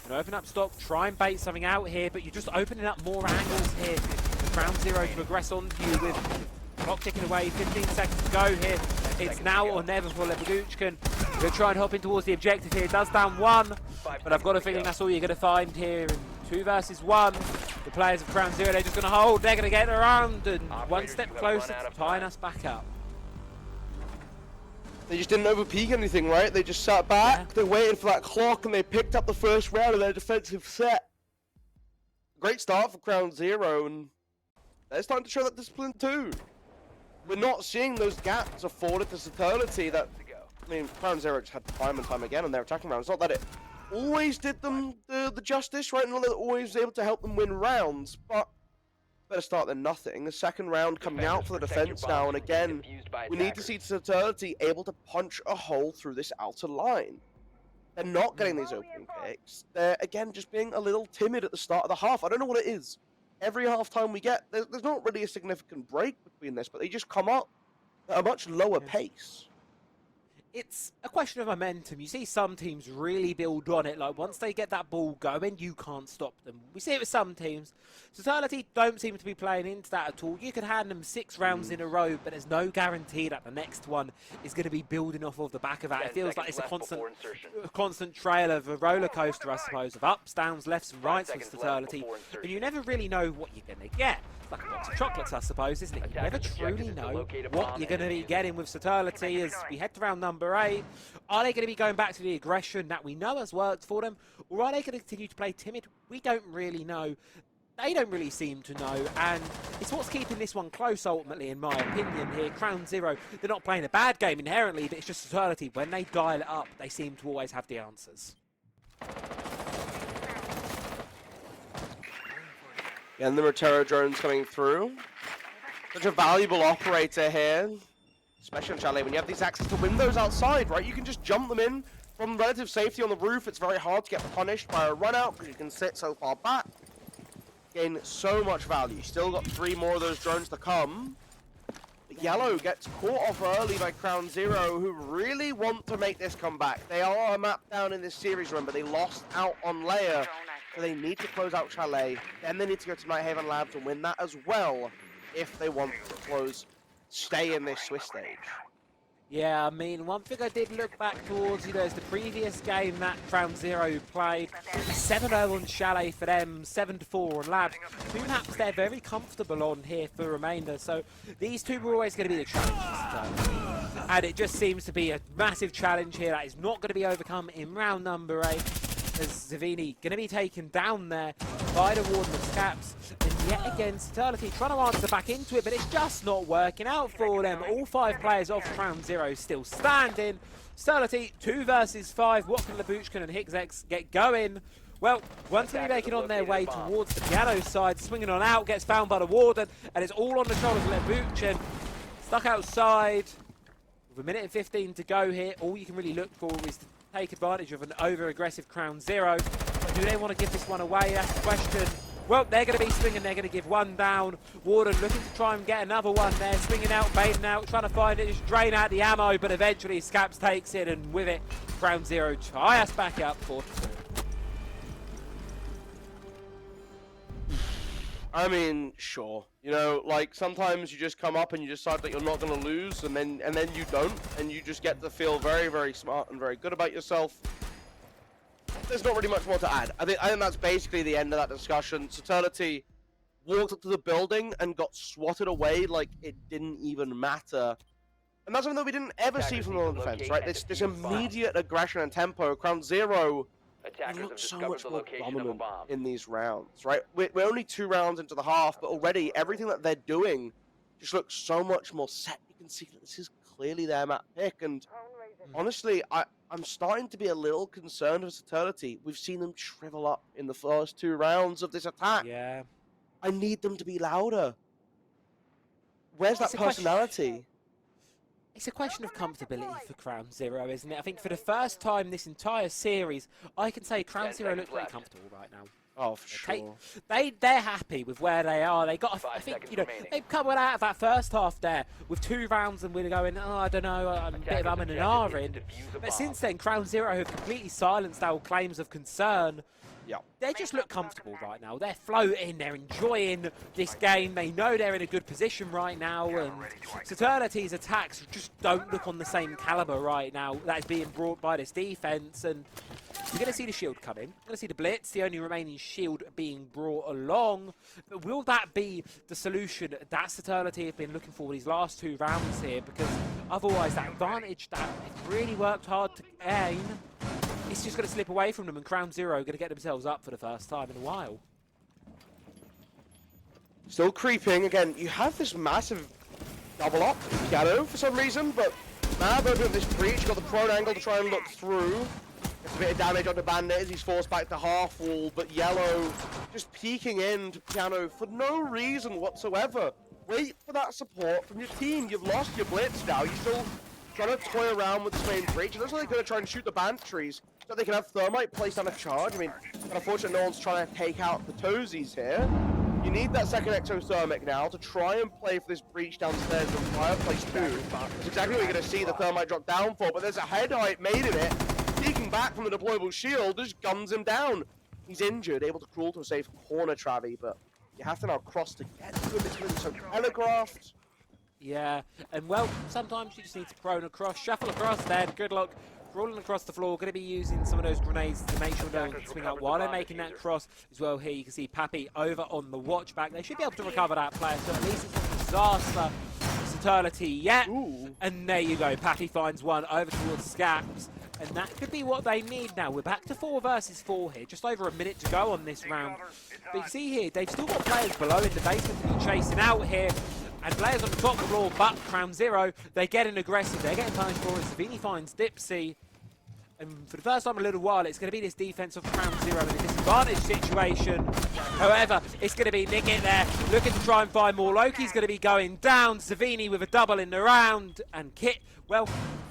Gonna open up stock, try and bait something out here, but you're just opening up more angles here for CrownZero to progress onto you with clock ticking away, 15 seconds to go here. It's now or never for Lepuchkin. We're going to try and hop in towards the objective here. It does down 1, but I've got a feeling that's all you're going to find here in 2 versus 1. The players of CrownZero, they're just going to hold. They're going to get around and one step closer to tying us back up. They just didn't overpeak anything, right? They just sat back, Yeah. they waited for that clock, and they picked up the first round of their defensive set. Great start for CrownZero, and they're starting to show that discipline too. We're not seeing those gaps afforded to Saturlity that, I mean, CrownZero just had time and time again on their attacking rounds. It's not that it always did them the justice, right? Not that it always was able to help them win rounds, but better start than nothing. The second round coming out for the defense now, and again, we need to see Saturlity able to punch a hole through this outer line. They're not getting these opening picks. They're, again, just being a little timid at the start of the half. I don't know what it is. Every half time we get, there's not really a significant break between this, but they just come up at a much lower pace. It's a question of momentum. You see some teams really build on it. Like, once they get that ball going, you can't stop them. We see it with some teams. Saturlity don't seem to be playing into that at all. You can hand them 6 rounds in a row, but there's no guarantee that the next one is going to be building off of the back of that. It feels like it's a constant trail of a roller coaster, I suppose, of ups, downs, lefts and rights with Saturlity. And you never really know what you're going to get. like a box of chocolates, I suppose, isn't it? You never Attackers' truly objective is to know locate a what bomb you're going to and be defuse it. getting with Saturlity as we head to round number 8. Are they going to be going back to the aggression that we know has worked for them, or are they going to continue to play timid? We don't really know. They don't really seem to know, and it's what's keeping this one close, ultimately, in my opinion here. CrownZero, they're not playing a bad game inherently, but it's just Saturlity. When they dial it up, they seem to always have the answers. And the Rotero drones coming through. Such a valuable operator here, especially on Chalet. When you have these access to windows outside, right, you can just jump them in from relative safety on the roof. It's very hard to get punished by a run out because you can sit so far back. Gain so much value. Still got 3 more of those drones to come. But Yellow gets caught off early by CrownZero, who really want to make this comeback. They are a map down in this series run, but they lost out on Leia. So they need to close out Chalet. Then they need to go to Nighthaven Labs and win that as well if they want to stay in this Swiss stage. Yeah, I mean, one thing I did look back towards, you know, is the previous game that CrownZero played. 7-0 on Chalet for them, 7-4 on Labs. 2 maps they're very comfortable on here for the remainder, so these two were always going to be the challenges. And it just seems to be a massive challenge here that is not going to be overcome in round number 8. As Zavini going to be taken down there by the Warden of Scaps. And yet again, Saturlity trying to answer back into it, but it's just not working out for them. All 5 players off CrownZero still standing. Saturlity 2 versus 5. What can Labuchkin and Hixex get going? Well, once they make it on their way towards the piano side, swinging on out, gets found by the Warden, and it's all on the shoulders of Labuchkin. Stuck outside. With a minute and 15 to go here, all you can really look for is to take advantage of an over-aggressive CrownZero. But do they want to give this one away? That's the question. Well, they're going to be swinging. They're going to give one down. Warden looking to try and get another one there. Swinging out, baiting out, trying to find it. Just drain out the ammo, but eventually Scaps takes it, and with it, CrownZero tie us back up 4-2. I mean, sure. You know, like, sometimes you just come up and you decide that you're not going to lose, and then you don't, and you just get to feel very, very smart and very good about yourself. There's not really much more to add. I think that's basically the end of that discussion. Saturlity walked up to the building and got swatted away like it didn't even matter. And that's something that we didn't ever see from the defense, right? This immediate aggression and tempo. CrownZero looks so much more dominant in these rounds, right? We're only 2 rounds into the half, but already everything that they're doing just looks so much more set. You can see that this is clearly their map pick, and honestly, I'm starting to be a little concerned with Saturlity. We've seen them shrivel up in the first 2 rounds of this attack. Yeah. I need them to be louder. Where's that personality? It's a question of comfortability for CrownZero, isn't it? I think for the first time this entire series, I can say CrownZero looks pretty comfortable right now. Oh, for sure. They're happy with where they are. They got, I think, you know, they've come out of that first half there with 2 rounds, and we're going, oh, I don't know, I'm a bit of and ahhing. But since then, CrownZero have completely silenced our claims of concern. Yeah. They just look comfortable right now. They're floating, they're enjoying this game. They know they're in a good position right now, and Saturlity's attacks just don't look on the same caliber right now that is being brought by this defense. And you're going to see the shield come in. You're going to see the blitz, the only remaining shield being brought along. But will that be the solution that Saturlity have been looking for these last 2 rounds here? Because otherwise, that advantage that they've really worked hard to gain, it's just going to slip away from them, and CrownZero are going to get themselves up for the first time in a while. Still creeping. Again, you have this massive double up in Piano for some reason, but Mab opening up this breach, got the prone angle to try and look through. Gets a bit of damage onto Bandit as he's forced back to half wall, but Yellow just peeking into Piano for no reason whatsoever. Wait for that support from your team. You've lost your blitz now. You're still trying to toy around with this main breach. It looks like they're going to try and shoot the Bandit trees so they can have Thermite placed on a charge. I mean, unfortunately, no one's trying to take out the Toesies here. You need that second exothermic now to try and play for this breach downstairs in Fireplace 2. That's exactly what you're going to see the Thermite drop down for, but there's a head height made in it. Peeking back from the deployable shield, just guns him down. He's injured, able to crawl to a safe corner, Travi, but you have to now cross to get to him. It's really so telegraphed. Yeah, and well, sometimes you just need to prone across, shuffle across then, good luck crawling across the floor, going to be using some of those grenades to make sure they don't swing out while they're making that cross as well. Here you can see Pappy over on the watch back. They should be able to recover that player, so at least it's not a disaster for Saturlity yet. Ooh. And there you go, Pappy finds one over towards Scaps, and that could be what they need now. We're back to 4 versus 4 here, just over a minute to go on this round. But you see here, they've still got players below in the basement to be chasing out here. And players on the top floor, but CrownZero, they're getting aggressive. They're getting punished for it. Savini finds Dipsy. And for the first time in a little while, it's going to be this defense of CrownZero in a disadvantage situation. However, it's going to be Nickit there, looking to try and find more. Loki's going to be going down. Savini with a double in the round. And Kit, well,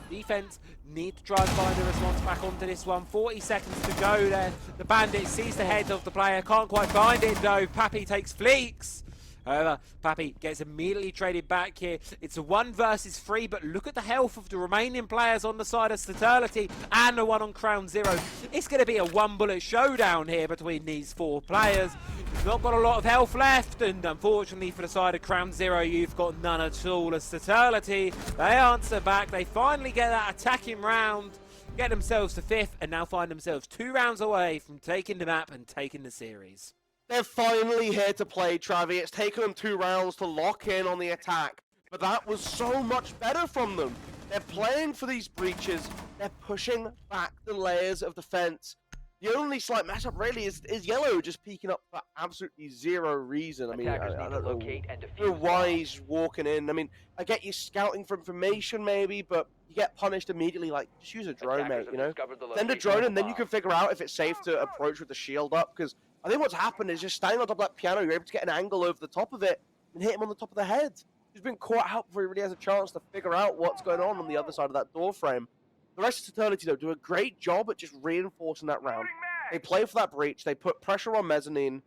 defense need to try and find a response back onto this one. 40 seconds to go there. The Bandit sees the head of the player. Can't quite find it, though. Pappy takes fleeks. However, Pappy gets immediately traded back here. It's a 1 versus 3, but look at the health of the remaining players on the side of Saturlity and the one on CrownZero. It's going to be a 1-bullet showdown here between these 4 players. You've not got a lot of health left, and unfortunately for the side of CrownZero, you've got none at all. As Saturlity, they answer back. They finally get that attacking round, get themselves to 5th, and now find themselves 2 rounds away from taking the map and taking the series. They're finally here to play, Travi. It's taken them 2 rounds to lock in on the attack, but that was so much better from them. They're playing for these breaches. They're pushing back the layers of defense. The only slight mess up really is Yellow just peeking up for absolutely 0 reason. I mean, I don't know why he's walking in. I mean, I get you scouting for information maybe, but you get punished immediately. Like, just use a drone, mate, you know? Send a drone and then you can figure out if it's safe to approach with the shield up, because I think what's happened is just standing on top of that piano, you're able to get an angle over the top of it and hit him on the top of the head. He's been caught out before he really has a chance to figure out what's going on the other side of that door frame. The rest of Saturlity, though, do a great job at just reinforcing that round. They play for that breach, they put pressure on Mezzanine,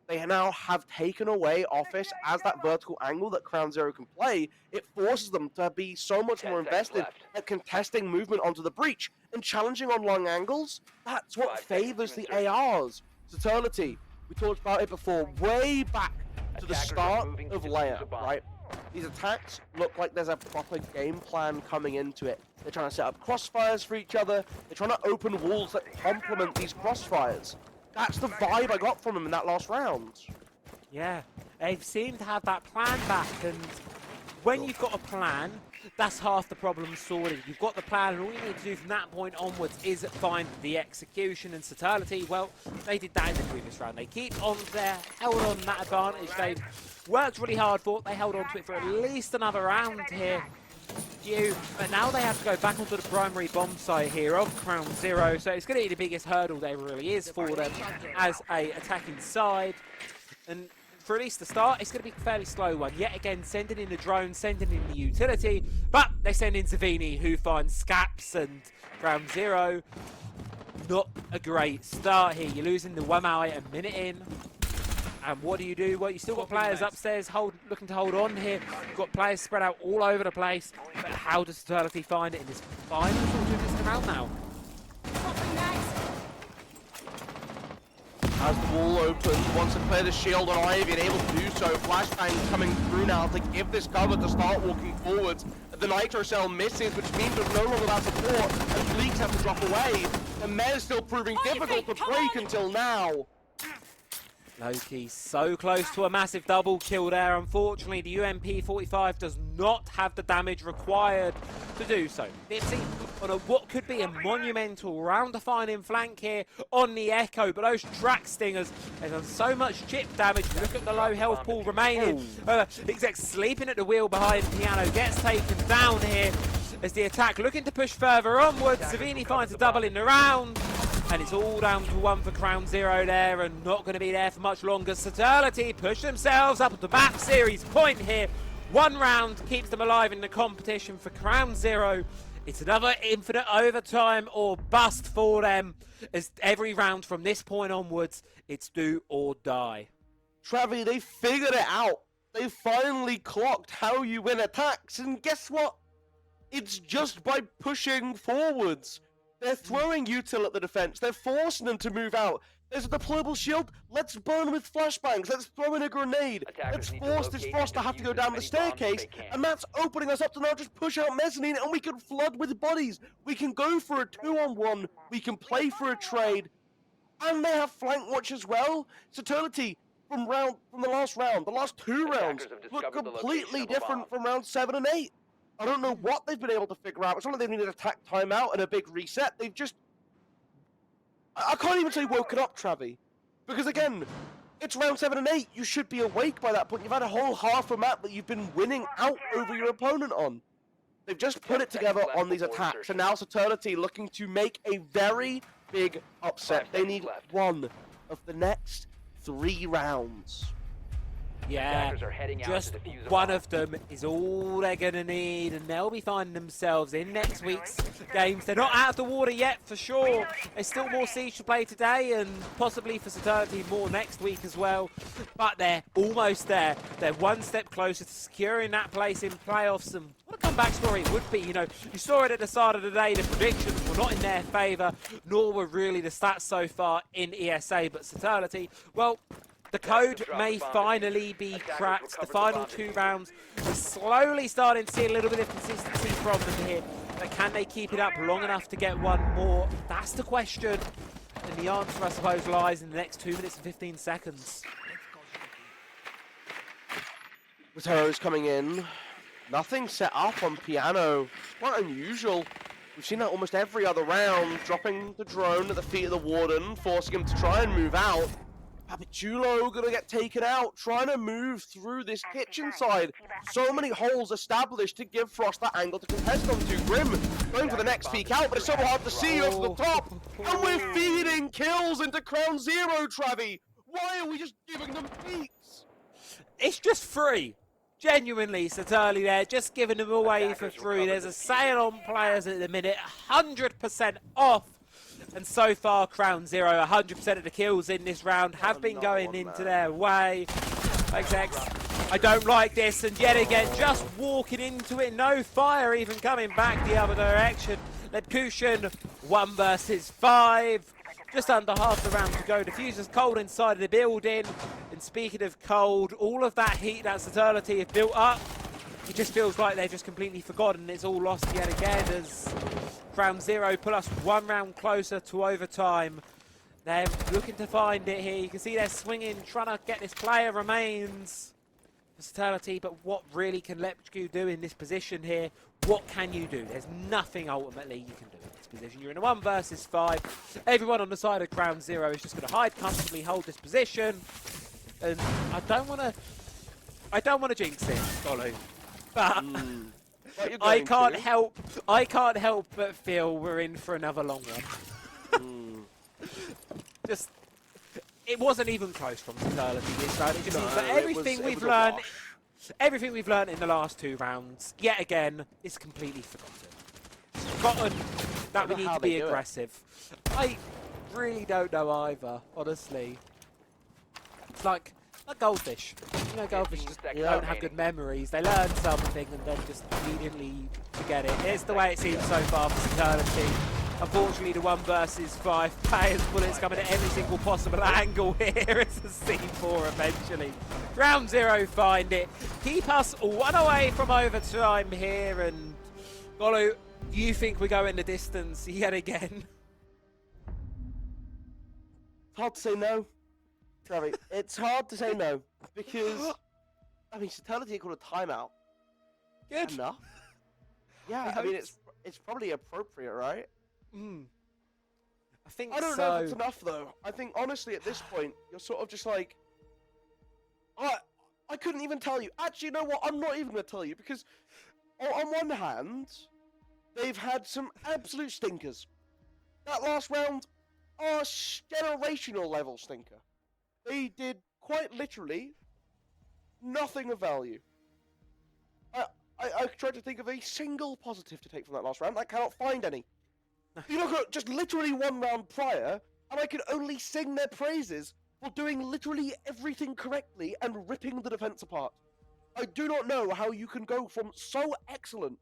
they now have taken away Office as that vertical angle that CrownZero can play. It forces them to be so much more invested at contesting movement onto the breach and challenging on long angles. That's what favors the ARs. Saturlity, we talked about it before, way back to the start of Layer, right? These attacks look like there's a proper game plan coming into it. They're trying to set up crossfires for each other. They're trying to open walls that complement these crossfires. That's the vibe I got from them in that last round. Yeah, they seem to have that plan back, and when you've got a plan, that's half the problem sorted. You've got the plan, and all you need to do from that point onwards is find the execution. And Saturlity, well, they did that in the previous round. They keep on there, held on that advantage. They've worked really hard for it. They held on to it for at least another round here. But now they have to go back onto the primary bomb site here of CrownZero, so it's going to be the biggest hurdle there really is for them as a attacking side. And for at least the start, it's going to be a fairly slow one. Yet again, sending in the drone, sending in the utility, but they send in Savini, who finds Scaps, and CrownZero. Not a great start here. You're losing the 1 hour a minute in. And what do? Well, you still got players upstairs looking to hold on here. You've got players spread out all over the place. But how does Saturlity find it in this final sort of distant round now? As the wall opens, wants to clear the shield on Ivy and able to do so. Flashbang coming through now to give this cover to start walking forwards. The Nitro Cell misses, which means there's no longer that support, and Fleeks have to drop away. And Mez still proving difficult to break until now. Loki so close to a massive double kill there. Unfortunately, the UMP-45 does not have the damage required to do so. Dipsy on what could be a monumental round-defining flank here on the Echo, but those track stingers have done so much chip damage. Look at the low health pool remaining. Exec sleeping at the wheel behind Piano gets taken down here as the attack looking to push further onwards. Savini finds a double in the round. And it's all down to 1 for CrownZero there, and not going to be there for much longer. Saturlity push themselves up to map series point here. 1 round keeps them alive in the competition for CrownZero. It's another infinite overtime or bust for them, as every round from this point onwards, it's do or die. Travi, they figured it out. They finally clocked how you win attacks, and guess what? It's just by pushing forwards. They're throwing util at the defense. They're forcing them to move out. There's a deployable shield. Let's burn with flashbangs. Let's throw in a grenade. Attackers Let's need to force this locate Frost to and have to go defuse down the as many bombs as staircase. they can. And that's opening us up to now just push out mezzanine and we can flood with bodies. We can go for a 2-on-1. We can play for a trade. And they have flank watch as well. Saturlity from the last round, the last 2 rounds, Attackers have look discovered the completely location of a different bomb. from round 7 and 8. I don't know what they've been able to figure out. It's not like they've needed attack timeout and a big reset. They've just... I can't even say woken up, Travi. Because again, it's round 7 and 8. You should be awake by that point. You've had a whole half a map that you've been winning out over your opponent on. They've just put it together on these attacks. And now Saturlity looking to make a very big upset. They need one of the next 3 rounds. Yeah, Attackers are heading out just to defuse a one bomb. of them is all they're going to need, and they'll be finding themselves in next week's games. They're not out of the water yet, for sure. There's still more Siege to play today, and possibly for Saturlity more next week as well. But they're almost there. They're one step closer to securing that place in playoffs, and what a comeback story it would be. You know, you saw it at the start of the day. The predictions were not in their favour, nor were really the stats so far in ESA. But Saturlity, well, the code may finally be cracked. The final 2 rounds, we're slowly starting to see a little bit of consistency from them here. But can they keep it up long enough to get one more? That's the question. And the answer, I suppose, lies in the next 2 minutes and 15 seconds. With Heroes coming in, nothing set up on Piano. Quite unusual. We've seen that almost every other round, dropping the drone at the feet of the Warden, forcing him to try and move out. Papichulo gonna get taken out, trying to move through this kitchen side. So many holes established to give Frost that angle to contest onto. Grim going for the next peek out, but it's so hard to see over the top. And we're feeding kills into CrownZero, Travi. Why are we just giving them peeks? It's just free. Genuinely, Saturlity there, just giving them away for free. There's a sale on players at the minute, 100% off. And so far, CrownZero, 100% of the kills in this round have been going into their way. XX, I don't like this, and yet again, just walking into it, no fire even coming back the other direction. Ledkushin, 1 versus 5. Just under half the round to go. Diffuser's cold inside of the building. And speaking of cold, all of that heat that Saturlity have built up, it just feels like they've just completely forgotten. It's all lost yet again as CrownZero put us 1 round closer to overtime. They're looking to find it here. You can see they're swinging, trying to get this player remains for Saturlity, but what really can Lepku do in this position here? What can you do? There's nothing ultimately you can do in this position. You're in a 1 versus 5. Everyone on the side of CrownZero is just going to hide comfortably, hold this position. And I don't want to jinx it, Golu. But I can't help but feel we're in for another long one. Just, it wasn't even close from Saturlity this round. It just seems that everything we've learned in the last 2 rounds, yet again, is completely forgotten. Forgotten that we need to be aggressive. I really don't know either, honestly. It's like goldfish. You know, goldfish just don't have good memories. They learn something and then just immediately forget it. It's the way it seems so far for Saturlity. Unfortunately, the 1 versus 5 players bullets coming at every single possible angle here. It's a C4 eventually. CrownZero find it. Keep us 1 away from overtime here. And Golu, you think we're going the distance yet again? Hard to say no, Travi. It's hard to say no because I mean, Saturlity called a timeout. Good enough. Yeah, I mean it's probably appropriate, right? I think I don't know if it's enough though. I think honestly at this point you're sort of just like, I couldn't even tell you. Actually, you know what? I'm not even going to tell you because on one hand, they've had some absolute stinkers. That last round, generational level stinker. They did quite literally nothing of value. I tried to think of a single positive to take from that last round. I cannot find any. You look at just literally 1 round prior, and I could only sing their praises for doing literally everything correctly and ripping the defense apart. I do not know how you can go from so excellent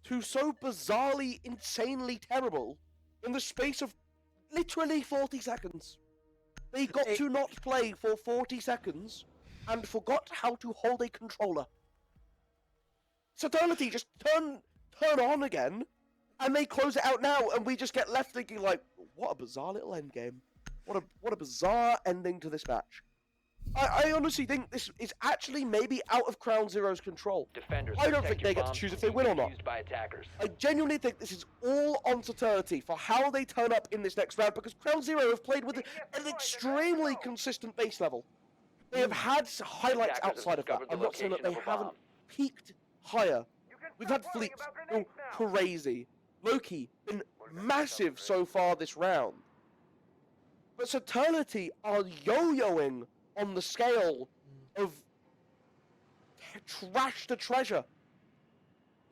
to so bizarrely, insanely terrible in the space of literally 40 seconds. They got to not play for 40 seconds and forgot how to hold a controller. Saturlity just turn on again, and they close it out now, and we just get left thinking like, what a bizarre little end game. What a bizarre ending to this match. I honestly think this is actually maybe out of CrownZero's control. Defenders, I don't protect think your they get to bombs choose if from they win or being not. defused by attackers. I genuinely think this is all on Saturlity for how they turn up in this next round, because CrownZero have played with an extremely consistent base level. They have had highlights Attackers have outside of that. discovered the I'm not saying that they location of a haven't bomb. peaked higher. We've had fleets go crazy. Loki been massive so far this round. But Saturlity are yo-yoing on the scale of trash to treasure.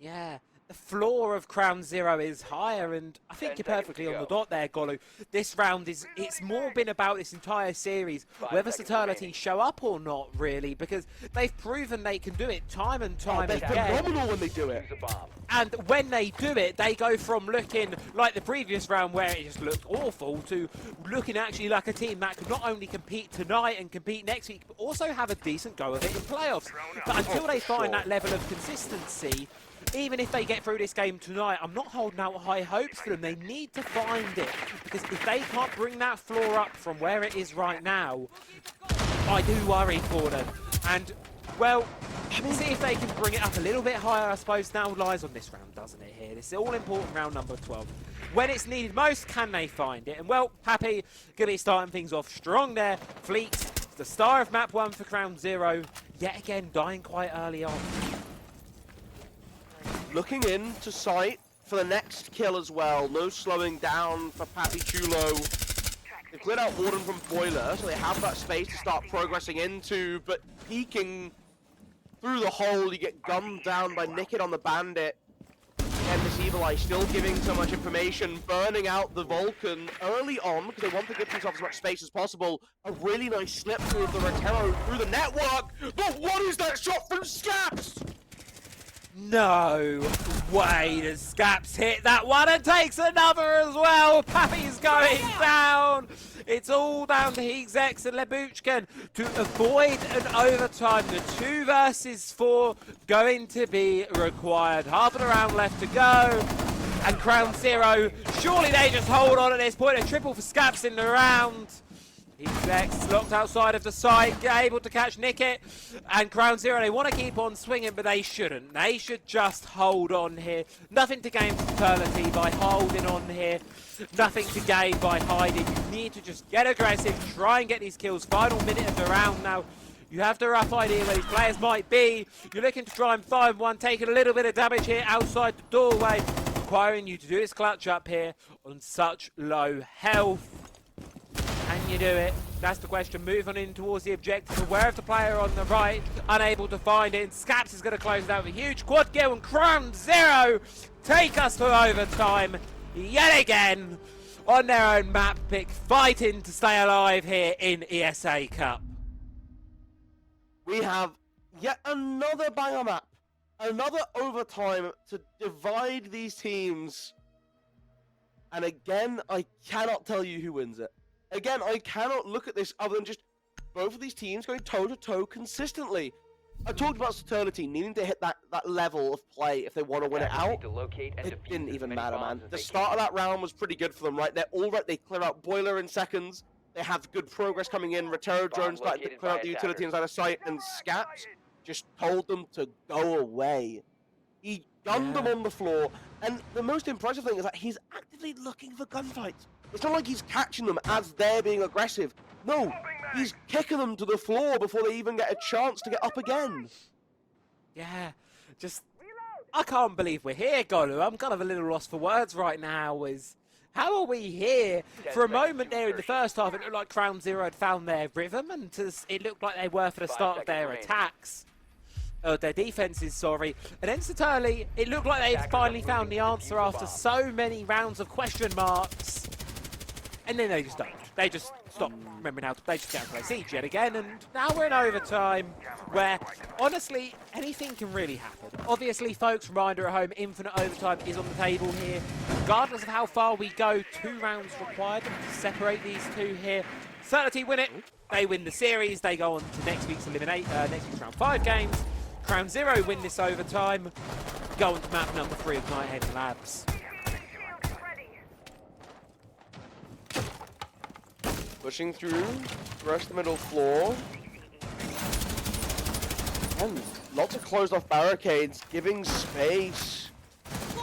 Yeah, the floor of CrownZero is higher, and I think 10 you're seconds perfectly to on the go. dot there, Golu. This round it's more been about this entire series, 5 whether seconds Saturlity remaining. show up or not, really, because they've proven they can do it time and time They're again. phenomenal when they do it. Use a bomb. And when they do it, they go from looking like the previous round where it just looked awful to looking actually like a team that could not only compete tonight and compete next week, but also have a decent go of it in playoffs. But until they find that level of consistency, even if they get through this game tonight, I'm not holding out high hopes for them. They need to find it, because if they can't bring that floor up from where it is right now, I do worry for them. And, well, see if they can bring it up a little bit higher, I suppose, now lies on this round, doesn't it, here? This is all-important round number 12. When it's needed most, can they find it? And, well, Happy going to be starting things off strong there. Fleet, the star of map 1 for CrownZero, yet again dying quite early on. Looking into sight for the next kill as well. No slowing down for Papi Chulo. They've cleared out Warden from Boiler, so they have that space to start progressing into, but peeking through the hole, you get gunned down by Nicked on the Bandit. And this Evil Eye still giving so much information, burning out the Vulcan early on, because they want to give themselves as much space as possible. A really nice slip through of the Rotero through the network, but what is that shot from Scaps? No way does Scaps hit that one and takes another as well. Pappy's going down. It's all down to Heexex and Lebuchkin to avoid an overtime. The 2 versus 4 going to be required. Half of the round left to go. And CrownZero, surely they just hold on at this point. A triple for Scaps in the round. Heexex locked outside of the site, able to catch Nicked. And CrownZero, they want to keep on swinging, but they shouldn't. They should just hold on here. Nothing to gain from Saturlity by holding on here. Nothing to gain by hiding. You need to just get aggressive, try and get these kills. Final minute of the round now. You have the rough idea where these players might be. You're looking to try and find one, taking a little bit of damage here outside the doorway, requiring you to do this clutch up here on such low health. Can you do it? That's the question. Move on in towards the objective. Aware of the player on the right, unable to find it. And Scaps is going to close it out with a huge quad kill. And CrownZero take us to overtime yet again on their own map pick, fighting to stay alive here in ESA Cup. We have yet another banger map, another overtime to divide these teams. And again, I cannot tell you who wins it. Again, I cannot look at this other than just both of these teams going toe-to-toe consistently. I talked about Saturlity needing to hit that level of play if they want to win it out. It didn't even matter, man. The start of that round was pretty good for them, right? They're all right. They clear out Boiler in seconds. They have good progress coming in. Rotero drones starting to clear out the utility inside of sight. And Scaps just told them to go away. He gunned them on the floor. And the most impressive thing is that he's actively looking for gunfights. It's not like he's catching them as they're being aggressive. No, he's kicking them to the floor before they even get a chance to get up again. Yeah, just... I can't believe we're here, Golu. I'm kind of a little lost for words right now. How are we here? For a moment there in the first half, it looked like CrownZero had found their rhythm, and it looked like they were for the start of their attacks. Their defenses, sorry. And then Saturlity, it looked like they'd finally found the answer after so many rounds of question marks. And then they just don't. They just stop remembering how to play. Just get out and play Siege yet again. And now we're in overtime where, honestly, anything can really happen. Obviously, folks, reminder at home, infinite overtime is on the table here. Regardless of how far we go, 2 rounds required to separate these two here. Saturlity win it. They win the series. They go on to next week's round 5 games. CrownZero win this overtime. Go on to map number 3 of Nighthead Labs. Pushing through the rest of the middle floor. And lots of closed off barricades, giving space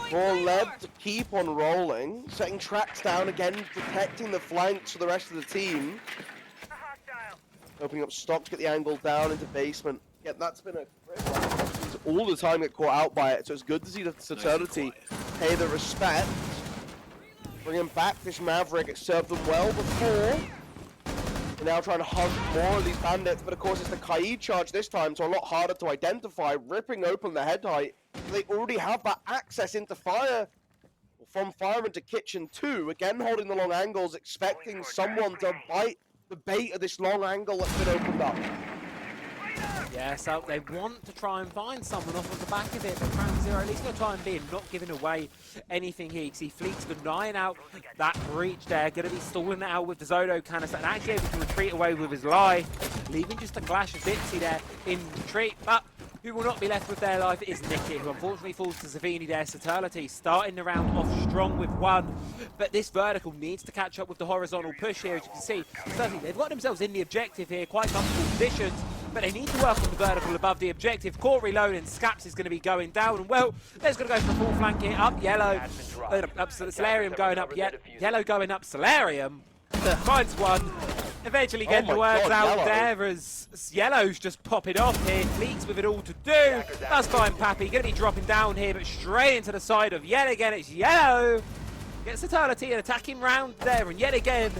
for Leb to keep on rolling, setting tracks down again, protecting the flanks for the rest of the team. Opening up stock to get the angle down into basement. Yeah, that's been a great one. All the time get caught out by it, so it's good to see the Saturlity pay the respect. Bringing back this Maverick, it served them well before. They're now trying to hunt more of these bandits, but of course it's the Kaid charge this time, so a lot harder to identify, ripping open the head height. They already have that access into fire, from fire into kitchen too, again holding the long angles, expecting someone to bite the bait of this long angle that's been opened up. Yeah, so they want to try and find someone off of the back of it, but CrownZero at least going to try and be not giving away anything here. You see Fleet's denying out that breach there, going to be stalling it out with the Zodo canister, and actually able to retreat away with his life, leaving just a clash of Bitsy there in retreat. But who will not be left with their life is Nicky, who unfortunately falls to Zavini there. Saturlity starting the round off strong with 1, but this vertical needs to catch up with the horizontal push here. As you can see, certainly they've got themselves in the objective here, quite comfortable positions, but they need to work on the vertical above the objective. Core reload and Scaps is going to be going down, and well, they're going to go for a full flank here. Up Yellow, up Solarium going up, Yellow going up Solarium, finds one. Eventually getting the words out Yellow there as Yellow's just popping off here. Fleeks with it all to do. That's fine, Pappy. Going to be dropping down here, but straight into the side of yet again. It's Yellow. Gets Saturlity an attacking round there, and yet again,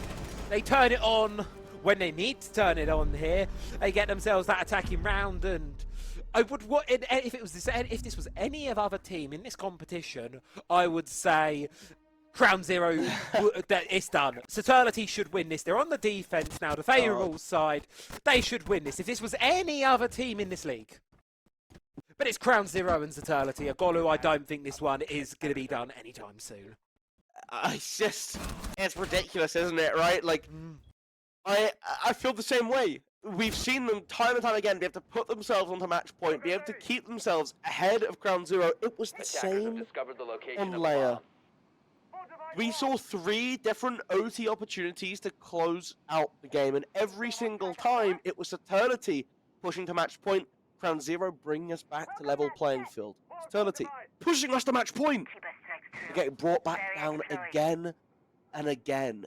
they turn it on when they need to turn it on here. They get themselves that attacking round, and I would, if this was any other team in this competition, I would say CrownZero, it's done. Saturlity should win this. They're on the defense now, the favourable side. They should win this if this was any other team in this league. But it's CrownZero and Saturlity. A Golu, I don't think this one is going to be done anytime soon. It's ridiculous, isn't it, right? Like, I feel the same way. We've seen them time and time again be able to put themselves onto match point, be able to keep themselves ahead of CrownZero. It was the same on Leia. We saw 3 different OT opportunities to close out the game, and every single time it was Saturlity pushing to match point, CrownZero bringing us back to level playing field. Saturlity pushing us to match point, getting brought back down again and again.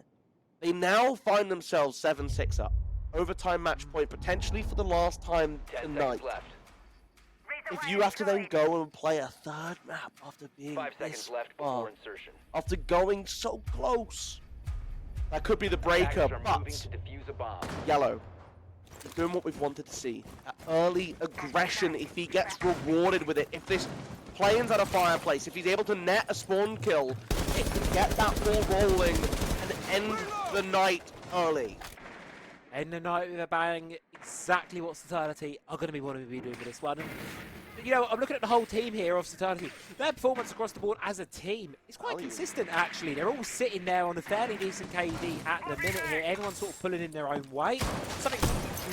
They now find themselves 7-6 up. Overtime match point, potentially for the last time tonight. If you have to then go and play a 3rd map after being 5 seconds left before insertion. After going so close, that could be the breaker, but Yellow, he's doing what we've wanted to see. That early aggression, if he gets rewarded with it, if this plane's at a fireplace, if he's able to net a spawn kill, it can get that ball rolling and end the night early. End the night with a bang, exactly what Saturlity are going to be wanting to be doing with this one. And, you know, I'm looking at the whole team here of Saturlity. Their performance across the board as a team is quite consistent, actually. They're all sitting there on a fairly decent KD at the minute here. Everyone's sort of pulling in their own weight. Something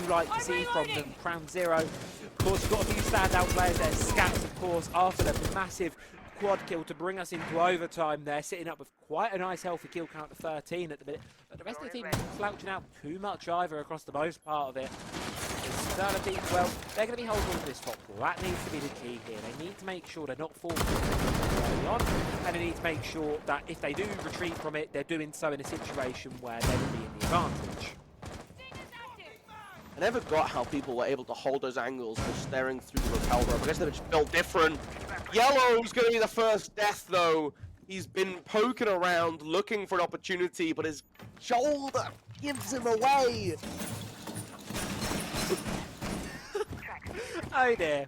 you like to see from them. CrownZero, of course, you've got a few standout players there. Scats, of course, after the massive quad kill to bring us into overtime there, sitting up with quite a nice healthy kill count of 13 at the minute. But the rest of the team isn't slouching out too much either across the most part of it. Saturlity, well, they're going to be holding on to this top wall. That needs to be the key here. They need to make sure they're not falling early on, and they need to make sure that if they do retreat from it, they're doing so in a situation where they will be in the advantage. I never got how people were able to hold those angles just staring through the rappel rope. I guess they were just built different. Yellow's going to be the first death, though. He's been poking around, looking for an opportunity, but his shoulder gives him away. Oh dear.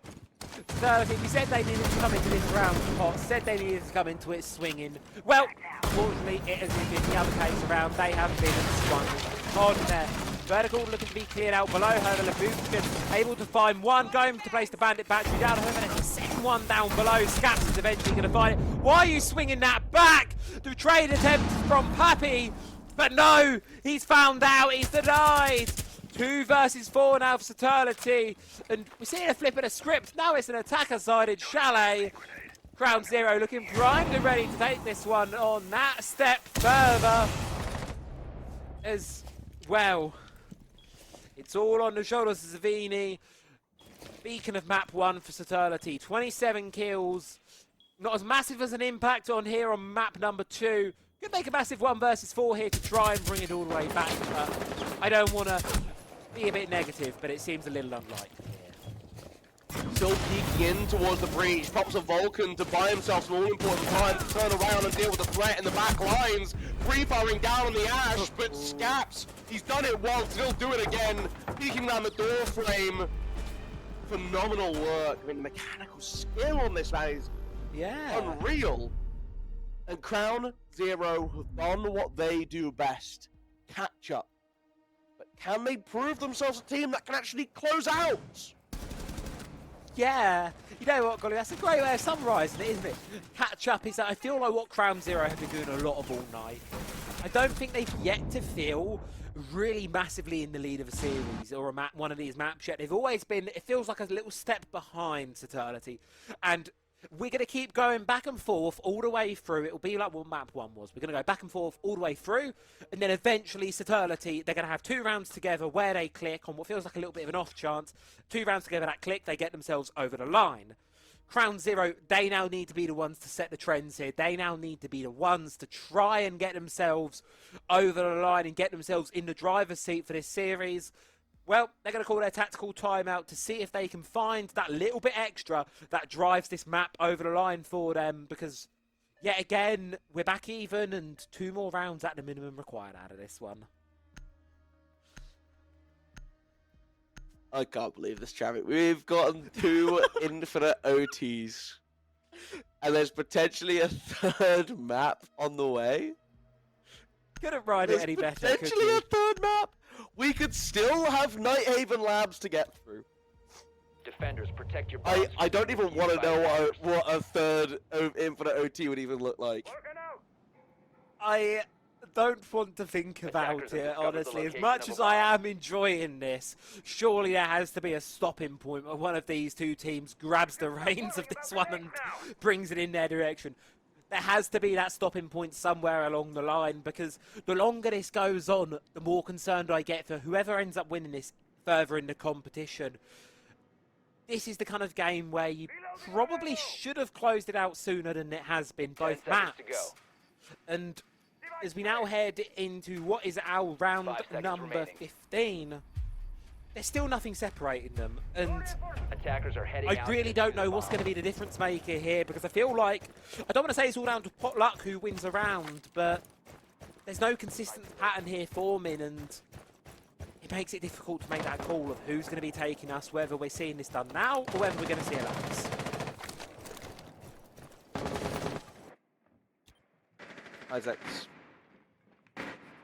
Saturlity, we said they needed to come into this round hot, said they needed to come into it swinging. Well, unfortunately, it hasn't been the other case around. They haven't been swung on there. Vertical looking to be cleared out below her. The Labushkin able to find one, going to place the bandit battery down her, and a second one down below. Scaps is eventually going to find it. Why are you swinging that back? The trade attempt from Pappy But no, he's found out, he's denied. 2 versus 4 now for Saturlity. And we're seeing a flip in a script. Now it's an attacker-sided Chalet. CrownZero looking primed and ready to take this one on that step further as well. It's all on the shoulders of Zavini. Beacon of map 1 for Saturlity. 27 kills. Not as massive as an impact on here on map number 2. Could make a massive 1 versus 4 here to try and bring it all the way back. But I don't want to be a bit negative, but it seems a little unlikely here. Still peeking in towards the breach. Pops a Vulcan to buy himself some all-important time to turn around and deal with the threat in the back lines. Free-firing down on the Ash, but Scaps, he's done it once, he'll do it again. Peeking down the door frame. Phenomenal work. I mean, the mechanical skill on this man is unreal. And CrownZero have done what they do best. Catch up. But can they prove themselves a team that can actually close out? Yeah, you know what, Golly, that's a great way of summarising it, isn't it? Catch up is that I feel like what CrownZero have been doing a lot of all night. I don't think they've yet to feel really massively in the lead of a series or a map, one of these maps yet. They've always been, it feels like a little step behind Saturlity. And we're going to keep going back and forth all the way through. It'll be like what map 1 was. We're going to go back and forth all the way through, and then eventually Saturlity, they're going to have 2 rounds together where they click on what feels like a little bit of an off chance. 2 rounds together that click, they get themselves over the line. CrownZero, they now need to be the ones to set the trends here. They now need to be the ones to try and get themselves over the line and get themselves in the driver's seat for this series. Well, they're going to call their tactical timeout to see if they can find that little bit extra that drives this map over the line for them, because yet again, we're back even and 2 more rounds at the minimum required out of this one. I can't believe this, Travis. We've gotten 2 infinite OTs. And there's potentially a 3rd map on the way. Couldn't ride it any better, could Potentially you? a 3rd map. We could still have Nighthaven Labs to get through. Defenders, protect your I don't even want to know what a 3rd infinite OT would even look like. I don't want to think about it, honestly. As much as I am enjoying this, surely there has to be a stopping point where one of these 2 teams grabs the reins of this one and brings it in their direction. There has to be that stopping point somewhere along the line, because the longer this goes on, the more concerned I get for whoever ends up winning this further in the competition. This is the kind of game where you probably should have closed it out sooner than it has been, both maps. And as we now head into what is our round number 15, there's still nothing separating them, and Attackers are heading I really don't know what's going to be the difference maker here, because I feel like, I don't want to say it's all down to pot luck who wins a round, but there's no consistent pattern here forming, and it makes it difficult to make that call of who's going to be taking us, whether we're seeing this done now or whether we're going to see a lapse. Isaacs.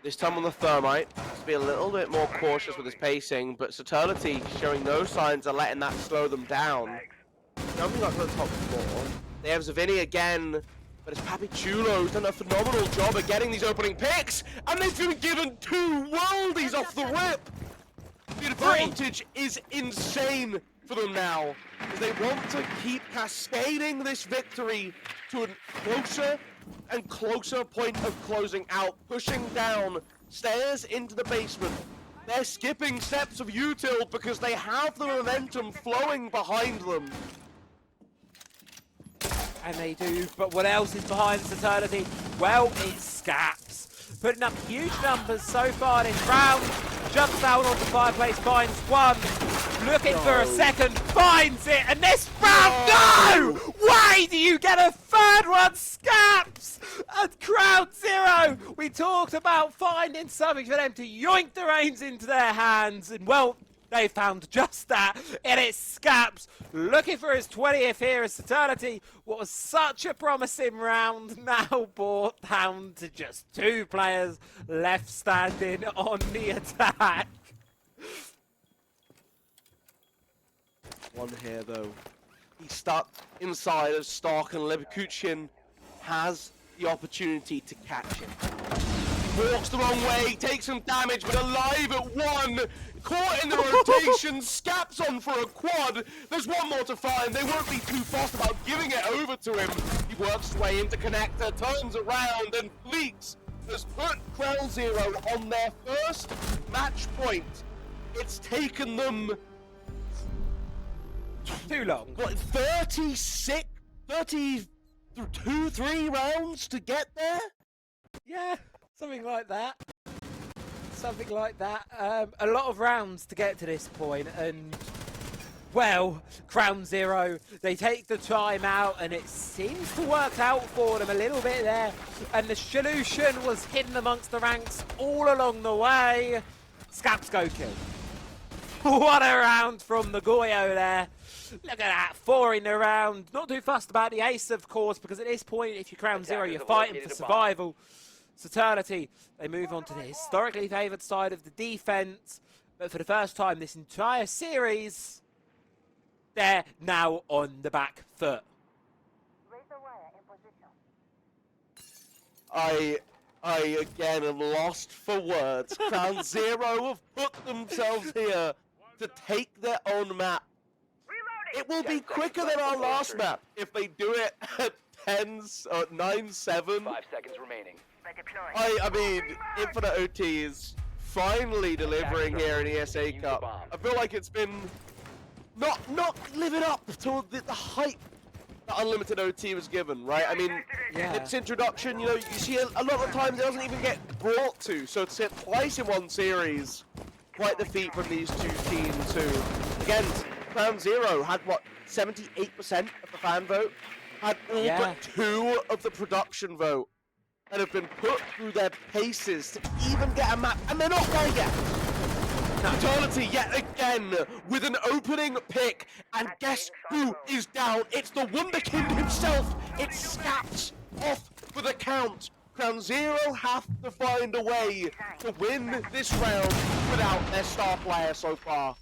This time on the Thermite, has to be a little bit more cautious with his pacing, but Saturlity showing no signs of letting that slow them down. Jumping up to the top floor. They have Zavini again, but it's Papichulo who's done a phenomenal job of getting these opening picks, and they've been given 2 worldies off the rip! The advantage is insane for them now, as they want to keep cascading this victory to a closer and closer point of closing out, pushing down stairs into the basement. They're skipping steps of util because they have the momentum flowing behind them. And they do, but what else is behind Saturlity? Well, it's Scaps. Putting up huge numbers so far this round. Jumps out on the fireplace, finds 1. Looking for a 2nd, finds it, and this round, no! Why do you get a 3rd one, Scaps? At CrownZero, we talked about finding something for them to yoink the reins into their hands, and well, they found just that, and it's Scaps looking for his 20th here as Saturlity. What was such a promising round, now brought down to just 2 players left standing on the attack. One here though. He's stuck inside of Stark, and Leverkusen has the opportunity to catch him. walks the wrong way, takes some damage, but alive at one. Caught in the rotation, scaps on for a quad. There's one more to find. They won't be too fast about giving it over to him. He works his way into connector, turns around, and Fleeks has put CrownZero on their first match point. It's taken them Too long. what, 36, 32, 3 rounds to get there? Yeah, something like that. Something like that. A lot of rounds to get to this point, and well, CrownZero, they take the time out, and it seems to work out for them a little bit there. And the solution was hidden amongst the ranks all along the way. Scaps go kill. What a round from the Goyo there. Look at that, 4 in the round. Not too fussed about the ace, of course, because at this point, if you're CrownZero, you're fighting for survival. Saturlity, they move on to the historically favoured side of the defense, but for the first time this entire series, they're now on the back foot. I again am lost for words. CrownZero have put themselves here to take their own map. It will be quicker than our last map if they do it at 9-7. 5 seconds remaining. I mean, Infinite OT is finally delivering here in ESA Cup. I feel like it's been not living up to the hype that Unlimited OT was given, right? I mean, Yeah. its introduction, you know, you see a lot of times it doesn't even get brought to, so to sit twice in one series, quite the feat from these two teams who, again, CrownZero had, what, 78% of the fan vote? Had all Yeah. but 2 of the production vote, and have been put through their paces to even get a map, and they're not there yet. Saturlity yet again with an opening pick, and guess who is down? It's the Wunderkind himself. It's Scaps off for the count. CrownZero have to find a way to win this round without their star player so far.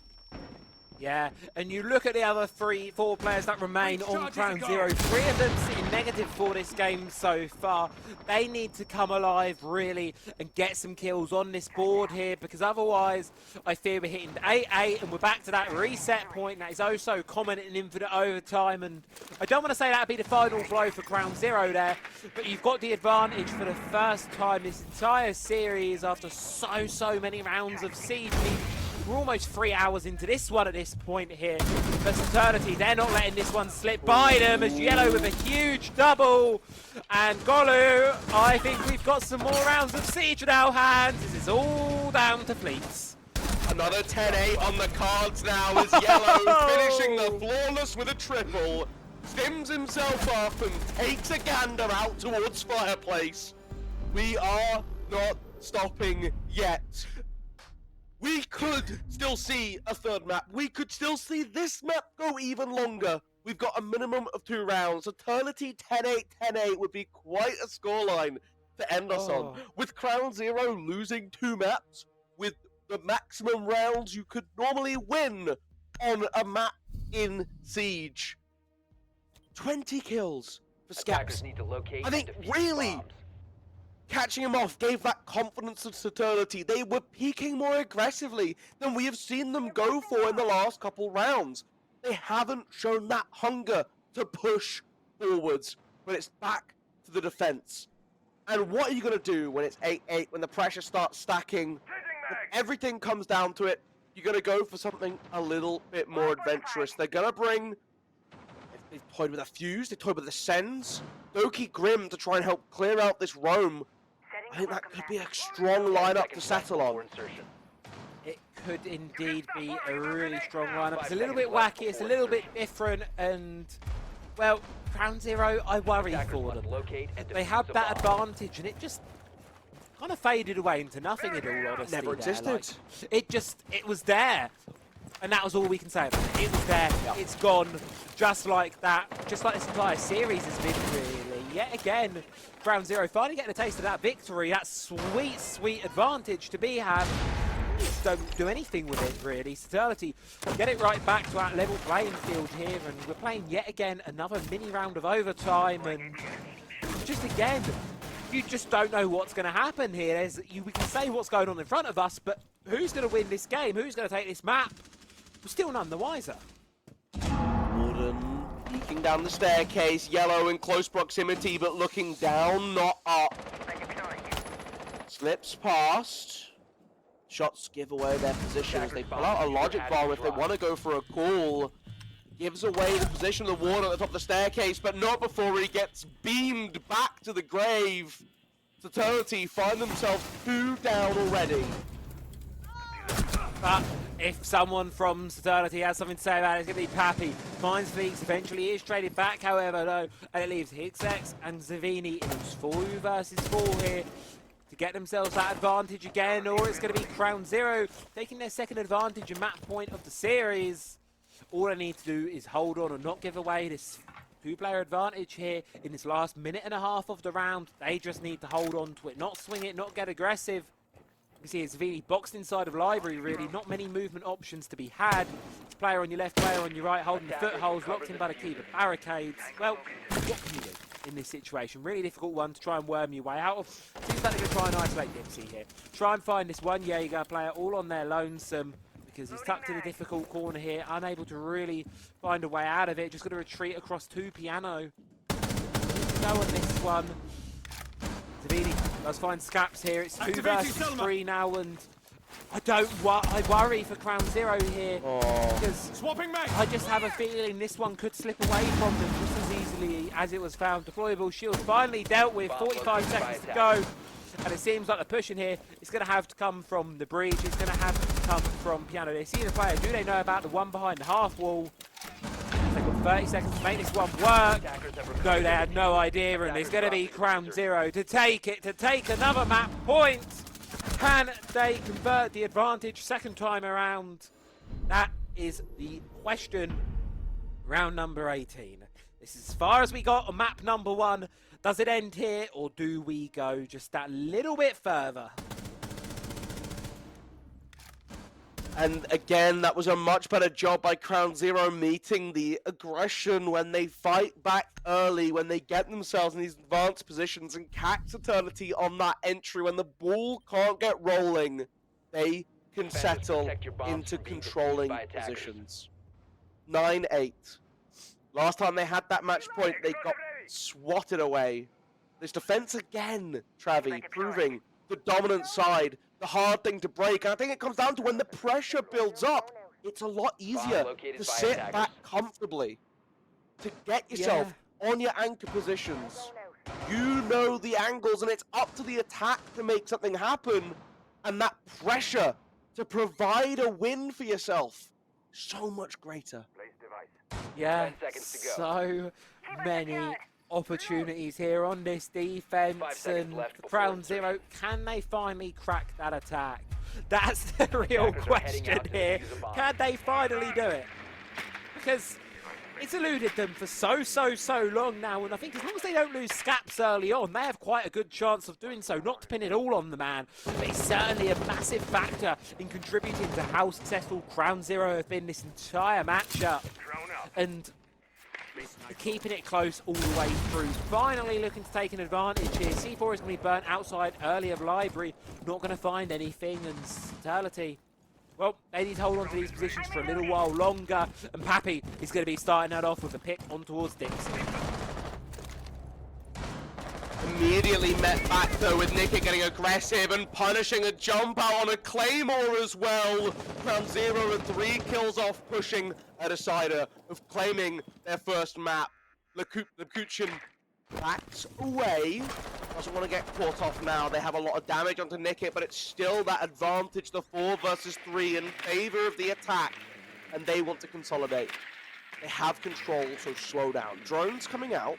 Yeah, and you look at the other 4 players that remain on CrownZero. 3 of them sitting negative for this game so far. They need to come alive, really, and get some kills on this board here, because otherwise, I fear we're hitting 8-8, and we're back to that reset point that is oh so common in Infinite Overtime. And I don't want to say that'd be the final blow for CrownZero there, but you've got the advantage for the first time this entire series after so many rounds of Siege. We're almost 3 hours into this one at this point here. For Saturlity, they're not letting this one slip by them as Yellow with a huge double. And Golu, I think we've got some more rounds of Siege in our hands. This is all down to Fleets. Another 10-8 on the cards now as Yellow finishing the flawless with a triple. Stims himself up and takes a gander out towards Fireplace. We are not stopping yet. We could still see a third map. We could still see this map go even longer. We've got a minimum of 2 rounds. Saturlity 10-8, 10-8 would be quite a scoreline to end us on. With CrownZero losing 2 maps, with the maximum rounds you could normally win on a map in Siege. 20 kills for Scaps. Need to locate I think and defuse really bombs. catching him off gave that confidence to Saturlity. They were peaking more aggressively than we have seen them go for in the last couple rounds. They haven't shown that hunger to push forwards, but it's back to the defense. And what are you going to do when it's 8-8, when the pressure starts stacking, when everything comes down to it? You're going to go for something a little bit more adventurous. They're going to bring... They've toyed with a fuse, they've toyed with the sends. Doki Grim to try and help clear out this roam. I think that could be a strong lineup to settle on. It could indeed be a really strong lineup. It's a little bit wacky, it's a little bit different, and, well, CrownZero, I worry for them. They had that advantage, and it just kind of faded away into nothing in all honesty. Never existed. It was there. And that was all we can say about it. It was there, it's gone, just like that. Just like this entire series has been, really. Yet again, CrownZero finally getting a taste of that victory, that sweet advantage to be had. Just don't do anything with it, really. Saturlity get it right back to that level playing field here, and we're playing yet again another mini round of overtime, and just again, you just don't know what's going to happen here. We can say what's going on in front of us, but who's going to win this game? Who's going to take this map? We're still none the wiser. Warden peeking down the staircase, Yellow in close proximity, but looking down, not up. Slips past. Shots give away their positions. They pull out a logic bomb if they want to go for a call. Gives away the position of the Warden at the top of the staircase, but not before he gets beamed back to the grave. Saturlity find themselves 2 down already. But if someone from Saturlity has something to say about it, it's going to be Pappy. Finds Fleeks, eventually is traded back, however, though, and it leaves Hixex and Zavini in 4 versus 4 here to get themselves that advantage again, or it's going to be CrownZero taking their second advantage and map point of the series. All I need to do is hold on and not give away this 2-player advantage here in this last minute and a half of the round. They just need to hold on to it, not swing it, not get aggressive. You can see it's Zavini boxed inside of Library, really. Not many movement options to be had. Player on your left, player on your right, holding the footholds, locked in by the key, the barricades. Well, what can you do in this situation? Really difficult one to try and worm your way out of. Seems like they're going to try and isolate Dixie here. Try and find this one Jaeger player all on their lonesome, because he's tucked in a difficult corner here, unable to really find a way out of it. Just got to retreat across 2 piano. Go on this one. Zavini does find Scaps here. It's 2 versus 3 now, and I worry for CrownZero here, because I just have a feeling this one could slip away from them just as easily as it was found. Deployable shield finally dealt with, 45 seconds to go. And it seems like the push in here is going to have to come from the breach. It's going to have to come from piano. They see the player. Do they know about the one behind the half wall? They've got 30 seconds to make this one work. No, they had no idea. And there's going to be CrownZero to take it, to take another map point. Can they convert the advantage second time around? That is the question. Round number 18. This is as far as we got on map number 1. Does it end here, or do we go just that little bit further? And again, that was a much better job by CrownZero meeting the aggression when they fight back early, when they get themselves in these advanced positions and catch Saturlity on that entry. When the ball can't get rolling, they can settle into controlling positions. 9-8. Last time they had that match point, they got swatted away. This defense again, Travi, proving the dominant side, the hard thing to break. And I think it comes down to when the pressure builds up, it's a lot easier to sit back comfortably, to get yourself on your anchor positions. You know the angles, and it's up to the attack to make something happen. And that pressure to provide a win for yourself, so much greater. Yeah, so many opportunities here on this defense, and CrownZero, can they finally crack that attack? That's the real question here. Can they finally do it? Because it's eluded them for so long now, and I think as long as they don't lose Scaps early on, they have quite a good chance of doing so. Not to pin it all on the man, but it's certainly a massive factor in contributing to how successful CrownZero have been this entire matchup. And keeping it close all the way through. Finally looking to take an advantage here. C4 is going to be burnt outside early of Library. Not going to find anything, and Saturlity, well, they need to hold on to these positions for a little while longer. And Pappy is going to be starting that off with a pick on towards Dixie. Immediately met back though with Nicky getting aggressive and punishing a jump out on a Claymore as well. CrownZero with 3 kills off, pushing a decider of claiming their first map. Lakuchin backs away. Doesn't want to get caught off now. They have a lot of damage onto Nicky, but it's still that advantage, the 4 versus 3 in favor of the attack. And they want to consolidate. They have control, so slow down. Drones coming out.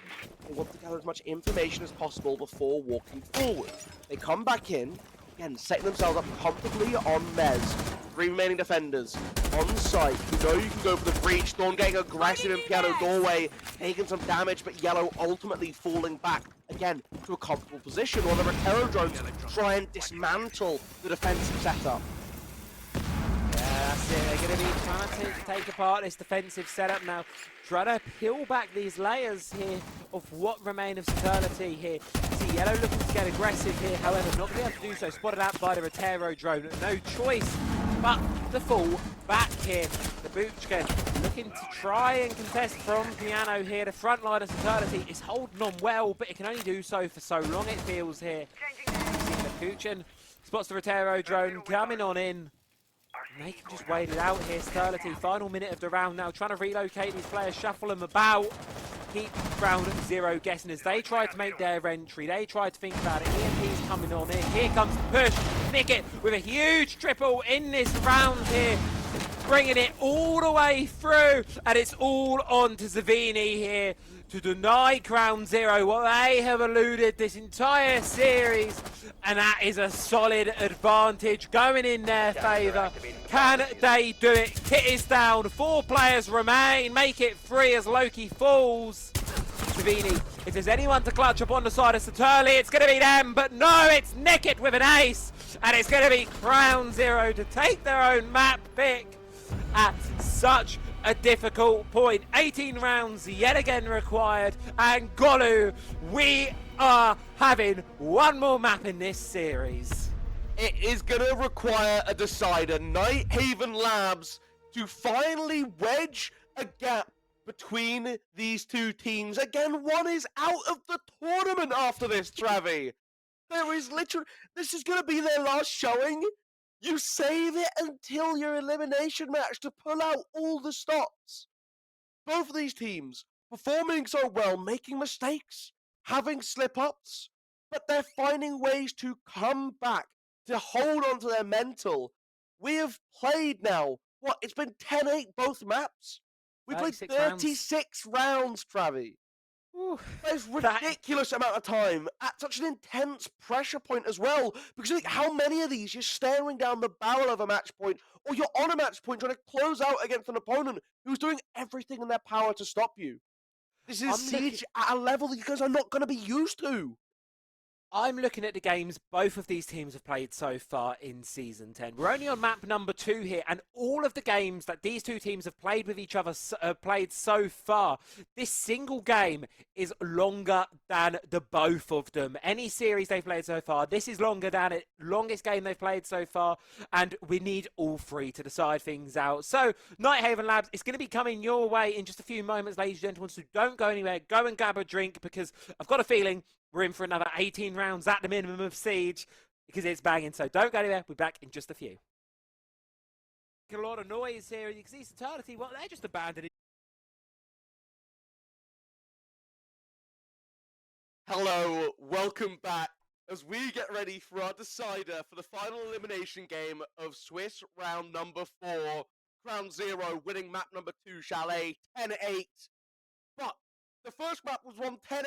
They want to gather as much information as possible before walking forward. They come back in, again, setting themselves up comfortably on Mez. 3 remaining defenders on site. You know you can go for the breach. Thorn getting aggressive in piano doorway, taking some damage, but Yellow ultimately falling back again to a comfortable position. While the Rotero drones try and dismantle the defensive setup. Yeah, that's it. They're going to be trying to take apart this defensive setup now. Trying to peel back these layers here of what remain of Saturlity here. See Yellow looking to get aggressive here, however, not going to be able to do so. Spotted out by the Rotero drone. No choice but the fall back here. The Boochka looking to try and contest from Piano here. The front line of Saturlity is holding on well, but it can only do so for so long, it feels here. See the Puchin spots the Rotero drone coming on in. And they can just wait it out here. Saturlity, final minute of the round now, trying to relocate these players, shuffle them about. Keep CrownZero guessing as they try to make their entry. They try to think about it. EMP's coming on in. Here comes the push. Nicket with a huge triple in this round here. Bringing it all the way through. And it's all on to Zavini here to deny CrownZero what they have eluded this entire series. And that is a solid advantage going in their favour. Can they do it? Kit is down. 4 players remain. Make it 3 as Loki falls. Savini, if there's anyone to clutch up on the side of Saturlity, it's going to be them. But no, it's Nicket with an ace. And it's going to be CrownZero to take their own map pick at such a difficult point. 18 rounds yet again required. And Golu, we are having one more map in this series. It is going to require a decider. Nighthaven Labs to finally wedge a gap between these two teams. Again, one is out of the tournament after this, Travi. There is literally... This is going to be their last showing. You save it until your elimination match to pull out all the stops. Both of these teams performing so well, making mistakes, having slip-ups, but they're finding ways to come back, to hold on to their mental. We have played now, what, it's been 10-8 both maps? We played 36 rounds, Travi. That's a ridiculous amount of time at such an intense pressure point as well. Because think how many of these you're staring down the barrel of a match point, or you're on a match point trying to close out against an opponent who's doing everything in their power to stop you. This is Siege at a level that you guys are not going to be used to. I'm looking at the games both of these teams have played so far in Season 10. We're only on map number 2 here, and all of the games that these two teams have played with each other played so far, this single game is longer than the both of them. Any series they've played so far, this is longer than it, longest game they've played so far, and we need all 3 to decide things out. So, Nighthaven Labs, it's going to be coming your way in just a few moments, ladies and gentlemen, so don't go anywhere. Go and grab a drink, because I've got a feeling we're in for another 18 rounds at the minimum of Siege, because it's banging. So don't go anywhere. We'll be back in just a few. A lot of noise here. You can see Saturlity, well, they're just abandoning. Hello, welcome back as we get ready for our decider for the final elimination game of Swiss round number 4. CrownZero winning map number 2, Chalet, 10-8. But the first map was won 10-8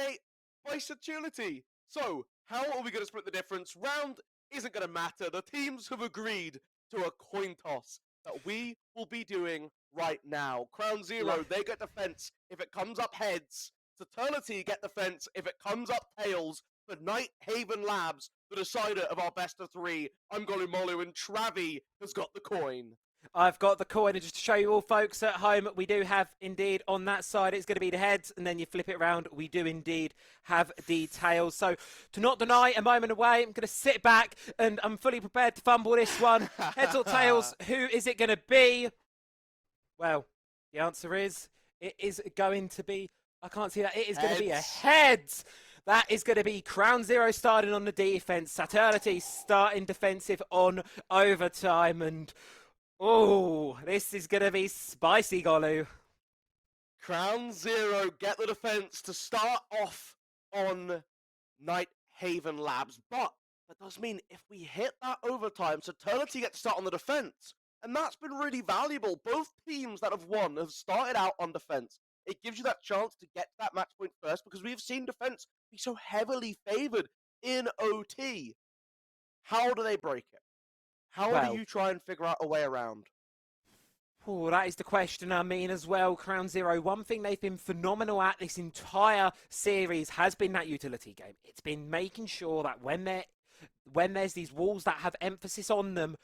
by Saturlity. So, how are we going to split the difference? Round isn't going to matter. The teams have agreed to a coin toss that we will be doing right now. CrownZero, they get defense if it comes up heads. Saturlity get defense if it comes up tails. For Nighthaven Labs, the decider of our best of 3. I'm Golumolu, and Travi has got the coin. I've got the coin, and just to show you all folks at home, we do have indeed on that side, it's going to be the heads, and then you flip it around, we do indeed have the tails. So to not deny a moment away, I'm going to sit back, and I'm fully prepared to fumble this one. Heads or tails, who is it going to be? Well, the answer is, it is going to be, I can't see that, it is going to be a heads. That is going to be CrownZero starting on the defense, Saturlity starting defensive on overtime, and oh, this is going to be spicy, Golu. CrownZero get the defense to start off on Nighthaven Labs, but that does mean if we hit that overtime, Saturlity get to start on the defense, and that's been really valuable. Both teams that have won have started out on defense. It gives you that chance to get to that match point first, because we've seen defense be so heavily favored in OT. How do they break it? How do you try and figure out a way around? Oh, that is the question. I mean, as well, CrownZero, one thing they've been phenomenal at this entire series has been that utility game. It's been making sure that when there's these walls that have emphasis on them,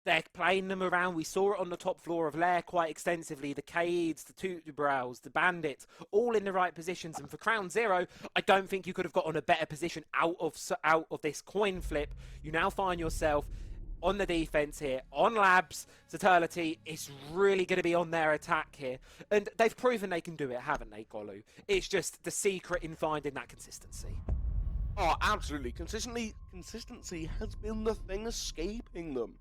They're playing them around. We saw it on the top floor of Lair quite extensively. The Cades, the Tutubrows, the Bandits, all in the right positions. And for CrownZero, I don't think you could have got on a better position out of this coin flip. You now find yourself on the defense here, on Labs. Saturlity is really going to be on their attack here. And they've proven they can do it, haven't they, Golu? It's just the secret in finding that consistency. Oh, absolutely. Consistency has been the thing escaping them.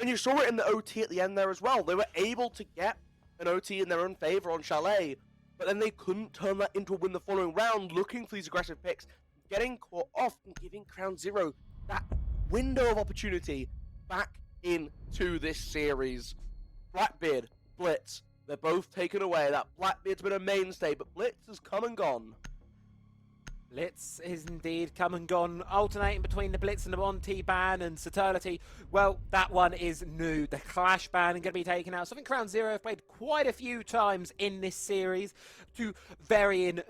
And you saw it in the OT at the end there as well. They were able to get an OT in their own favor on Chalet, but then they couldn't turn that into a win the following round, looking for these aggressive picks, getting caught off and giving CrownZero that window of opportunity back into this series. Blackbeard, Blitz, they're both taken away. That Blackbeard's been a mainstay, but Blitz has come and gone. Blitz is indeed come and gone, alternating between the Blitz and the Monty ban and Saturlity. Well, that one is new. The Clash ban is going to be taken out. So I think CrownZero have played quite a few times in this series to varying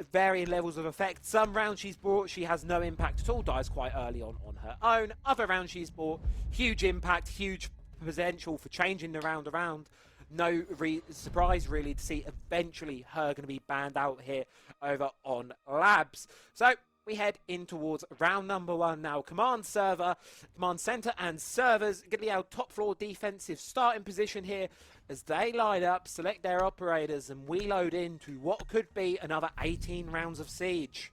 levels of effect. Some rounds she's brought, she has no impact at all, dies quite early on her own. Other rounds she's brought, huge impact, huge potential for changing the round around. No surprise really to see eventually her going to be banned out here over on Labs. So we head in towards round number 1 now. Command server, command center and servers going to be our top floor defensive starting position here as they line up, select their operators, and we load into what could be another 18 rounds of siege.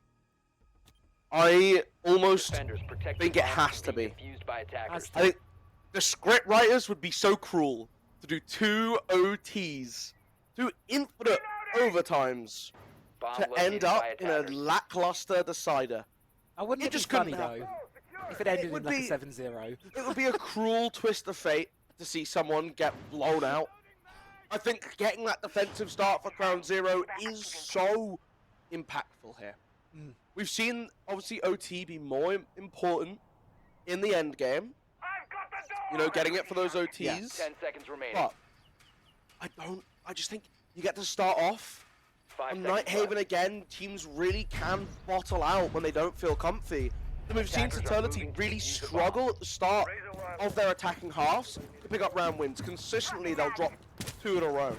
I almost Defenders, protect think your it bombs has from to being be. defused by attackers. I think the script writers would be so cruel to do 2 OTs, 2 infinite overtimes, Bomb to located end by up in a attackers. lackluster decider. I wouldn't It it be just funny couldn't though if it ended in would like be- a 7-0. It would be a cruel twist of fate to see someone get blown out. I think getting that defensive start for CrownZero is so impactful here. Mm. We've seen, obviously, OT be more important in the end game. You know, getting it for those OTs. Yeah. 10 seconds remaining. But I just think you get to start off 5 on seconds Nighthaven left. again. Teams really can bottle out when they don't feel comfy. And we've seen Attackers are Saturlity moving to really defuse the struggle bomb. at the start of their attacking halves to pick up round wins. Consistently, they'll drop 2 in a row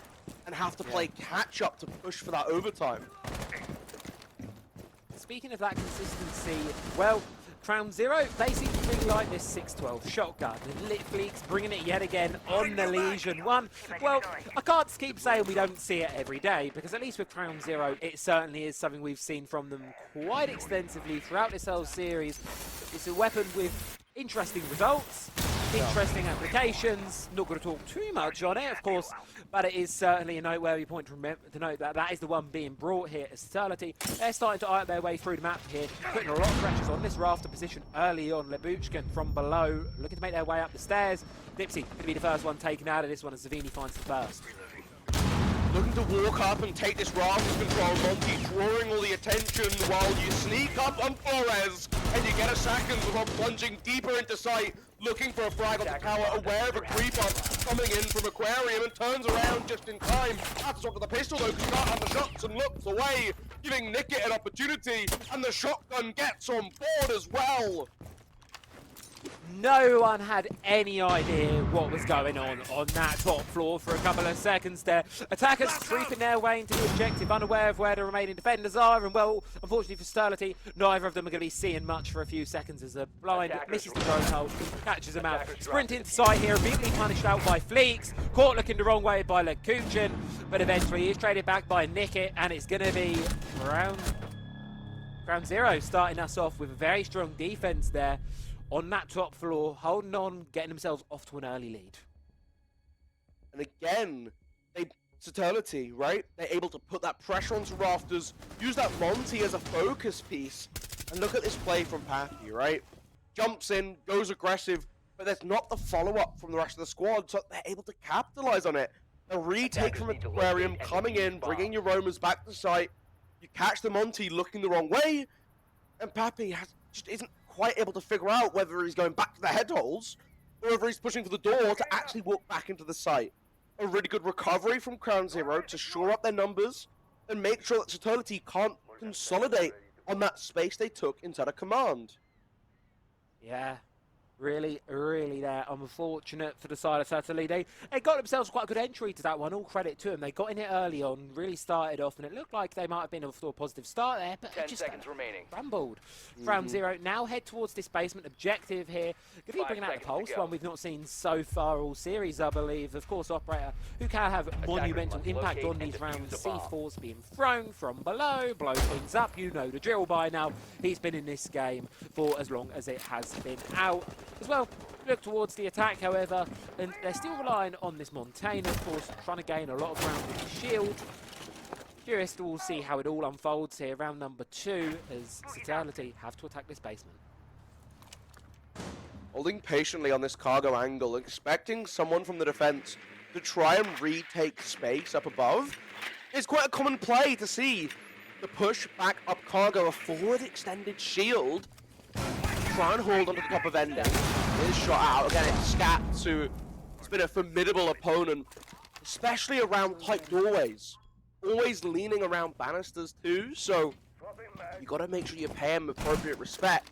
and have to play catch up to push for that overtime. Speaking of that consistency, well, CrownZero, they seem to really like this 6-12 shotgun. And Lit Fleeks bringing it yet again on the Legion 1. Well, I can't keep saying we don't see it every day, because at least with CrownZero, it certainly is something we've seen from them quite extensively throughout this whole series. It's a weapon with interesting results, interesting applications. Not going to talk too much on it, of course, but it is certainly a noteworthy point to note that that is the one being brought here as Saturlity. They're starting to eye their way through the map here, putting a lot of pressures on this rafter position early on. Lebuchkin from below, looking to make their way up the stairs. Dipsy going to be the first one taken out of this one as Zavini finds the first. Looking to walk up and take this rafters control. Monty drawing all the attention while you sneak up on Flores and you get a second before plunging deeper into sight, looking for a frag on the tower, aware of a creeper coming in from Aquarium and turns around just in time. That's onto the pistol though, because can't have the shots and looks away, giving Nickit an opportunity, and the shotgun gets on board as well. No one had any idea what was going on that top floor for a couple of seconds there. Attackers creeping their way into the objective, unaware of where the remaining defenders are, and well, unfortunately for Saturlity, neither of them are going to be seeing much for a few seconds as the blind misses the drone hold, catches him out. Sprint into sight here, immediately punished out by Fleeks, caught looking the wrong way by Lekuchin, but eventually he is traded back by Nickit, and it's going to be CrownZero starting us off with a very strong defense there on that top floor, holding on, getting themselves off to an early lead. And again, Saturlity, right? They're able to put that pressure onto rafters, use that Monty as a focus piece, and look at this play from Pappy, right? Jumps in, goes aggressive, but there's not the follow-up from the rest of the squad, so they're able to capitalize on it. A retake from Aquarium, coming in, bringing your roamers back to site. You catch the Monty looking the wrong way, and Pappy just isn't quite able to figure out whether he's going back to the head holes or whether he's pushing for the door to actually walk back into the site. A really good recovery from CrownZero to shore up their numbers and make sure that Saturlity can't consolidate on that space they took inside of command. Yeah. Really, really there. Unfortunate for the side of Saturlity. They got themselves quite a good entry to that one. All credit to them. They got in it early on, really started off, and it looked like they might have been off to a positive start there, but 10 it just seconds remaining. rumbled. CrownZero now head towards this basement objective here. Going to be 5 bringing out the seconds pulse, to go. one we've not seen so far all series, I believe. Of course, Operator, who can have monumental must impact locate on and these defuse rounds. the bomb. C4's being thrown from below, blow things up. You know the drill by now. He's been in this game for as long as it has been out. As well, look towards the attack, however, and they're still relying on this Montaigne, of course, trying to gain a lot of ground with the shield. Curious to all see how it all unfolds here. Round number 2 as Saturlity have to attack this basement. Holding patiently on this cargo angle, expecting someone from the defense to try and retake space up above. It's quite a common play to see the push back up cargo, a forward extended shield. Try and hold onto the top of Ender. Is shot out. Again, it's Scat, who has been a formidable opponent, especially around tight doorways. Always leaning around banisters too, so you got to make sure you pay him appropriate respect.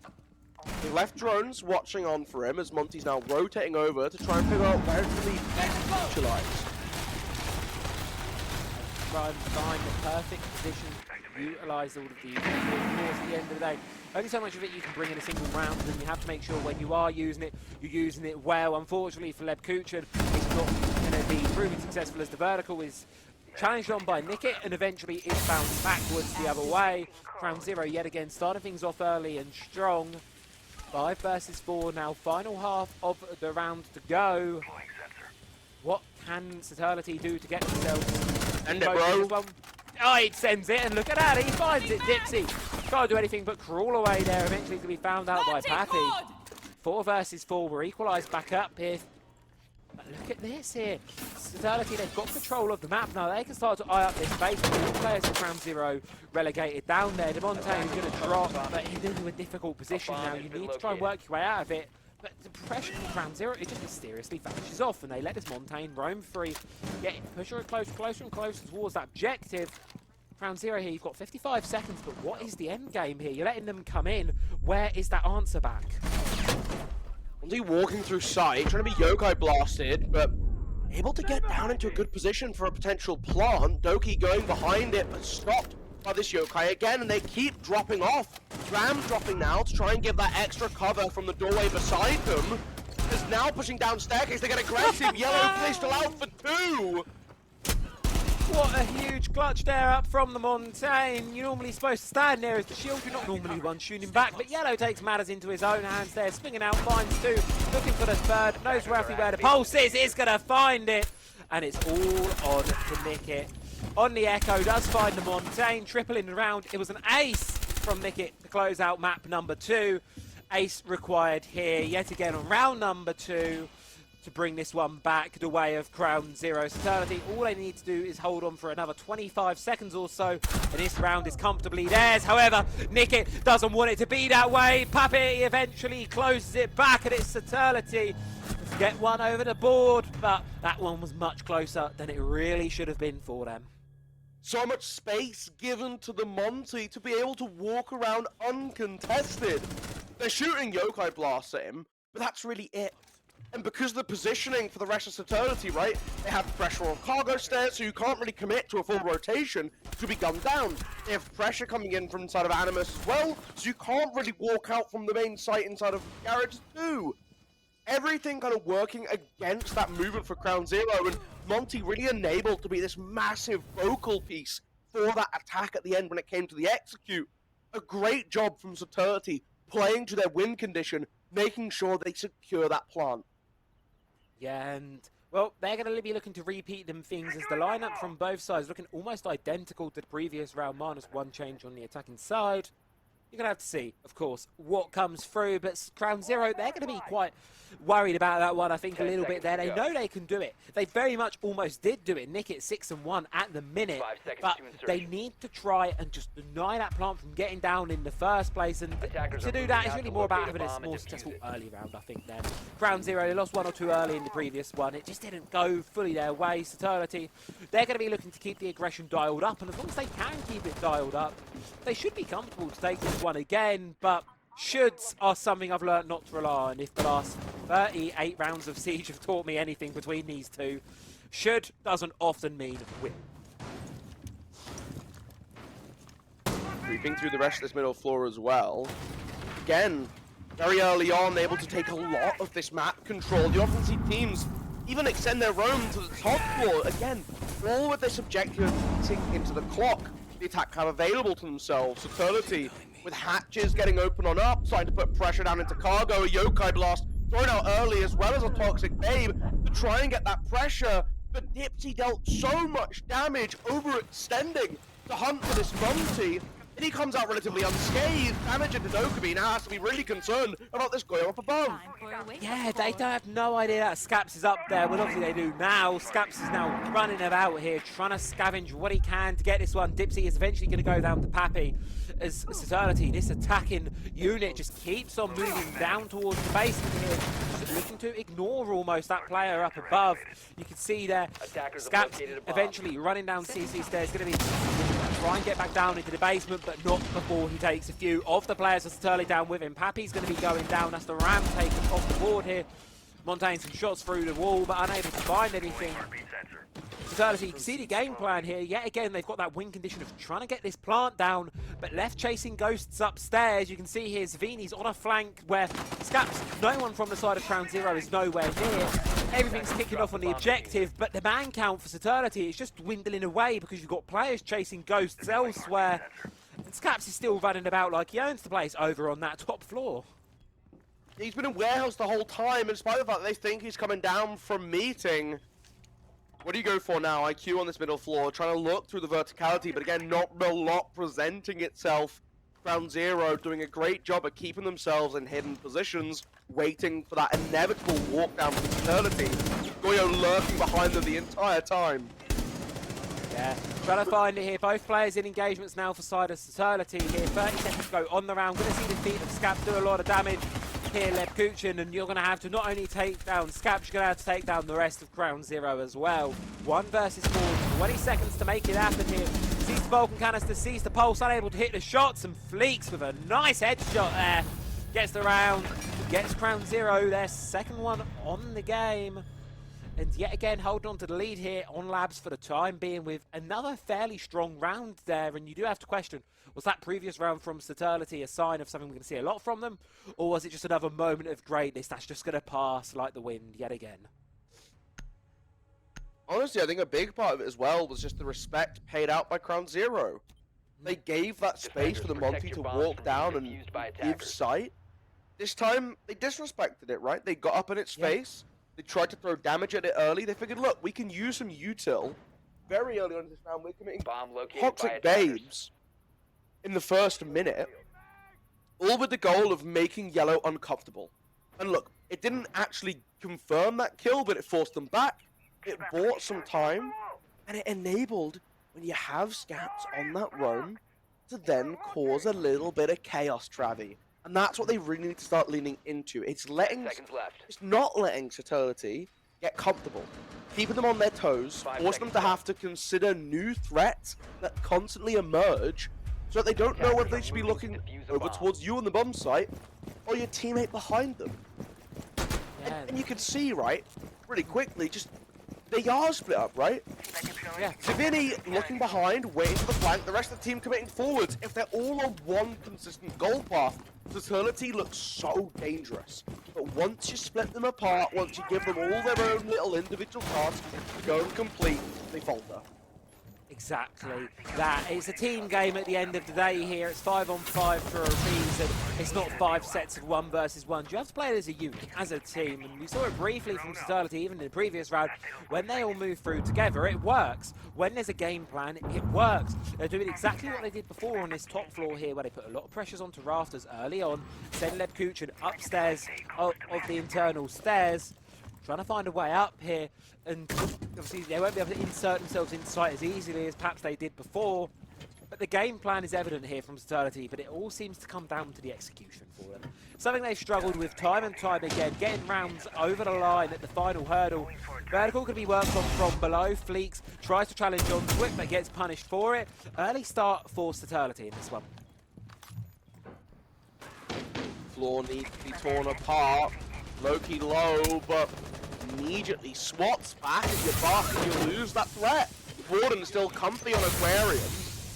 He left drones watching on for him as Monty's now rotating over to try and figure out where to be best utilized. Try and find the perfect position to utilise all of these. Of course, at the end of the day, only so much of it you can bring in a single round, and you have to make sure when you are using it, you're using it well. Unfortunately for Leb Kuchin, it's not going to be proving successful as the vertical is challenged on by Nickit, and eventually it's bounced backwards the other way. CrownZero yet again started things off early and strong. 5 versus 4 now, final half of the round to go. What can Saturlity do to get themselves? End it, bro. Oh, it sends it, and look at that, he finds it, Dipsy. Can't do anything but crawl away there, eventually to be found out by Patty. 4 versus 4, we're equalised back up here. But look at this here. Saturlity, they've got control of the map now. They can start to eye up this space. All players at CrownZero relegated down there. Demontaine is going to drop, but he's into a difficult position now. You need to try and work your way out of it. But the pressure from CrownZero, it just mysteriously vanishes off, and they let this Montaigne roam free. Getting pusher closer and closer towards that objective. CrownZero here, you've got 55 seconds, but what is the end game here? You're letting them come in. Where is that answer back? Monty walking through sight, trying to be yokai blasted, but able to get down into a good position for a potential plant. Doki going behind it, but stopped by this yokai again, and they keep dropping off. Ram dropping now to try and give that extra cover from the doorway beside them. Is now pushing down staircase, they get aggressive. Yellow play still out for 2. What a huge clutch there up from the Montaigne. You're normally supposed to stand there as the shield. You're not normally one shooting back, but Yellow takes matters into his own hands there. Swinging out, finds 2. Looking for the third. Knows roughly where the pulse is. He's going to find it. And it's all on to Nickit. On the Echo, does find the Montaigne. Tripling around. It was an ace from Nickit to close out map number 2. Ace required here yet again on round number 2. To bring this one back the way of CrownZero. Saturlity, all they need to do is hold on for another 25 seconds or so, and this round is comfortably theirs. However, Nickit doesn't want it to be that way. Puppy eventually closes it back, and it's Saturlity to get one over the board, but that one was much closer than it really should have been for them. So much space given to the Monty to be able to walk around uncontested. They're shooting yokai blasts at him, but that's really it. And because of the positioning for the rest of Saturlity, right, they have pressure on cargo stairs, so you can't really commit to a full rotation to be gunned down. They have pressure coming in from inside of Animus as well, so you can't really walk out from the main site inside of Garage too. Everything kind of working against that movement for CrownZero, and Monty really enabled to be this massive focal piece for that attack at the end when it came to the execute. A great job from Saturlity, playing to their win condition, making sure they secure that plant. Yeah, and, well, they're going to be looking to repeat them things as the lineup from both sides looking almost identical to the previous round, minus 1 change on the attacking side. You're going to have to see, of course, what comes through, but CrownZero, they're going to be quite worried about that one, I think, a little bit there. They know they can do it. They very much almost did do it. Nickit 6-1 at the minute, but they need to try and just deny that plant from getting down in the first place, and to do that is really more about having a more successful early round, I think, then. CrownZero, they lost 1 or 2 early in the previous one. It just didn't go fully their way. Saturlity, they're going to be looking to keep the aggression dialed up, and as long as they can keep it dialed up, they should be comfortable to take this one again, but Shoulds are something I've learned not to rely on. If the last 38 rounds of Siege have taught me anything between these two, should doesn't often mean win. Creeping through the rest of this middle floor as well. Again, very early on, able to take a lot of this map control. You often see teams even extend their roam to the top floor. Again, all with this objective of eating into the clock. The attack have available to themselves. Saturlity with hatches getting open on up, starting to put pressure down into cargo. A yokai blast thrown out early, as well as a toxic babe to try and get that pressure. But Dipsy dealt so much damage, overextending to hunt for this bounty. And he comes out relatively unscathed. Damage into Dokkaebi now has to be really concerned about this guy up above. Yeah, they don't have no idea that Scaps is up there. Well, obviously they do now. Scaps is now running about here, trying to scavenge what he can to get this one. Dipsy is eventually going to go down to Pappy as Saturlity, this attacking unit, just keeps on moving down towards the basement here, just looking to ignore almost that player up above. You can see there, Scaps eventually running down CC stairs, going to be try and get back down into the basement, but not before he takes a few of the players of Saturlity down with him. Pappy's going to be going down. That's the ram taken off the board here. Montaigne some shots through the wall, but unable to find anything. Saturlity, you can see the game plan here. Yet again, they've got that win condition of trying to get this plant down, but left chasing ghosts upstairs. You can see here Zvini's on a flank where Scaps, no one from the side of CrownZero is nowhere near. Everything's kicking off on the objective, but the man count for Saturlity is just dwindling away because you've got players chasing ghosts elsewhere. And Scaps is still running about like he owns the place over on that top floor. He's been in warehouse the whole time, in spite of the fact that they think he's coming down from meeting. What do you go for now? IQ on this middle floor, trying to look through the verticality, but again, not a lot presenting itself. CrownZero doing a great job at keeping themselves in hidden positions, waiting for that inevitable walk down from Saturlity. Goyo lurking behind them the entire time. Yeah, trying to find it here. Both players in engagements now for side of Saturlity here. 30 seconds to go on the round. Going to see the feet of Scaps do a lot of damage here, Lebkuchen, and you're going to have to not only take down Scaps, you're going to have to take down the rest of CrownZero as well. 1 versus 4, 20 seconds to make it happen here. Sees the Vulcan canister, sees the pulse, unable to hit the shots, and Fleeks with a nice headshot there. Gets the round, gets CrownZero their second one on the game. And yet again, hold on to the lead here on Labs for the time being with another fairly strong round there. And you do have to question, was that previous round from Saturlity a sign of something we're going to see a lot from them? Or was it just another moment of greatness that's just going to pass like the wind yet again? Honestly, I think a big part of it as well was just the respect paid out by CrownZero. They gave that space for the Monty to walk down and give sight. This time, they disrespected it, right? They got up in its face. They tried to throw damage at it early. They figured, look, we can use some util very early on in this round. We're committing toxic babes in the first minute, all with the goal of making Yellow uncomfortable. And look, it didn't actually confirm that kill, but it forced them back. It bought some time, and it enabled, when you have Scaps on that roam, to then cause a little bit of chaos, Travi. And that's what they really need to start leaning into. It's letting, it's not letting Saturlity get comfortable, keeping them on their toes, forcing them to have to consider new threats that constantly emerge, so that they don't know whether they should be looking over towards you on the bomb site or your teammate behind them. And you can see, right, really quickly, just they are split up, right? Yeah. Zvini looking behind, waiting for the flank, the rest of the team committing forwards. If they're all on one consistent goal path, Saturlity looks so dangerous. But once you split them apart, once you give them all their own little individual tasks to go and complete, they falter. Exactly that. It's a team game at the end of the day here. It's 5-on-5 for a reason. It's not 5 sets of 1 versus 1. You have to play it as a unit, as a team. And we saw it briefly from Saturlity, even in the previous round. When they all move through together, it works. When there's a game plan, it works. They're doing exactly what they did before on this top floor here, where they put a lot of pressures onto rafters early on. Send Lebkuchen upstairs of the internal stairs. Trying to find a way up here, and obviously they won't be able to insert themselves in sight as easily as perhaps they did before. But the game plan is evident here from Saturlity, but it all seems to come down to the execution for them. Something they've struggled with time and time again, getting rounds over the line at the final hurdle. Vertical can be worked on from below. Fleeks tries to challenge onto it, but gets punished for it. Early start for Saturlity in this one. Floor needs to be torn apart. Loki low, but immediately swats back as you buck and you lose that threat. Warden's still comfy on Aquarium.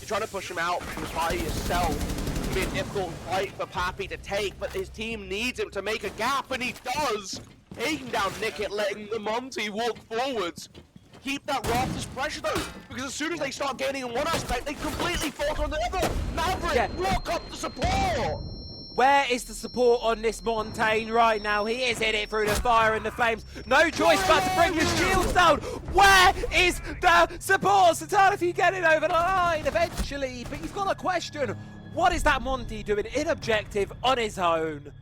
You're trying to push him out from by yourself. It's gonna be a difficult fight for Pappy to take, but his team needs him to make a gap, and he does! Taking down Nickit, letting the Monty walk forwards. Keep that Rafters pressure though, because as soon as they start gaining in one aspect, they completely fall on the other. Maverick, walk up the support! Where is the support on this Montaigne right now? He is in it through the fire and the flames. No choice but to bring his shields down. Where is the support? Saturlity getting over the line eventually, but you've got a question. What is that Monty doing in objective on his own?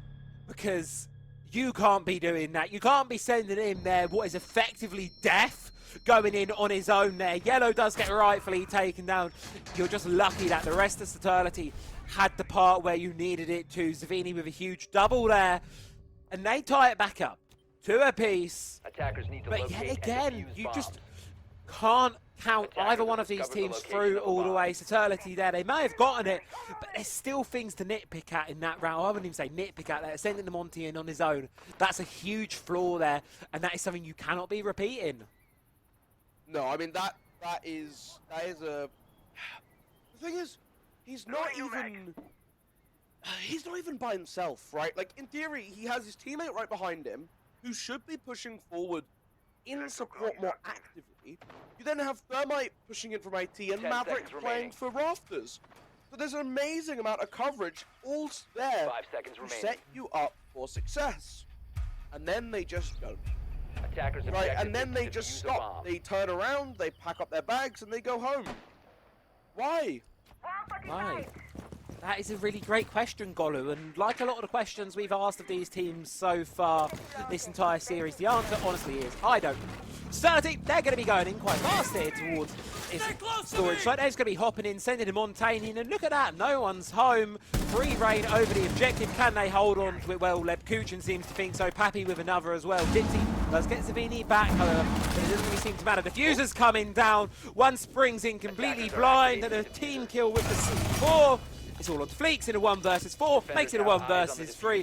Because you can't be doing that. You can't be sending him there what is effectively death. Going in on his own there. Yellow does get rightfully taken down. You're just lucky that the rest of Saturlity had the part where you needed it to. Zavini with a huge double there. And they tie it back up. 2 apiece. Attackers need to But locate yet and again, defuse you bombs. just can't count Attackers either one have of these discovered the teams location through of the all the bomb. way. Saturlity there, they may have gotten it, but there's still things to nitpick at in that round. I wouldn't even say nitpick at that. Sending the Monty in on his own, that's a huge flaw there, and that is something you cannot be repeating. No, I mean that is a. The thing is, he's not even by himself, right? Like in theory, he has his teammate right behind him, who should be pushing forward in support more actively. You then have Thermite pushing in from IT and 10 Maverick seconds playing remaining. for Rafters. So there's an amazing amount of coverage all there 5 seconds to remaining. set you up for success, and then they just don't. Attackers Right, objective and then is they to just defuse a stop. bomb. They turn around, they pack up their bags, and they go home. Why? Right. That is a really great question, Golu, and like a lot of the questions we've asked of these teams so far this entire series, the answer honestly is, I don't know. Saturlity, they're going to be going in quite fast here towards his storage site. They're just going to be hopping in, sending a Montaigne in, and look at that, no one's home. Free reign over the objective. Can they hold on to it? Well, Lebkuchen seems to think so. Pappy with another as well. Dipsy does get Zavini back, however, but it doesn't really seem to matter. Diffuser's coming down. One springs in completely blind, and a team kill with the C4. It's all on to Fleeks in a 1 versus 4, makes it a 1 versus 3.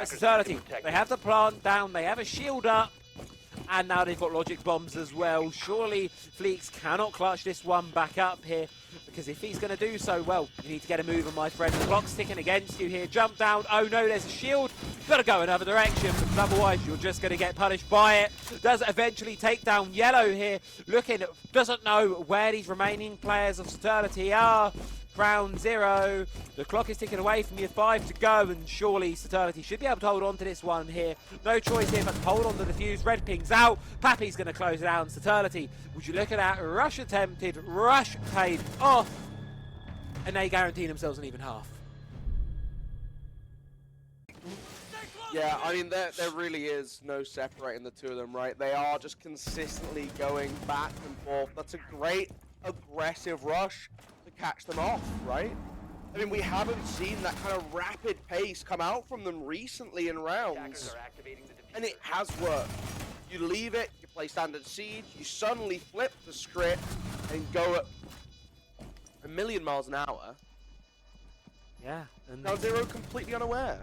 Saturlity, they have the plant down, they have a shield up, and now they've got logic bombs as well. Surely Fleeks cannot clutch this one back up here, because if he's going to do so, well, you need to get a move on, my friend. The clock's ticking against you here. Jump down. Oh no, there's a shield. Got to go another direction, because otherwise you're just going to get punished by it. Does eventually take down Yellow here. Looking, doesn't know where these remaining players of Saturlity are. CrownZero. The clock is ticking away from you. 5 to go, and surely Saturlity should be able to hold on to this one here. No choice here but to hold on to the fuse. Red ping's out. Pappy's going to close it down. Saturlity, would you look at that? Rush attempted, rush paid off, and they guarantee themselves an even half. Yeah, I mean, there really is no separating the two of them, right? They are just consistently going back and forth. That's a great aggressive rush to catch them off, right? I mean, we haven't seen that kind of rapid pace come out from them recently in rounds, Attackers are activating the diffuser. and it has worked. You leave it, you play standard siege, you suddenly flip the script and go at a million miles an hour. Yeah, and Now Zero completely unaware.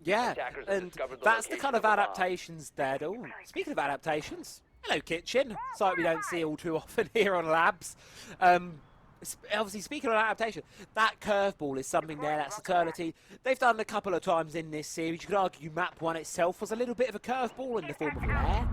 yeah, Attackers have and discovered the that's the location kind of of the bomb. adaptations there. Oh, speaking of adaptations, hello Kitchen. Site we don't see all too often here on Labs. Obviously, speaking of adaptation, that curveball is something there, that Saturlity. They've done a couple of times in this series. You could argue map 1 itself was a little bit of a curveball in the form of Lair.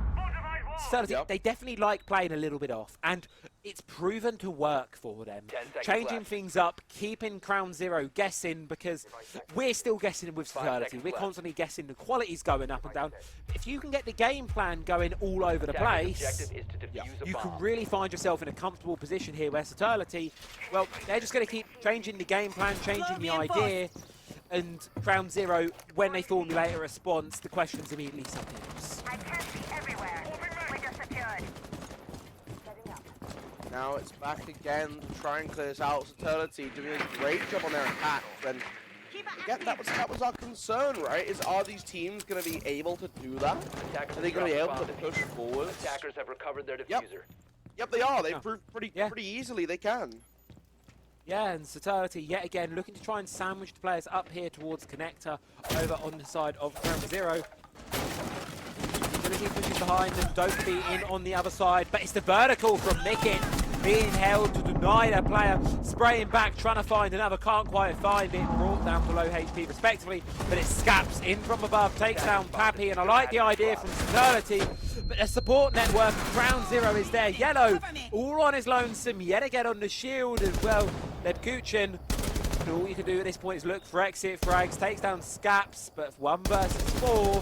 Saturlity, Yep. they definitely like playing a little bit off, and it's proven to work for them. 10 seconds Changing left. things up, keeping CrownZero guessing, because we're still guessing with 5 Saturlity. seconds We're left. constantly guessing the quality's going up and down. If you can get the game plan going all over the Attackers' place, objective is to defuse a you can bomb. really find yourself in a comfortable position here where Saturlity, well, they're just going to keep changing the game plan, changing the idea, and CrownZero, when they formulate a response, the questions immediately subsides. I can't see everywhere. Window secured. Now it's back again to try and clear this out. Saturlity doing a great job on their attacks. And again, that was our concern, right? Is are these teams going to be able to do that? Attackers Are they going to be have able to dropped the push diffuser. forward? Attackers have recovered their Yep. diffuser. Yep, they are. They've Yeah. proved pretty Yeah. easily they can. Yeah, and Saturlity yet again looking to try and sandwich the players up here towards Connector over on the side of CrownZero. Utility pushing behind them, don't be in on the other side, but it's the vertical from Nickit being held to deny their player, spraying back, trying to find another, can't quite find it, brought down to low HP respectively, but it scaps in from above, takes down Pappy, and I like the idea from Saturlity, but the support network of CrownZero is there. Yellow all on his lonesome, yet again on the shield as well. Lebkuchen, and all you can do at this point is look for exit frags, takes down Scaps, but 1 versus 4.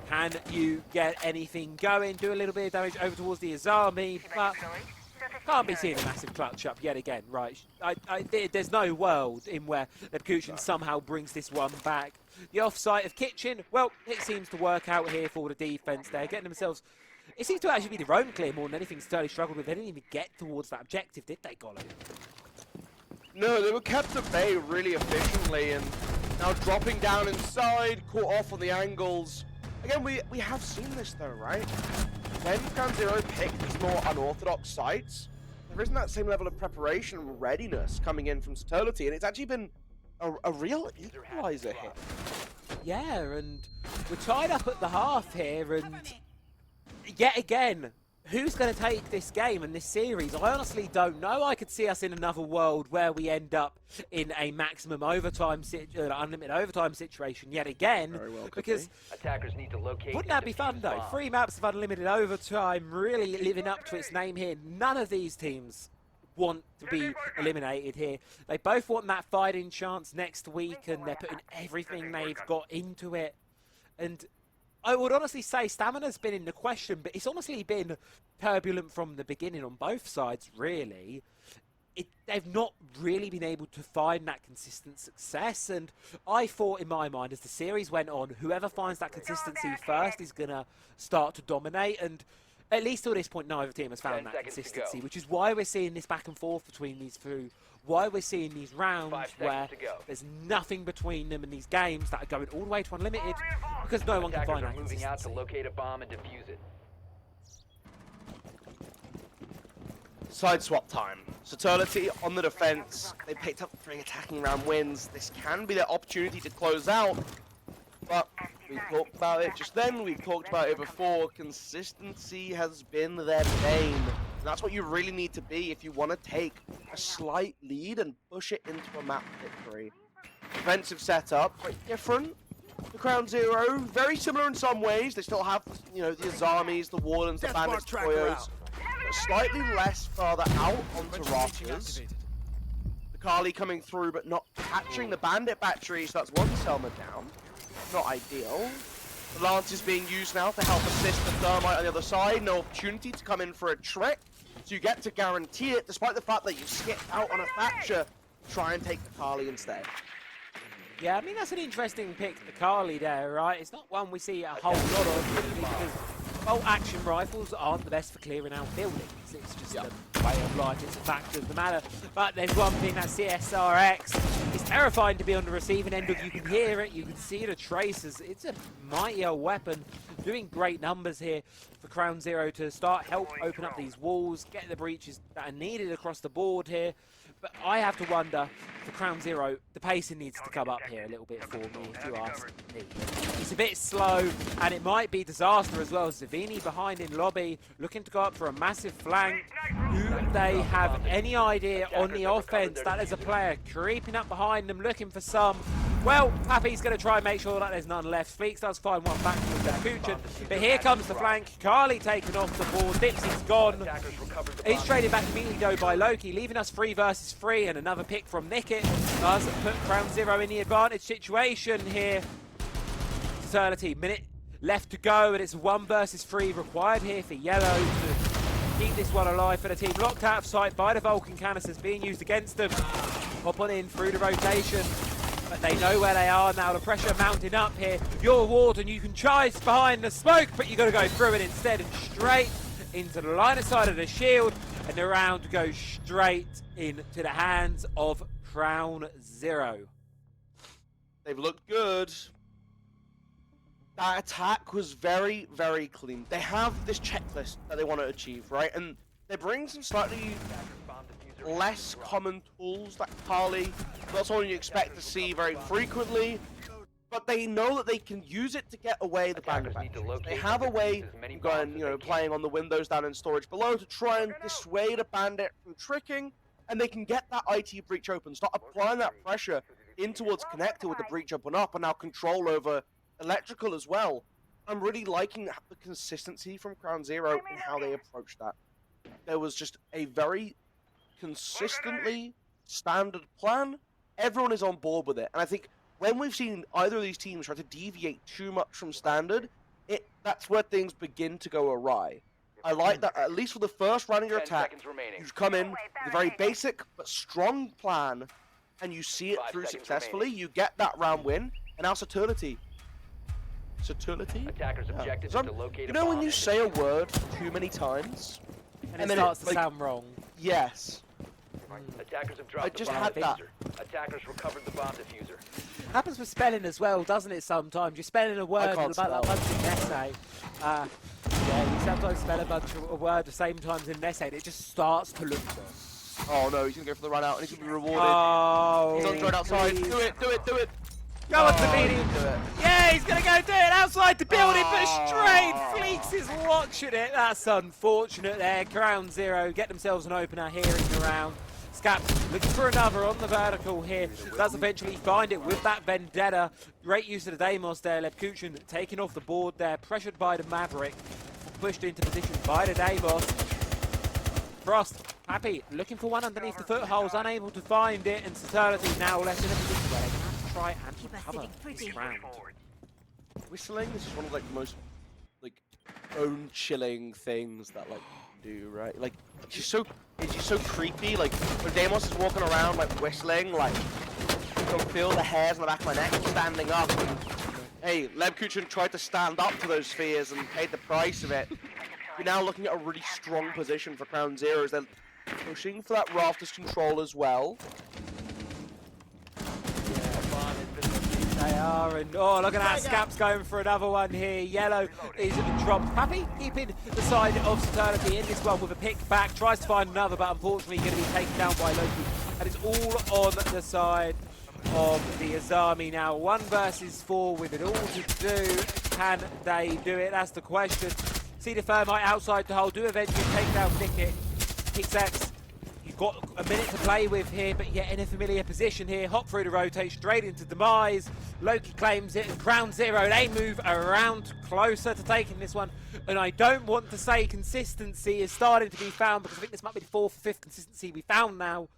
Can you get anything going? Do a little bit of damage over towards the Azami, but can't be seeing a massive clutch up yet again. Right, there's no world in where Lebkuchen somehow brings this one back. The off-site of Kitchen, well, it seems to work out here for the defense there, getting themselves... It seems to actually be the roam clear more than anything Sterling struggled with. They didn't even get towards that objective, did they, Golo? No, they were kept at bay really efficiently, and now dropping down inside, caught off on the angles. Again, we have seen this though, right? When CrownZero pick these more unorthodox sites, there isn't that same level of preparation and readiness coming in from Saturlity, and it's actually been a real equalizer hit. Yeah, and we're tied up at the half here, and yet again, who's going to take this game and this series? I honestly don't know. I could see us in another world where we end up in a maximum overtime, unlimited overtime situation yet again. Very well, because Attackers need to locate. wouldn't that be fun though? 3 maps of unlimited overtime, really living up to its name here. None of these teams want to be eliminated here. They both want that fighting chance next week, and they're putting everything they've got into it. And I would honestly say stamina's been in the question, but it's honestly been turbulent from the beginning on both sides, really. They've not really been able to find that consistent success, and I thought in my mind as the series went on, whoever finds that consistency first is going to start to dominate, and at least till this point, neither team has found 10 that seconds to consistency, go. which is why we're seeing this back and forth between these two, why we're seeing these rounds 5 seconds where to go. there's nothing between them and these games that are going all the way to unlimited, because no one can Attackers find are that moving out to consistency. locate a bomb and defuse it. Side swap time. Saturlity on the defense. They picked up 3 attacking round wins. This can be their opportunity to close out. But we talked about it just then. We've talked about it before. Consistency has been their bane. And that's what you really need to be if you want to take a slight lead and push it into a map victory. Defensive setup, quite different. The CrownZero, very similar in some ways. They still have, you know, the Azamis, the Wardens, the Bandits, the Toyos. But slightly less further out onto Rafters. The Kali coming through, but not catching the Bandit battery, so that's 1 Selma down. Not ideal. The Lance is being used now to help assist the Thermite on the other side. No opportunity to come in for a trick. So you get to guarantee it, despite the fact that you skipped out on a Thatcher. Try and take the Kali instead. Yeah, I mean, that's an interesting pick, the Kali there, right? It's not one we see a whole lot of, because bolt-action rifles aren't the best for clearing out buildings. It's just a way of life, it's a fact of the matter. But there's one thing, that CSRX is terrifying to be on the receiving end of. You can hear it, you can see the traces. It's a mighty old weapon, doing great numbers here for CrownZero to help open up these walls, get the breaches that are needed across the board here. But I have to wonder, for CrownZero, the pacing needs to come up here a little bit for me, if you ask me. It's a bit slow, and it might be disaster as well. Zavini behind in lobby, looking to go up for a massive flank. Do they have any idea on the offense that there's a player creeping up behind them, looking for some? Well, Pappy's going to try and make sure that there's none left. Fleeks does find one back with Kuchen, but here comes the flank. Carly taken off the board. Dipsy's gone. He's traded back immediately though by Loki, leaving us 3 versus 3, and another pick from Nickit does put CrownZero in the advantage situation here. Saturlity, minute left to go, and it's 1 versus 3 required here for Yellow to keep this one alive for the team. Locked out of sight by the Vulcan canisters being used against them. Hop on in through the rotation. But they know where they are now. The pressure mounting up here. You're Warden, you can chase behind the smoke, but you've got to go through it instead and straight into the line of sight of the shield. And the round goes straight into the hands of CrownZero. They've looked good. That attack was very, very clean. They have this checklist that they want to achieve, right? And they bring some slightly less common tools that Kali. Not something you expect to see very frequently, but they know that they can use it to get away the Attackers bandit. need to locate They have a and way defuse as many of bombs going, as they can. playing on the windows down in storage below to try and dissuade a bandit from tricking, and they can get that IT breach open, start applying that pressure in towards connector with the breach open up, and now control over electrical as well. I'm really liking the consistency from CrownZero in how they approach that. There was just a very consistently standard plan. Everyone is on board with it, and I think when we've seen either of these teams try to deviate too much from standard, that's where things begin to go awry. I like that at least for the first round of your 10 attack, seconds remaining. you come in with a very basic but strong plan, and you see it 5 through seconds successfully. remaining. You get that round win, and now Saturlity. Saturlity? Attackers' Yeah. objective is So, to locate you a know when bomb you and say a defuse it. word too many times? And And it then starts to like, sound wrong. yes. Attackers have dropped just the bomb had that. diffuser. Attackers recovered the bomb diffuser. Happens with spelling as well, doesn't it? Sometimes you're spelling a word can't with about a spell. bunch in an essay. Yeah, you sometimes spell a word the same times in an essay, and it just starts to look good. Oh no, he's gonna go for the run out and he's gonna be rewarded. Oh, He's on the road outside. please. Do it, do it, do it. Go on to Oh, medium. do it. Yeah, he's going to go do it outside the building, but straight. Oh. Fleeks is watching it. That's unfortunate there. CrownZero get themselves an opener here in the round. Scap looking for another on the vertical here. Does eventually find it with that Vendetta. Great use of the Deimos there. Lebkuchen taking off the board there. Pressured by the Maverick. Pushed into position by the Deimos. Frost, happy, looking for one underneath the footholds, unable to find it, and Saturlity now left in a position where they can have to try and recover this round. Whistling is just one of like the most like bone chilling things that like do, right? Like it's just so creepy. Like when Deimos is walking around like whistling, like you can feel the hairs on the back of my neck standing up. And, hey, Lebkuchen tried to stand up to those fears and paid the price of it. You're now looking at a really strong position for CrownZero as they're pushing for that Rafters control as well. They are, and oh, look at that, Scap's going for another one here. Yellow is dropped. Happy keeping the side of Saturlity in this one with a pick back. Tries to find another, but unfortunately going to be taken down by Loki. And it's all on the side of the Azami now. 1 versus 4 with it all to do. Can they do it? That's the question. See the Thermite outside the hole. Do eventually take down Nickit. Pixex, you've got a minute to play with here, but yet in a familiar position here. Hop through the rotate, straight into Demise. Loki claims it, and CrownZero, they move around closer to taking this one. And I don't want to say consistency is starting to be found, because I think this might be the 4th or 5th consistency we found now.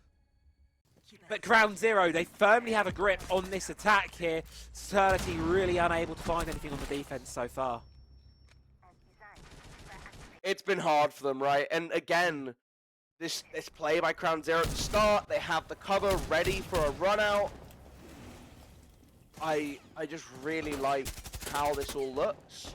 But CrownZero, they firmly have a grip on this attack here. Saturlity really unable to find anything on the defense so far. It's been hard for them, right? And again, this play by CrownZero at the start, they have the cover ready for a run out. I just really like how this all looks.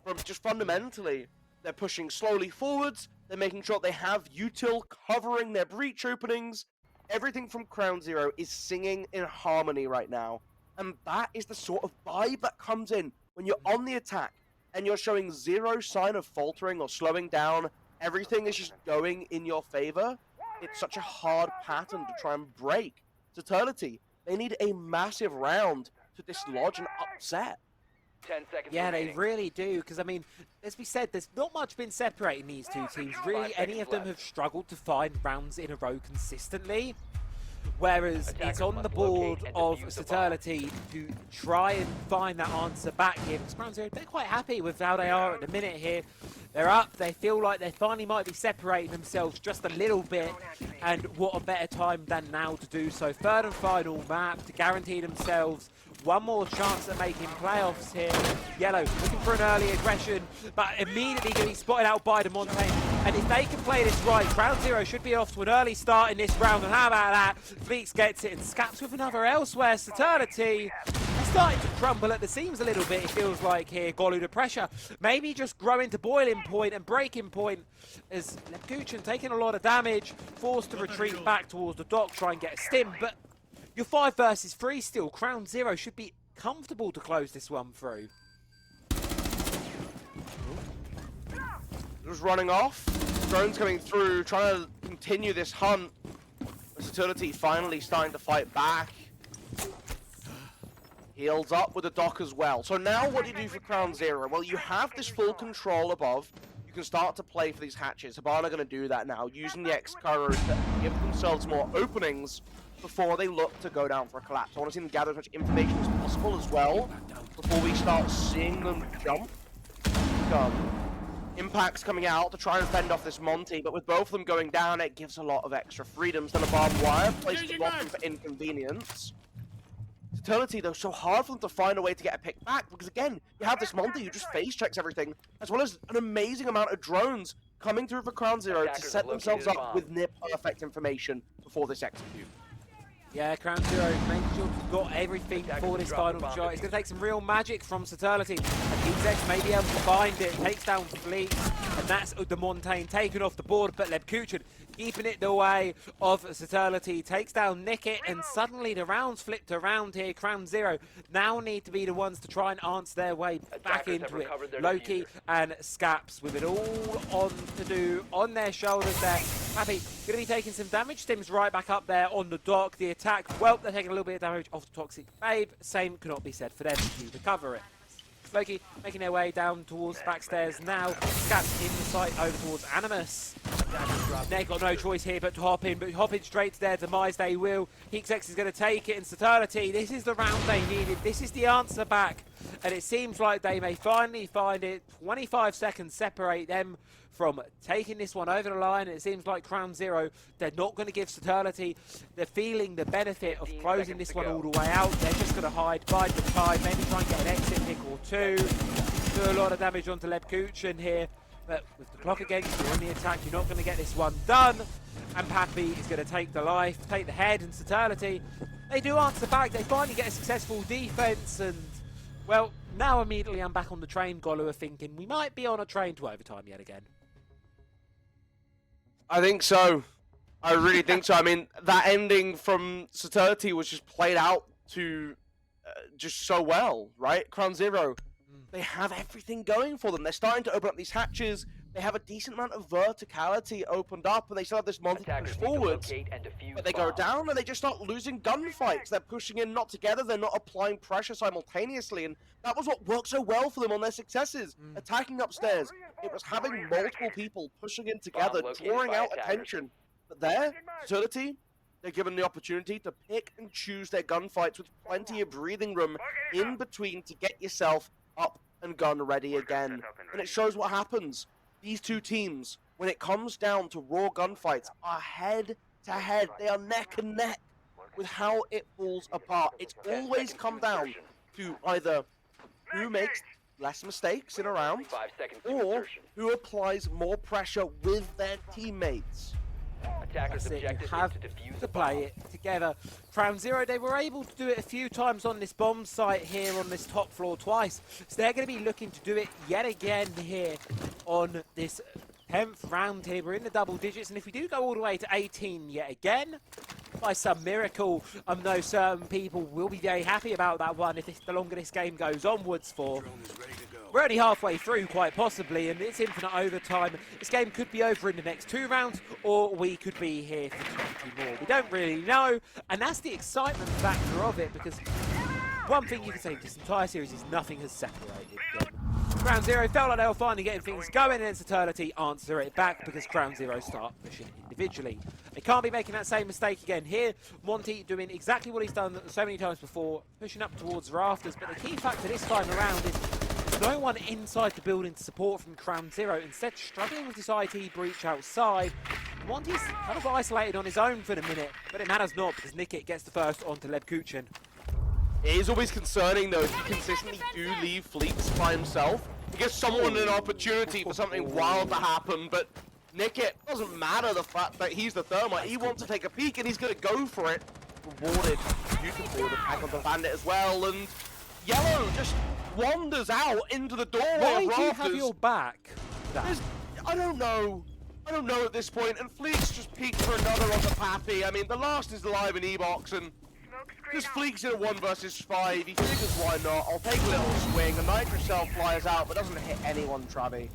From just fundamentally, they're pushing slowly forwards, they're making sure they have util covering their breach openings. Everything from CrownZero is singing in harmony right now. And that is the sort of vibe that comes in when you're on the attack and you're showing zero sign of faltering or slowing down. Everything is just going in your favor. It's such a hard pattern to try and break. Saturlity, they need a massive round to dislodge and upset. 10 seconds Yeah, they remaining. really do, because, I mean, as we said, there's not much been separating these two teams. Really, any of them have struggled to find rounds in a row consistently. Whereas it's on the board of Saturlity to try and find that answer back here. Because CrownZero, they're quite happy with how they are at the minute here. They're up, they feel like they finally might be separating themselves just a little bit. And what a better time than now to do so. 3rd and final map to guarantee themselves one more chance at making playoffs here. Yellow looking for an early aggression, but immediately going to be spotted out by the Montaigne. And if they can play this right, CrownZero should be off to an early start in this round. And how about that? Fleeks gets it and Scaps with another elsewhere. Saturlity, they're starting to crumble at the seams a little bit, it feels like here. Golu, the pressure maybe just growing to boiling point and breaking point as Lebkuchen taking a lot of damage, forced to retreat back towards the dock, try and get a stim. But you're 5 versus 3 still. CrownZero should be comfortable to close this one through. Just running off. Drones coming through, trying to continue this hunt. Saturlity finally starting to fight back. Heals up with the dock as well. So now what do you do for CrownZero? Well, you have this full control above. You can start to play for these hatches. Habana are going to do that now, using the X-Currers to give themselves more openings before they look to go down for a collapse. I want to see them gather as much information as possible as well before we start seeing them jump. Impacts coming out to try and fend off this Monty, but with both of them going down, it gives a lot of extra freedom. Still a barbed wire, placed to block them for inconvenience. Saturlity, though, so hard for them to find a way to get a pick back, because again, you have this Monty who just face checks everything, as well as an amazing amount of drones coming through for CrownZero to set themselves up with near perfect information before this execute. Yeah, CrownZero making sure he's got everything for this final shot. It's going to take some real magic from Saturlity. And X may be able to find it. Takes down Fleet. And that's the Montaigne taken off the board. But Lebkuchen keeping it the way of Saturlity. Takes down Nickit. And suddenly the rounds flipped around here. CrownZero now need to be the ones to try and answer their way back into it. Loki and Scaps with it all on to do on their shoulders there. Happy going to be taking some damage. Tim's right back up there on the dock. The attack, well, they're taking a little bit of damage off the Toxic Babe. Same cannot be said for them to recover it. Loki making their way down towards backstairs now. Scaps in the sight over towards Animus. They've got no choice here but to hop in, but hopping straight to their demise they will. Heexx is going to take it, and Saturlity, this is the round they needed. This is the answer back, and it seems like they may finally find it. 25 seconds separate them from taking this one over the line. It seems like CrownZero, they're not going to give Saturlity the feeling, the benefit of closing this one all the way out. They're just going to bide the tide, maybe try and get an exit pick or two. Do a lot of damage onto Lebkuchen here. But with the clock against you on the attack, you're not going to get this one done. And Pappy is going to take the life, take the head, and Saturlity, they do answer back. They finally get a successful defense, and, well, now immediately I'm back on the train, Golu are thinking we might be on a train to overtime yet again. I think so. I really think so. I mean, that ending from Saturlity was just played out to just so well, right? CrownZero, they have everything going for them. They're starting to open up these hatches. They have a decent amount of verticality opened up, and they still have this Monty to push forwards. But they go down, and they just start losing gunfights. They're pushing in not together. They're not applying pressure simultaneously, and that was what worked so well for them on their successes. Attacking upstairs, it was having multiple people pushing in together, drawing out attention. But there, Saturlity, they're given the opportunity to pick and choose their gunfights with plenty of breathing room in between to get yourself up and gun ready again. And it shows what happens. These two teams, when it comes down to raw gunfights, are head to head. They are neck and neck with how it falls apart. It's always come down to either who makes less mistakes in a round, or who applies more pressure with their teammates. Attackers' objective have is to defuse to play it together. CrownZero, they were able to do it a few times on this bomb site here on this top floor twice. So they're going to be looking to do it yet again here on this 10th round here. We're in the double digits, and if we do go all the way to 18 yet again, by some miracle, I know certain people will be very happy about that one if the longer this game goes onwards for. We're only halfway through, quite possibly, and it's infinite overtime. This game could be over in the next 2 rounds, or we could be here for 20 more. We don't really know, and that's the excitement factor of it, because one thing you can say this entire series is nothing has separated them. CrownZero felt like they were finally getting things going, and then Saturlity answer it back because CrownZero start pushing individually. They can't be making that same mistake again here. Monty doing exactly what he's done so many times before, pushing up towards rafters, but the key factor this time around is no one inside the building to support from CrownZero, instead struggling with this IT breach outside. Monty's kind of isolated on his own for the minute, but it matters not because Nickit gets the first onto Lebkuchen. It is always concerning though if you consistently do leave Fleets by himself. He gives someone an opportunity for something wild to happen, but Nickit, doesn't matter the fact that he's the thermite, he wants to take a peek and he's going to go for it. Rewarded beautifully with a pack on the bandit as well, and Yellow just wanders out into the doorway. Why of do you rafters. have your back? I don't know. I don't know at this point, and Fleek's just peeked for another on the Pappy. I mean, the last is live in E-Box, and just Fleek's in a 1 versus 5. He figures why not. I'll take a little swing. The Nitro Cell flies out, but doesn't hit anyone, Travi.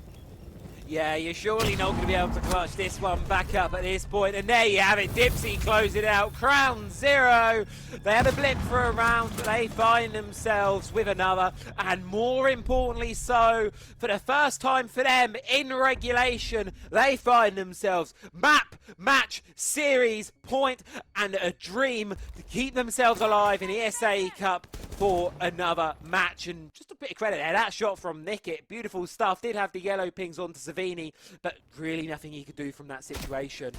Yeah, you're surely not going to be able to clutch this one back up at this point. And there you have it, Dipsy close it out. CrownZero, they had a blip for a round, but they find themselves with another. And more importantly so, for the first time for them in regulation, they find themselves map, match, series, point, and a dream to keep themselves alive in ESA Cup for another match. And just a bit of credit there, that shot from Nickit, beautiful stuff, did have the yellow pings onto Savini, but really nothing he could do from that situation.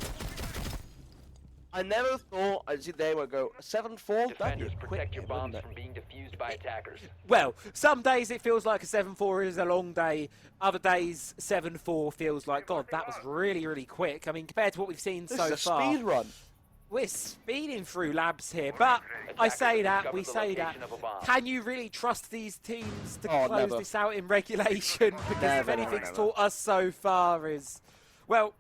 I never thought I'd see they would go 7-4. Defenders, protect your bombs from being defused by attackers. Well, some days it feels like a 7-4 is a long day, other days 7-4 feels like, God, that was really, really quick. I mean, compared to what we've seen This so is a far. speed run. We're speeding through labs here, but I say that, we say that. Can you really trust these teams to close never. this out in regulation? Because if anything's taught us so far is, well,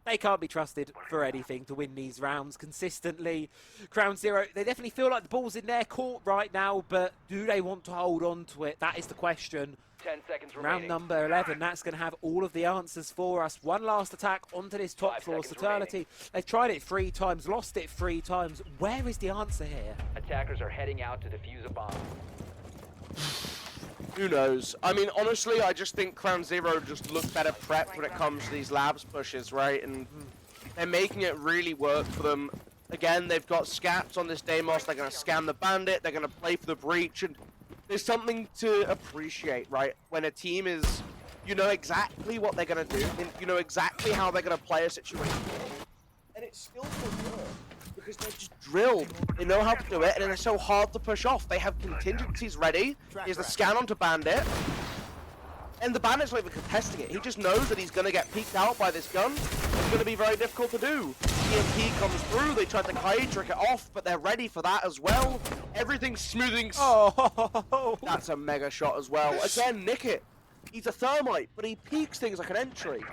they can't be trusted for anything to win these rounds consistently. CrownZero, they definitely feel like the ball's in their court right now, but do they want to hold on to it? That is the question. 10 seconds Round remaining. number 11, that's going to have all of the answers for us. One last attack onto this top 5 floor. seconds Saturlity, remaining. they've tried it 3 times, lost it 3 times. Where is the answer here? Attackers are heading out to defuse a bomb. Who knows? I mean, honestly, I just think CrownZero just look better prepped when it comes to these labs pushes, right? And they're making it really work for them. Again, they've got scats on this Deimos. They're going to scam the bandit. They're going to play for the breach. And there's something to appreciate, right? When a team is, you know exactly what they're going to do. And you know exactly how they're going to play a situation. And it's still so good. Because they're just drilled. They know how to do it, and they're so hard to push off. They have contingencies ready. Here's the scan onto Bandit. And the Bandit's not even contesting it. He just knows that he's going to get peeked out by this gun. It's going to be very difficult to do. EMP comes through. They try to kite, trick it off, but they're ready for that as well. Everything's smoothing. Oh, That's a mega shot as well. Again, Nickit. He's a thermite, but he peeks things like an entry.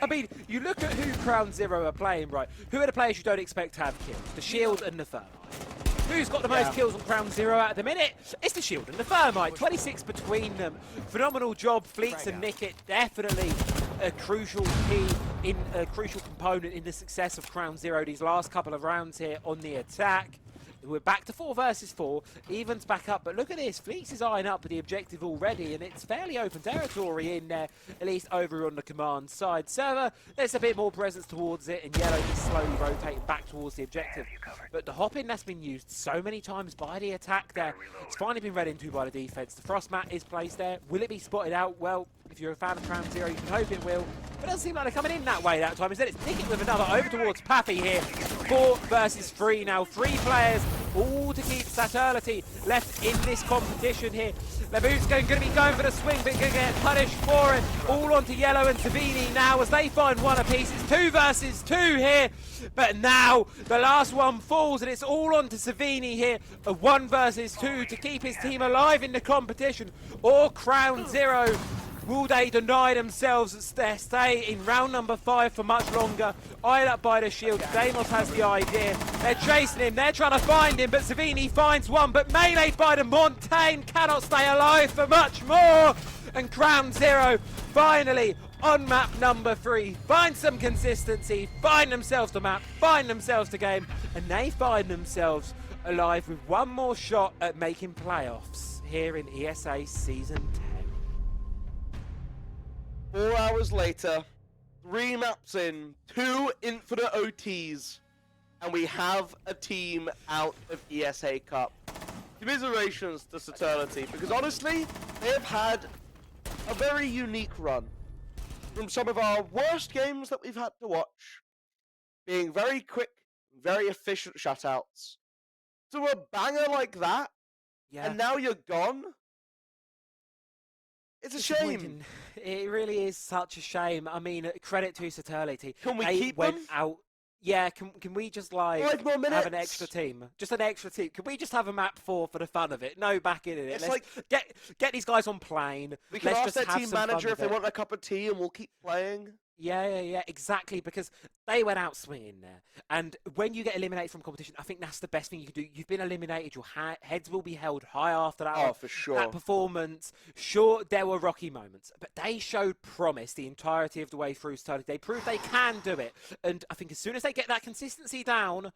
I mean, you look at who CrownZero are playing, right? Who are the players you don't expect to have kills? The Shield and the Thermite. Who's got the most kills on CrownZero at the minute? It's the Shield and the Thermite. 26 between them. Phenomenal job, Fleets and Nickit. Definitely a crucial key, in a crucial component in the success of CrownZero these last couple of rounds here on the attack. We're back to 4 versus 4, evens back up, but look at this, Fleets is eyeing up the objective already, and it's fairly open territory in there, at least over on the command side. Server, there's a bit more presence towards it, and Yellow is slowly rotating back towards the objective. But the hop-in that's been used so many times by the attack there, it's finally been read into by the defense. The Frost Mat is placed there. Will it be spotted out? Well, if you're a fan of CrownZero, you can hope it will. But it doesn't seem like they're coming in that way that time. Instead, it's Nickit with another over towards Paffy here. 4 versus 3 now. 3 players, all to keep Saturlity left in this competition here. Laboot's going to be going for the swing, but going to get punished for it. All onto Yellow and Savini now as they find one apiece. It's 2 versus 2 here. But now the last one falls, and it's all onto Savini here. A 1 versus 2 to keep his team alive in the competition. Or CrownZero. Will they deny themselves their stay in round number 5 for much longer? Eyed up by the Shield, Deimos has the idea. They're chasing him, they're trying to find him, but Savini finds one, but meleeed by the Montaigne, cannot stay alive for much more. And CrownZero finally on map number 3, find some consistency, find themselves the map, find themselves the game, and they find themselves alive with one more shot at making playoffs here in ESA Season 10. 4 hours later, 3 maps in, 2 infinite OTs, and we have a team out of ESA Cup. Commiserations to Saturlity, because honestly, they have had a very unique run. From some of our worst games that we've had to watch, being very quick, very efficient shutouts, to a banger like that, and now you're gone? It's a shame. It really is such a shame. I mean, credit to Saturlity. Can we they keep went them? out. Yeah, can we just like 5 more minutes. have an extra team? Just an extra team. Can we just have a map 4 for the fun of it? No back in it. It's Let's get these guys on plane. We can Let's ask just their have team some fun manager if with they it. want a cup of tea and we'll keep playing. Yeah, exactly, because they went out swinging there. And when you get eliminated from competition, I think that's the best thing you can do. You've been eliminated, your heads will be held high after that, Oh, for sure. that performance. Sure, there were rocky moments, but they showed promise the entirety of the way through Saturday. They proved they can do it. And I think as soon as they get that consistency down,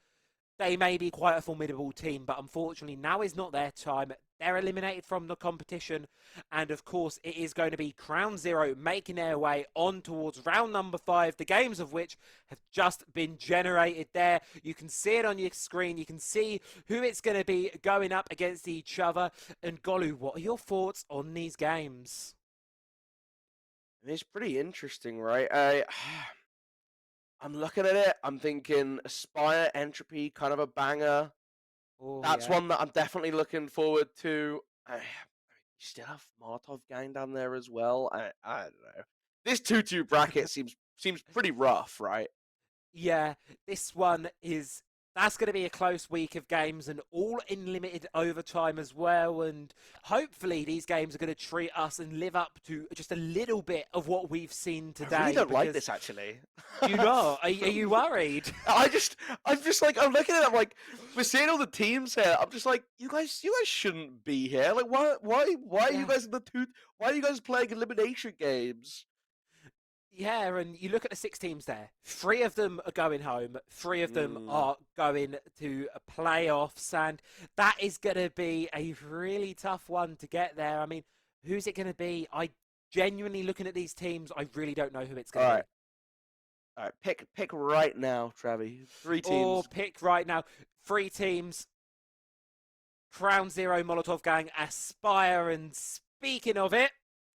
they may be quite a formidable team, but unfortunately now is not their time. They're eliminated from the competition, and of course it is going to be CrownZero making their way on towards round number 5, the games of which have just been generated there. You can see it on your screen, you can see who it's going to be going up against each other. And Golu, what are your thoughts on these games? It's pretty interesting, right? I'm looking at it, I'm thinking Aspire, Entropy, kind of a banger. Oh, That's yeah. one that I'm definitely looking forward to. You still have Martov gang down there as well. I don't know. This 2-2 bracket seems pretty rough, right? Yeah, this one is... That's going to be a close week of games, and all in limited overtime as well. And hopefully these games are going to treat us and live up to just a little bit of what we've seen today. I really don't like this, actually. Do you not? Are you worried? I'm just like, I'm looking at it, I'm like, we're seeing all the teams here. I'm just like, you guys shouldn't be here. Like, why are you guys in the why are you guys playing elimination games? Yeah, and you look at the 6 teams there. 3 of them are going home. 3 of them are going to playoffs, and that is going to be a really tough one to get there. I mean, who's it going to be? I genuinely, looking at these teams, I really don't know who it's going to be. All right, pick right now, Travi. 3 teams. Or pick right now. 3 teams. CrownZero, Molotov Gang, Aspire, and speaking of it,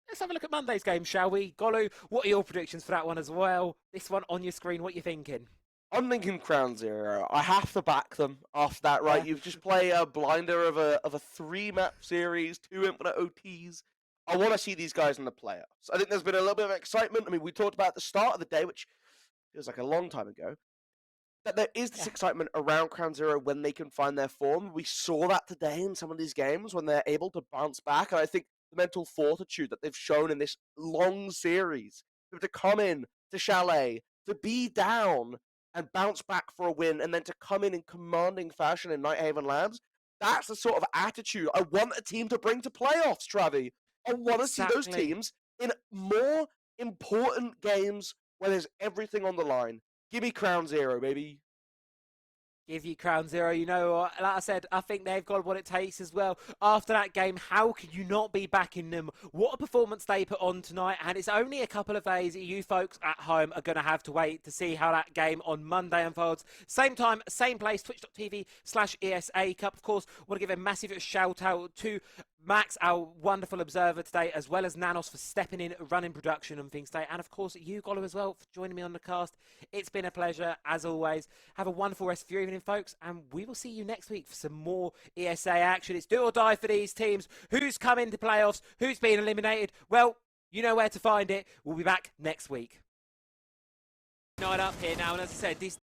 let's have a look at Monday's game, shall we? Golu, what are your predictions for that one as well? This one on your screen, what are you thinking? I'm thinking CrownZero. I have to back them after that, right? Yeah. You've just played a blinder of a 3-map series, 2 infinite OTs. I want to see these guys in the playoffs. I think there's been a little bit of excitement. I mean, we talked about at the start of the day, which feels like a long time ago, that there is this excitement around CrownZero when they can find their form. We saw that today in some of these games when they're able to bounce back. And I think the mental fortitude that they've shown in this long series, to come in to Chalet, to be down and bounce back for a win, and then to come in commanding fashion in Nighthaven Labs, that's the sort of attitude I want a team to bring to playoffs, Travi. I want to see those teams in more important games where there's everything on the line. Give me CrownZero, baby. Give you CrownZero. You know what? Like I said, I think they've got what it takes as well. After that game, how could you not be backing them? What a performance they put on tonight. And it's only a couple of days. You folks at home are going to have to wait to see how that game on Monday unfolds. Same time, same place, twitch.tv/ESA Cup. Of course, I want to give a massive shout out to Max, our wonderful observer today, as well as Nanos for stepping in, running production and things today. And of course, you, Golo, as well, for joining me on the cast. It's been a pleasure, as always. Have a wonderful rest of your evening, folks, and we will see you next week for some more ESA action. It's do or die for these teams. Who's come into playoffs? Who's been eliminated? Well, you know where to find it. We'll be back next week. Night up here now, and as I said, this